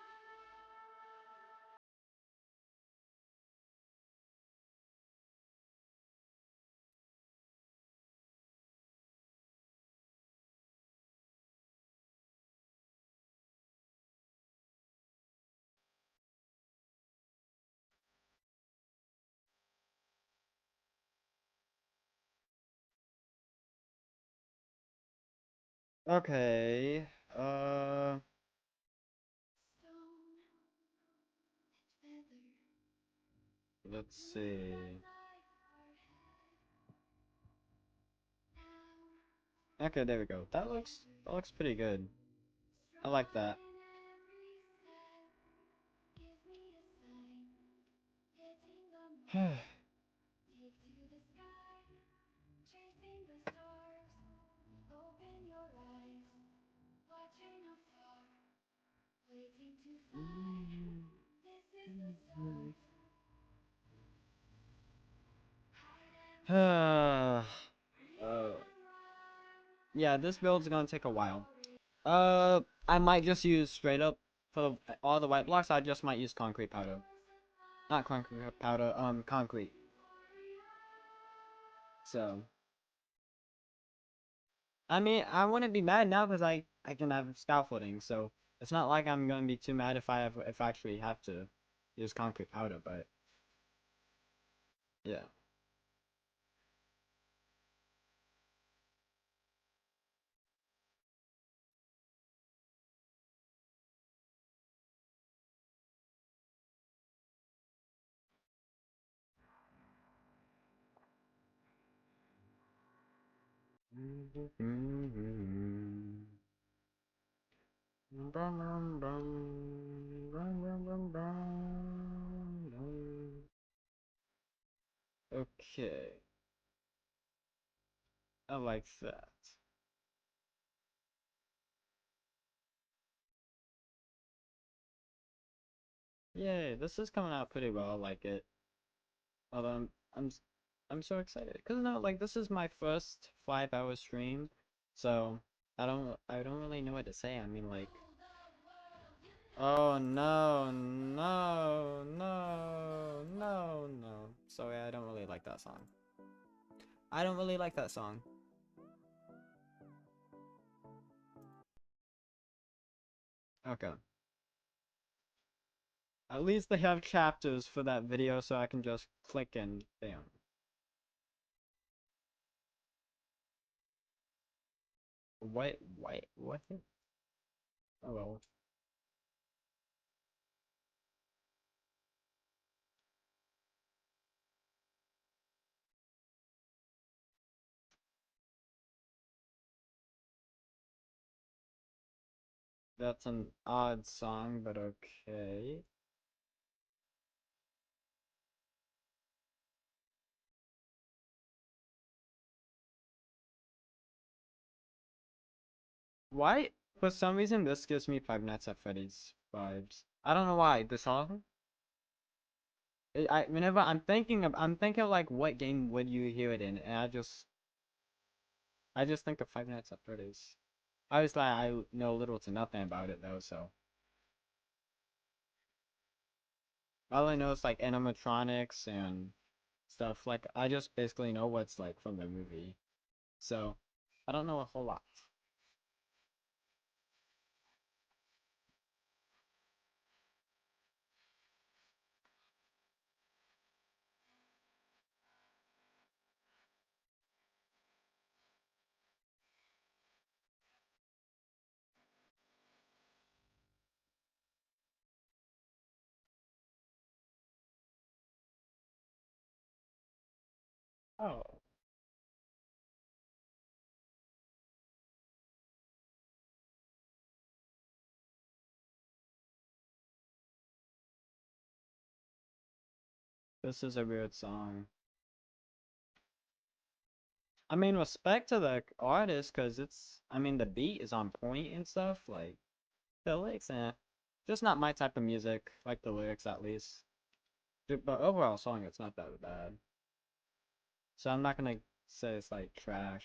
Okay. Stone and feather. Let's see. Okay, there we go. That looks pretty good. I like that. Waiting to fly. This is the start. Uh, yeah, this build's gonna take a while. I might just use straight up for all the white blocks. I just might use concrete powder. Not concrete powder, concrete. So, I mean, I wouldn't be mad now because I can have scaffolding. So it's not like I'm gonna be too mad if I actually have to use concrete powder. But yeah. Okay, I like that. Yay, this is coming out pretty well. I like it. Although I'm so excited because no, like this is my first 5 hour stream, so I don't really know what to say. I mean like, oh no no no no no. Sorry, I don't really like that song. I don't really like that song. Okay. At least they have chapters for that video so I can just click and bam. What? Oh well. That's an odd song, but okay. Why? For some reason, this gives me Five Nights at Freddy's vibes. I don't know why. The song? Whenever I'm thinking of like what game would you hear it in, and I just think of Five Nights at Freddy's. Obviously, I know little to nothing about it though, so all I know is like animatronics and stuff. Like I just basically know what's like from the movie, so I don't know a whole lot. This is a weird song. I mean, respect to the artist, cause I mean, the beat is on point and stuff. Like the lyrics, just not my type of music. Like the lyrics, at least. But overall song, it's not that bad. So I'm not gonna say it's like trash.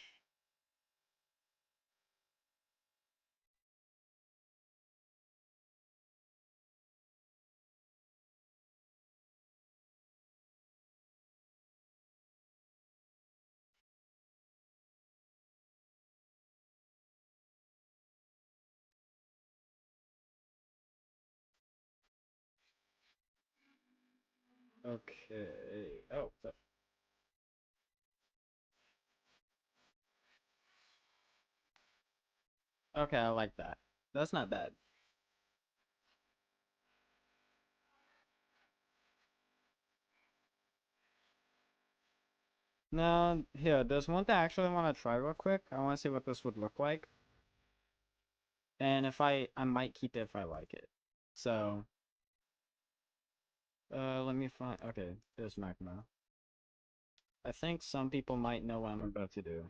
Okay. Oh, okay, I like that. That's not bad. Now, here, there's one thing I actually want to try real quick. I want to see what this would look like. And if I might keep it if I like it. So, let me find, okay, there's Magma. I think some people might know what I'm about to do.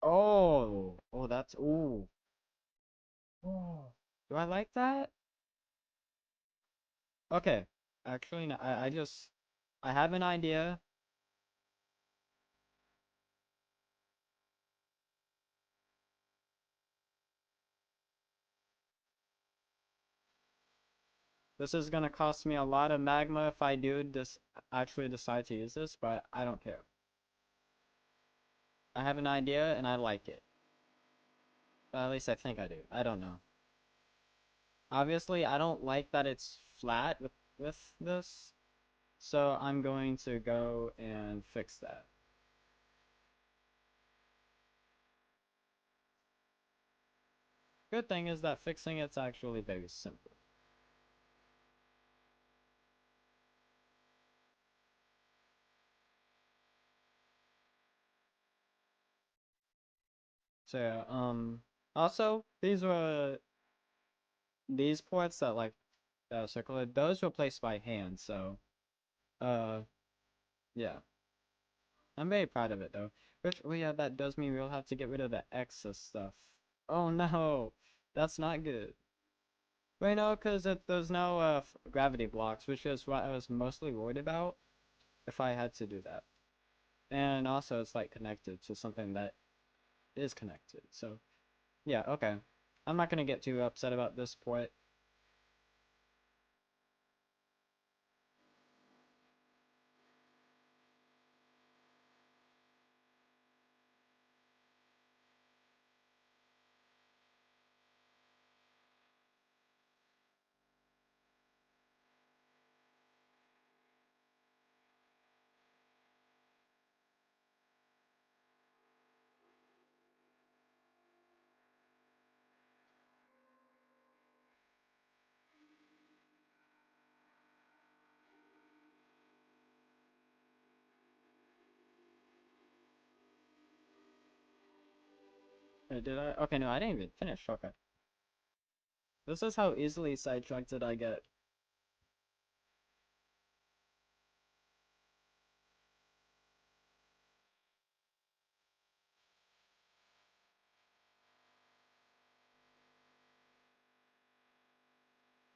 Oh, that's, ooh. Oh, do I like that? Okay, actually, no, I have an idea. This is gonna cost me a lot of magma if I do actually decide to use this, but I don't care. I have an idea and I like it. At least I think I do. I don't know. Obviously, I don't like that it's flat with this, so I'm going to go and fix that. Good thing is that fixing it's actually very simple. So yeah, also these ports that like circular, those were placed by hand, so uh yeah. I'm very proud of it though. Which, oh yeah, that does mean we'll have to get rid of the excess stuff. Oh no, that's not good. Wait, no, because there's no gravity blocks, which is what I was mostly worried about if I had to do that. And also, it's like connected to something that is connected. So, yeah, okay. I'm not gonna get too upset about this port. Did I? Okay, no, I didn't even finish. Okay. This is how easily sidetracked I get.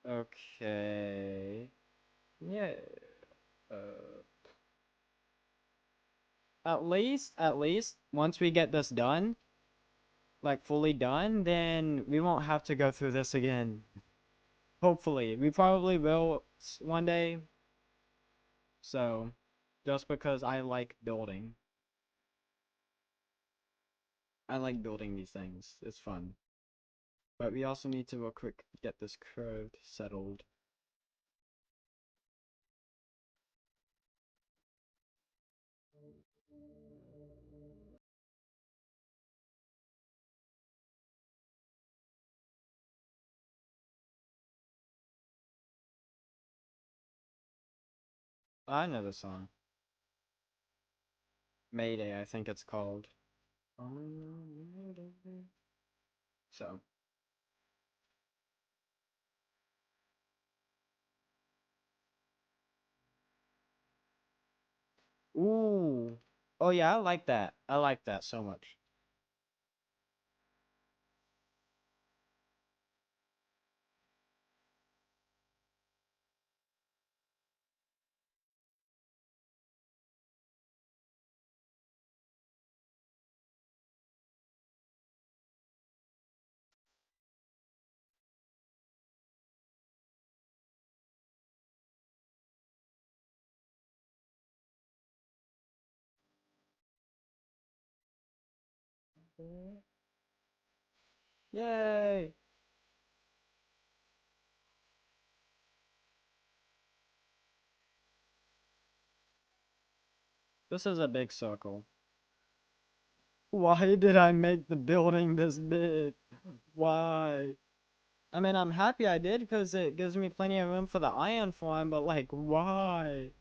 Okay. Yeah. Uh, at least, once we get this done, like fully done, then we won't have to go through this again. Hopefully. We probably will one day. So, just because I like building. I like building these things. It's fun. But we also need to real quick get this curve settled. I know the song. Mayday, I think it's called. So. Ooh. Oh yeah, I like that. I like that so much. Yay! This is a big circle. Why did I make the building this big? Why? I mean, I'm happy I did because it gives me plenty of room for the iron farm, but like, why?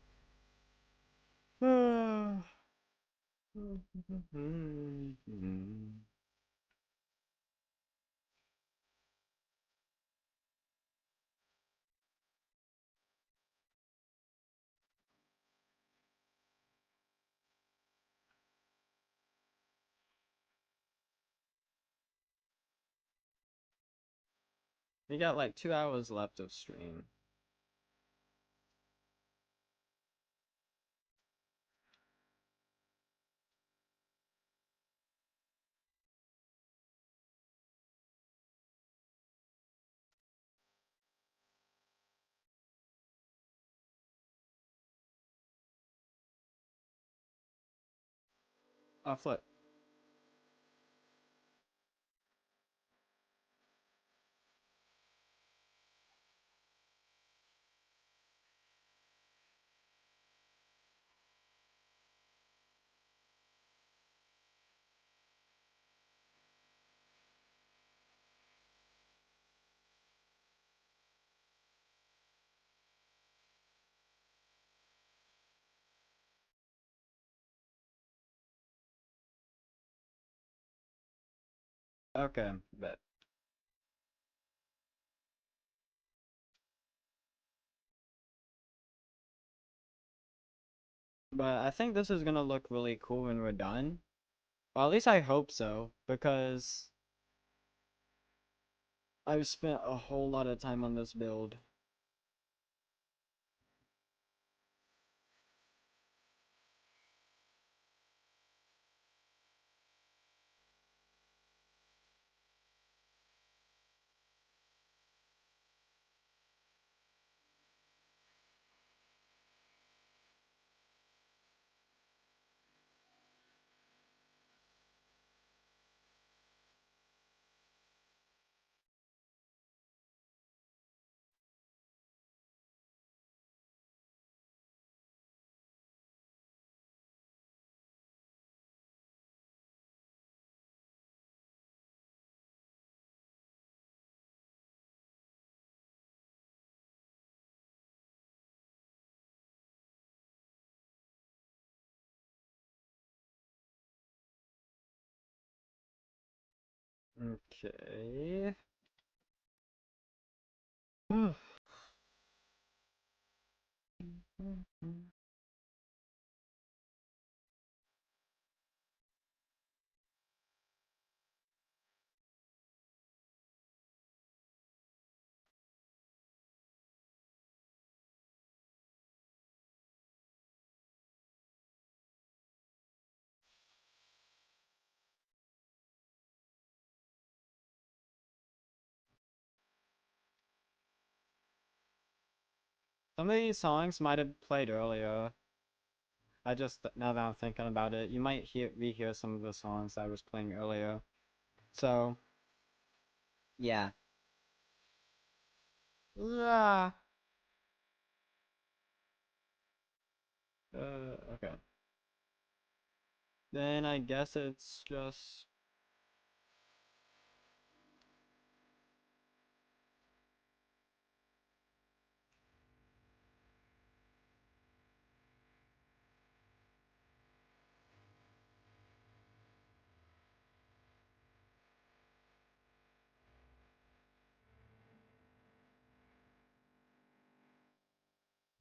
We got like 2 hours left of stream. Oh, flip. Okay, bet. But I think this is gonna look really cool when we're done. Or at least I hope so, because I've spent a whole lot of time on this build. Okay. Some of these songs might have played earlier. I just, now that I'm thinking about it, you might rehear some of the songs I was playing earlier. So, yeah. Yeah. Okay. Then I guess it's just...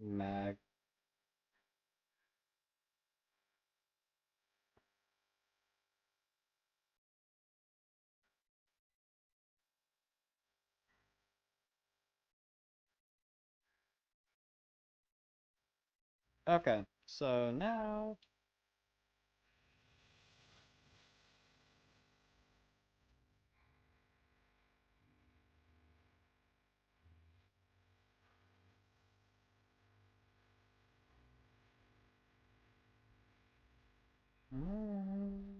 Mag. Okay, so now. Mm.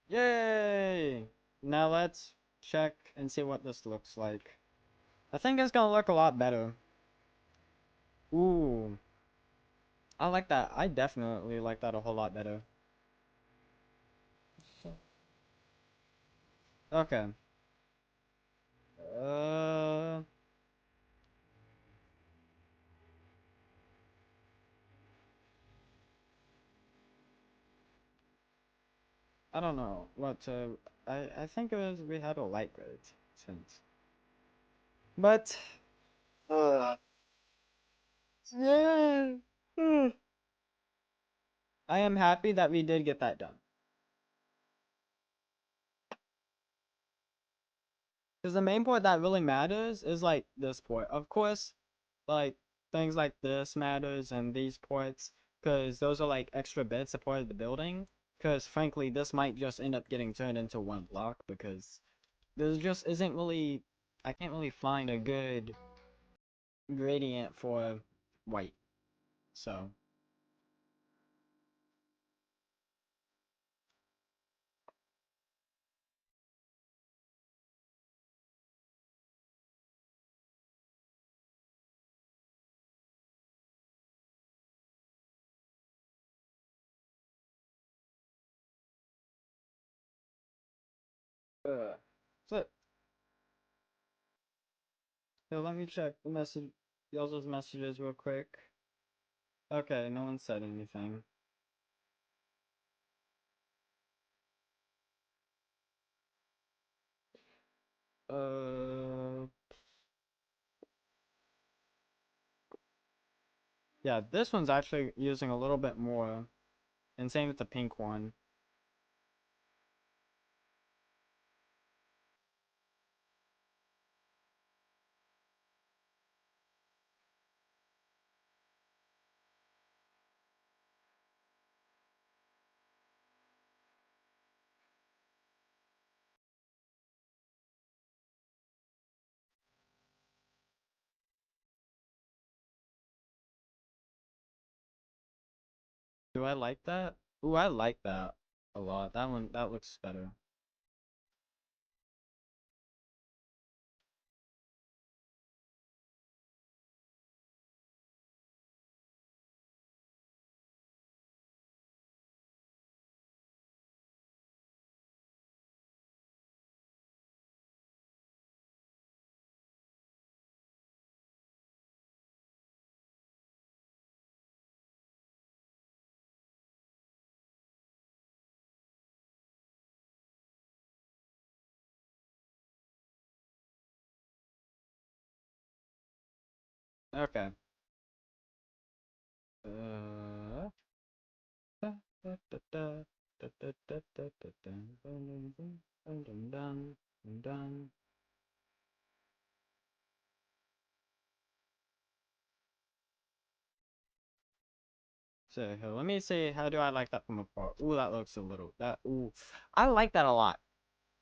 Yay! Now let's check and see what this looks like. I think it's gonna look a lot better. Ooh, I like that. I definitely like that a whole lot better. Okay. Uh, I don't know what to. I think it was we had a light grid since, but yeah. I am happy that we did get that done. Because the main point that really matters is like this port. Of course, like things like this matters and these ports, because those are like extra bits a part of the building. Because frankly, this might just end up getting turned into one block because there just isn't really. I can't really find a good gradient for white. So, uh, so here, let me check the message, y'all's messages real quick. Okay, no one said anything. Uh, yeah, this one's actually using a little bit more, and same with the pink one. Do I like that? Ooh, I like that a lot. That one, that looks better. Okay. Uh, da, da, da, da, da, da, da, da, da, da, dun, dun, dun, dun, dun, dun, dun. So here, let me see, how do I like that from afar? Ooh, that looks a little, that, ooh. I like that a lot.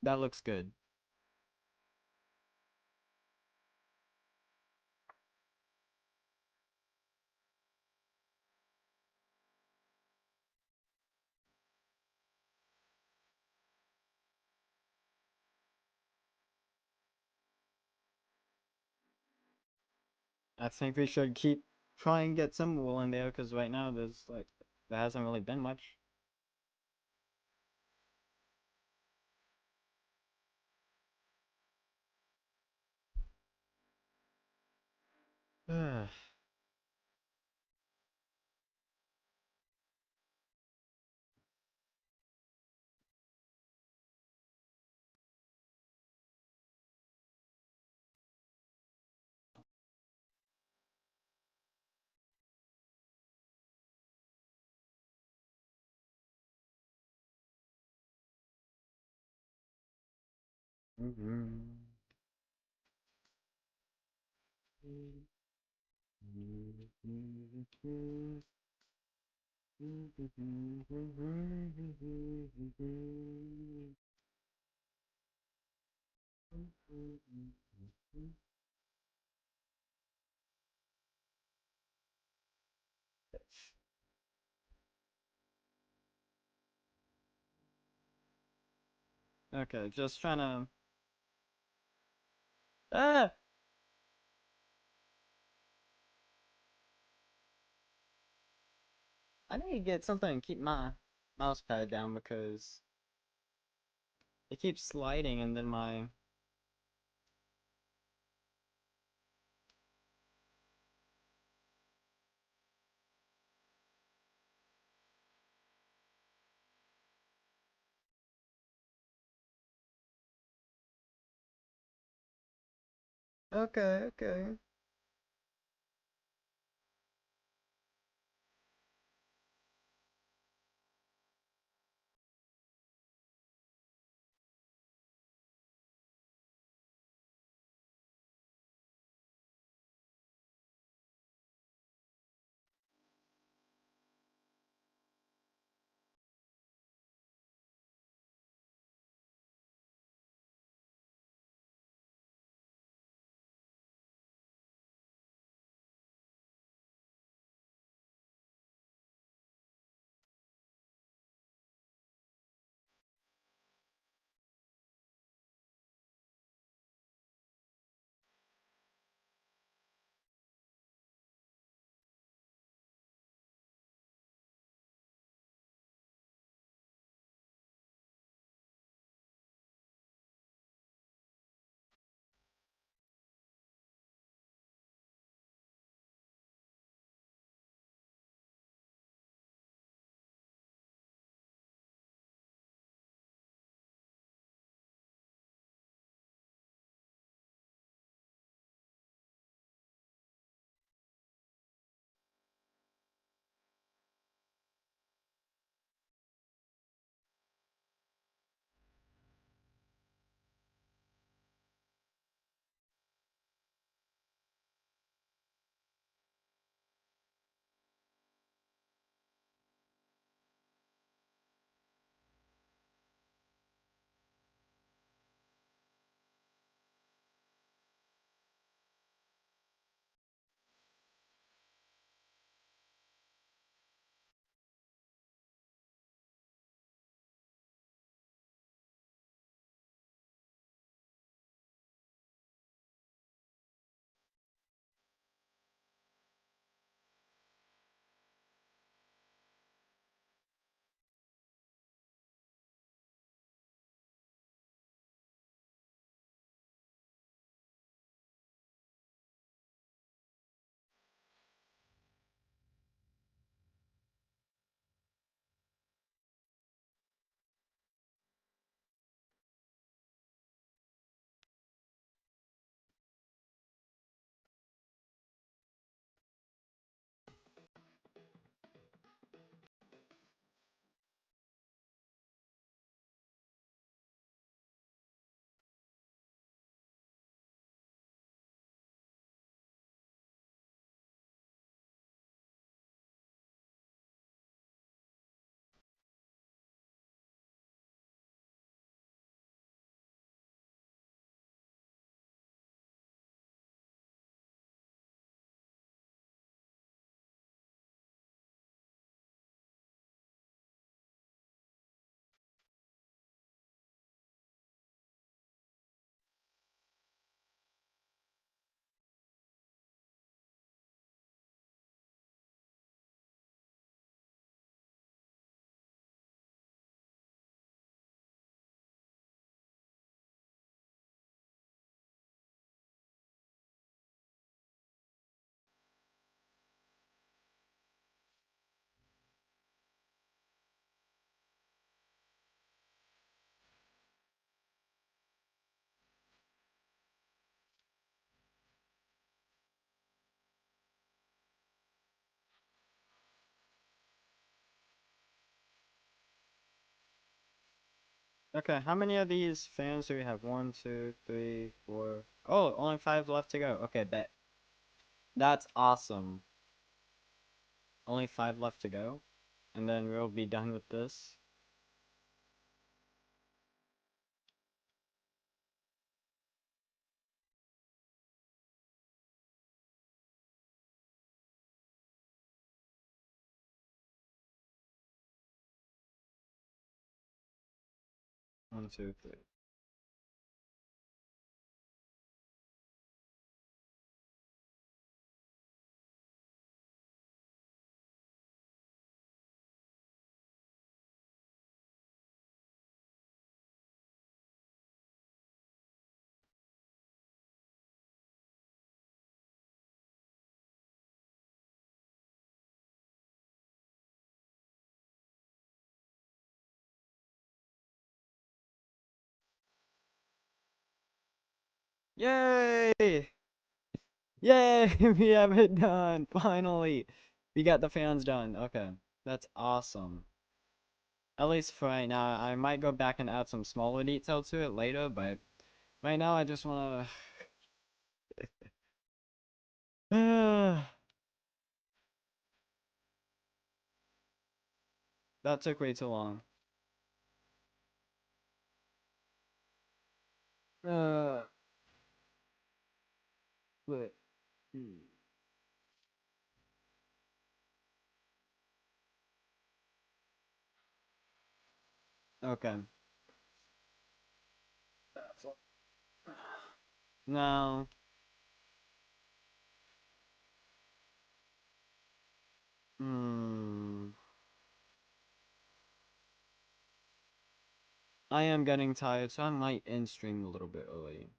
That looks good. I think we should keep trying to get some wool in there, because right now there's like, there hasn't really been much. Okay, just trying to. Ah! I need to get something and keep my mouse pad down because it keeps sliding and then my. Okay, okay. Okay, how many of these fans do we have? One, two, three, four. Oh, only 5 left to go. Okay, bet. That's awesome. Only 5 left to go. And then we'll be done with this. One, two, three. Yay! Yay! We have it done! Finally! We got the fans done. Okay. That's awesome. At least for right now. I might go back and add some smaller detail to it later, but right now I just wanna... That took way too long. Uh... But... Okay. Now... Hmm... I am getting tired, so I might end stream a little bit early.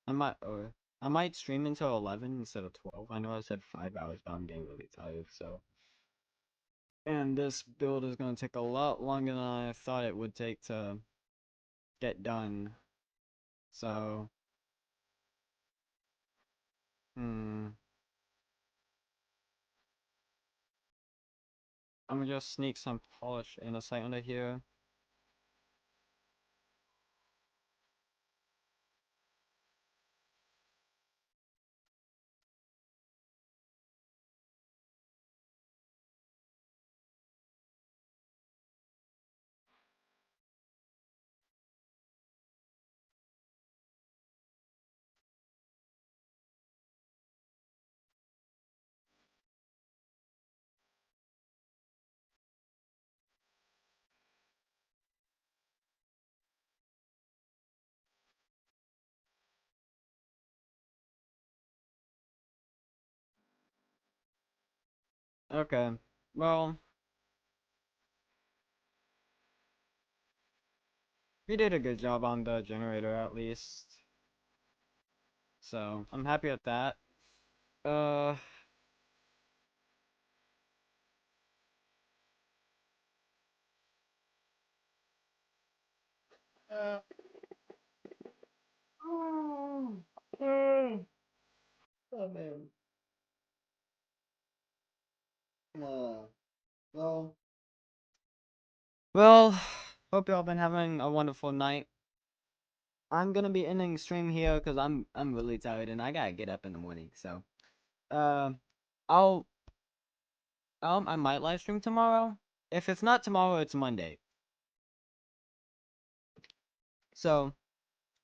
I might stream until 11 instead of 12. I know I said 5 hours, but I'm getting really tired, so. And this build is going to take a lot longer than I thought it would take to get done. So, I'm gonna just sneak some polish and a sight under here. Okay, well, we did a good job on the generator at least. So, I'm happy with that. Uh, uh oh, oh man. Uh, well, well, hope y'all been having a wonderful night. I'm gonna be ending stream here because I'm really tired and I gotta get up in the morning. So, uh, I'll I might live stream tomorrow. If it's not tomorrow, it's Monday. So,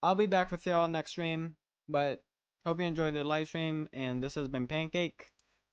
I'll be back with y'all next stream. But hope you enjoyed the live stream, and this has been Pancake.